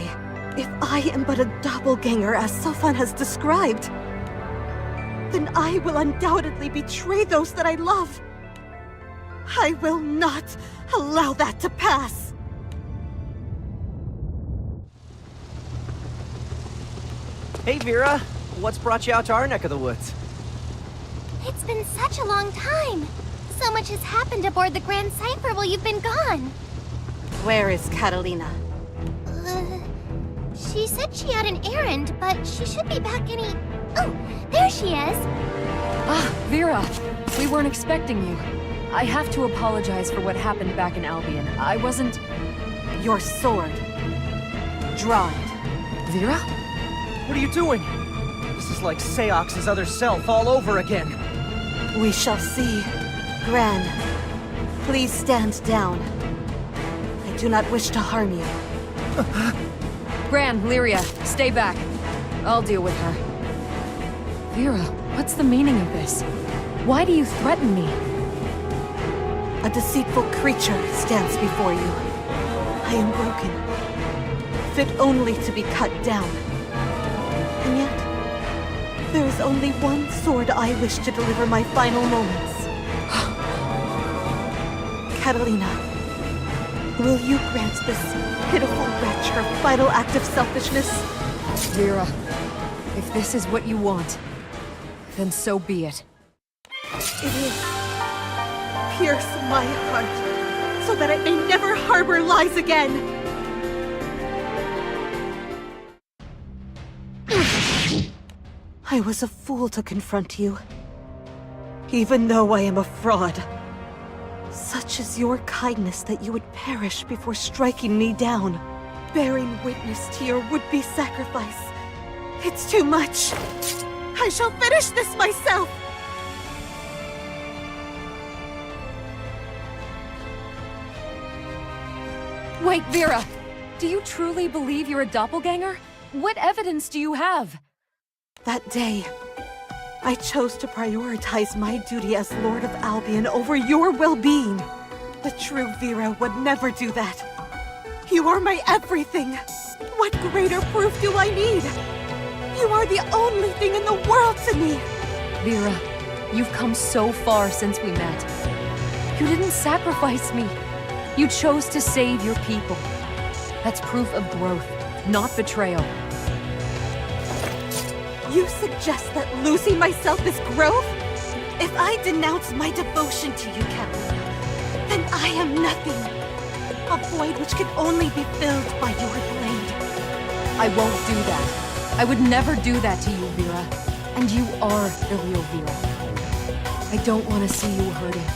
if I am but a doppelganger as Sofan has described, then I will undoubtedly betray those that I love. I will not allow that to pass. Hey, Vera. What's brought you out to our neck of the woods? It's been such a long time. So much has happened aboard the Grand Cipher while you've been gone. Where is Catalina? She said she had an errand, but she should be back any... Oh, there she is. Ah, Vera. We weren't expecting you. I have to apologize for what happened back in Albion. I wasn't... Your sword. Draw it. Vera? What are you doing? This is like Seox's other self all over again. We shall see. Gran, please stand down. I do not wish to harm you. Gran, Lyria, stay back. I'll deal with her. Vera, what's the meaning of this? Why do you threaten me? A deceitful creature stands before you. I am broken, fit only to be cut down. And yet, there is only one sword I wish to deliver my final moments. Catalina, will you grant this pitiful wretch her final act of selfishness? Vera, if this is what you want, then so be it. It is. Pierce my heart, so that I may never harbor lies again. I was a fool to confront you, even though I am a fraud. Such is your kindness that you would perish before striking me down, bearing witness to your would-be sacrifice. It's too much. I shall finish this myself! Wait, Vera! Do you truly believe you're a doppelganger? What evidence do you have? That day, I chose to prioritize my duty as Lord of Albion over your well-being. The true Vera would never do that. You are my everything. What greater proof do I need? You are the only thing in the world to me. Vera, you've come so far since we met. You didn't sacrifice me. You chose to save your people. That's proof of growth, not betrayal. You suggest that losing myself is growth? If I denounce my devotion to you, Captain, then I am nothing. A void which can only be filled by your blade. I won't do that. I would never do that to you, Vera. And you are the real Vera. I don't want to see you hurting.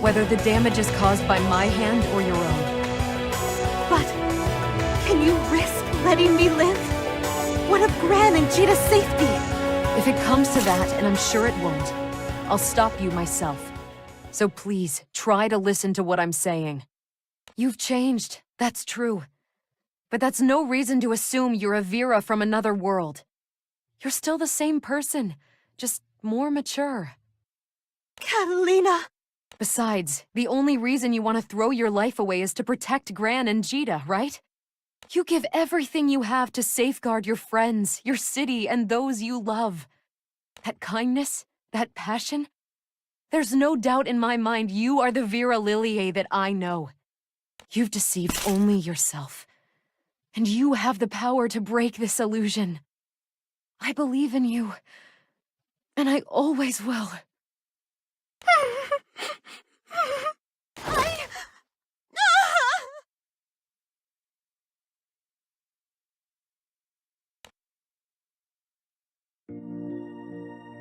Whether the damage is caused by my hand or your own. But can you risk letting me live? What of Gran and Jada's safety? If it comes to that, and I'm sure it won't, I'll stop you myself. So please, try to listen to what I'm saying. You've changed, that's true. But that's no reason to assume you're a Vera from another world. You're still the same person, just more mature. Catalina! Besides, the only reason you want to throw your life away is to protect Gran and Jada, right? You give everything you have to safeguard your friends, your city, and those you love. That kindness, that passion, there's no doubt in my mind you are the Vera Lillier that I know. You've deceived only yourself. And you have the power to break this illusion. I believe in you. And I always will.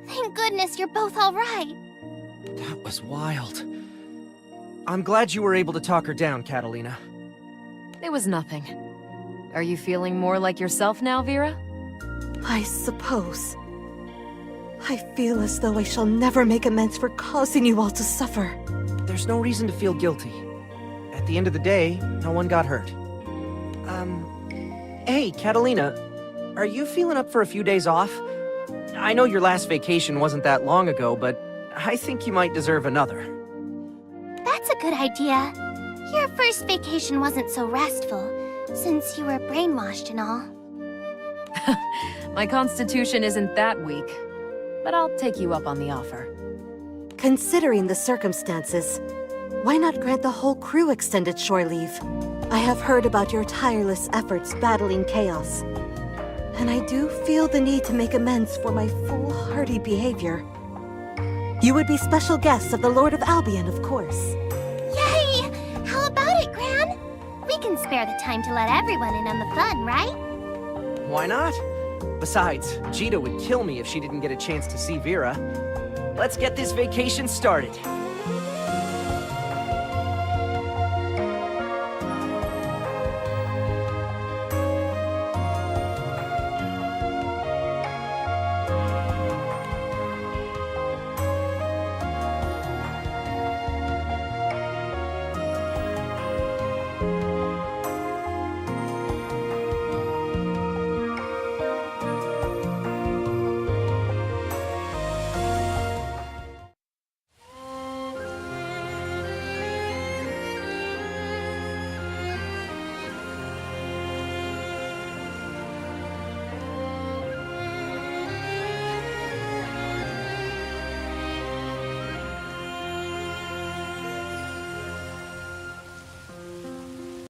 Thank goodness you're both all right. That was wild. I'm glad you were able to talk her down, Catalina. It was nothing. Are you feeling more like yourself now, Vera? I suppose. I feel as though I shall never make amends for causing you all to suffer. There's no reason to feel guilty. At the end of the day, no one got hurt. Hey, Catalina, are you feeling up for a few days off? I know your last vacation wasn't that long ago, but I think you might deserve another. That's a good idea. Your first vacation wasn't so restful, since you were brainwashed and all. My constitution isn't that weak, but I'll take you up on the offer. Considering the circumstances, why not grant the whole crew extended shore leave? I have heard about your tireless efforts battling chaos, and I do feel the need to make amends for my foolhardy behavior. You would be special guests of the Lord of Albion, of course. Yay! How about it, Gran? We can spare the time to let everyone in on the fun, right? Why not? Besides, Jada would kill me if she didn't get a chance to see Vera. Let's get this vacation started.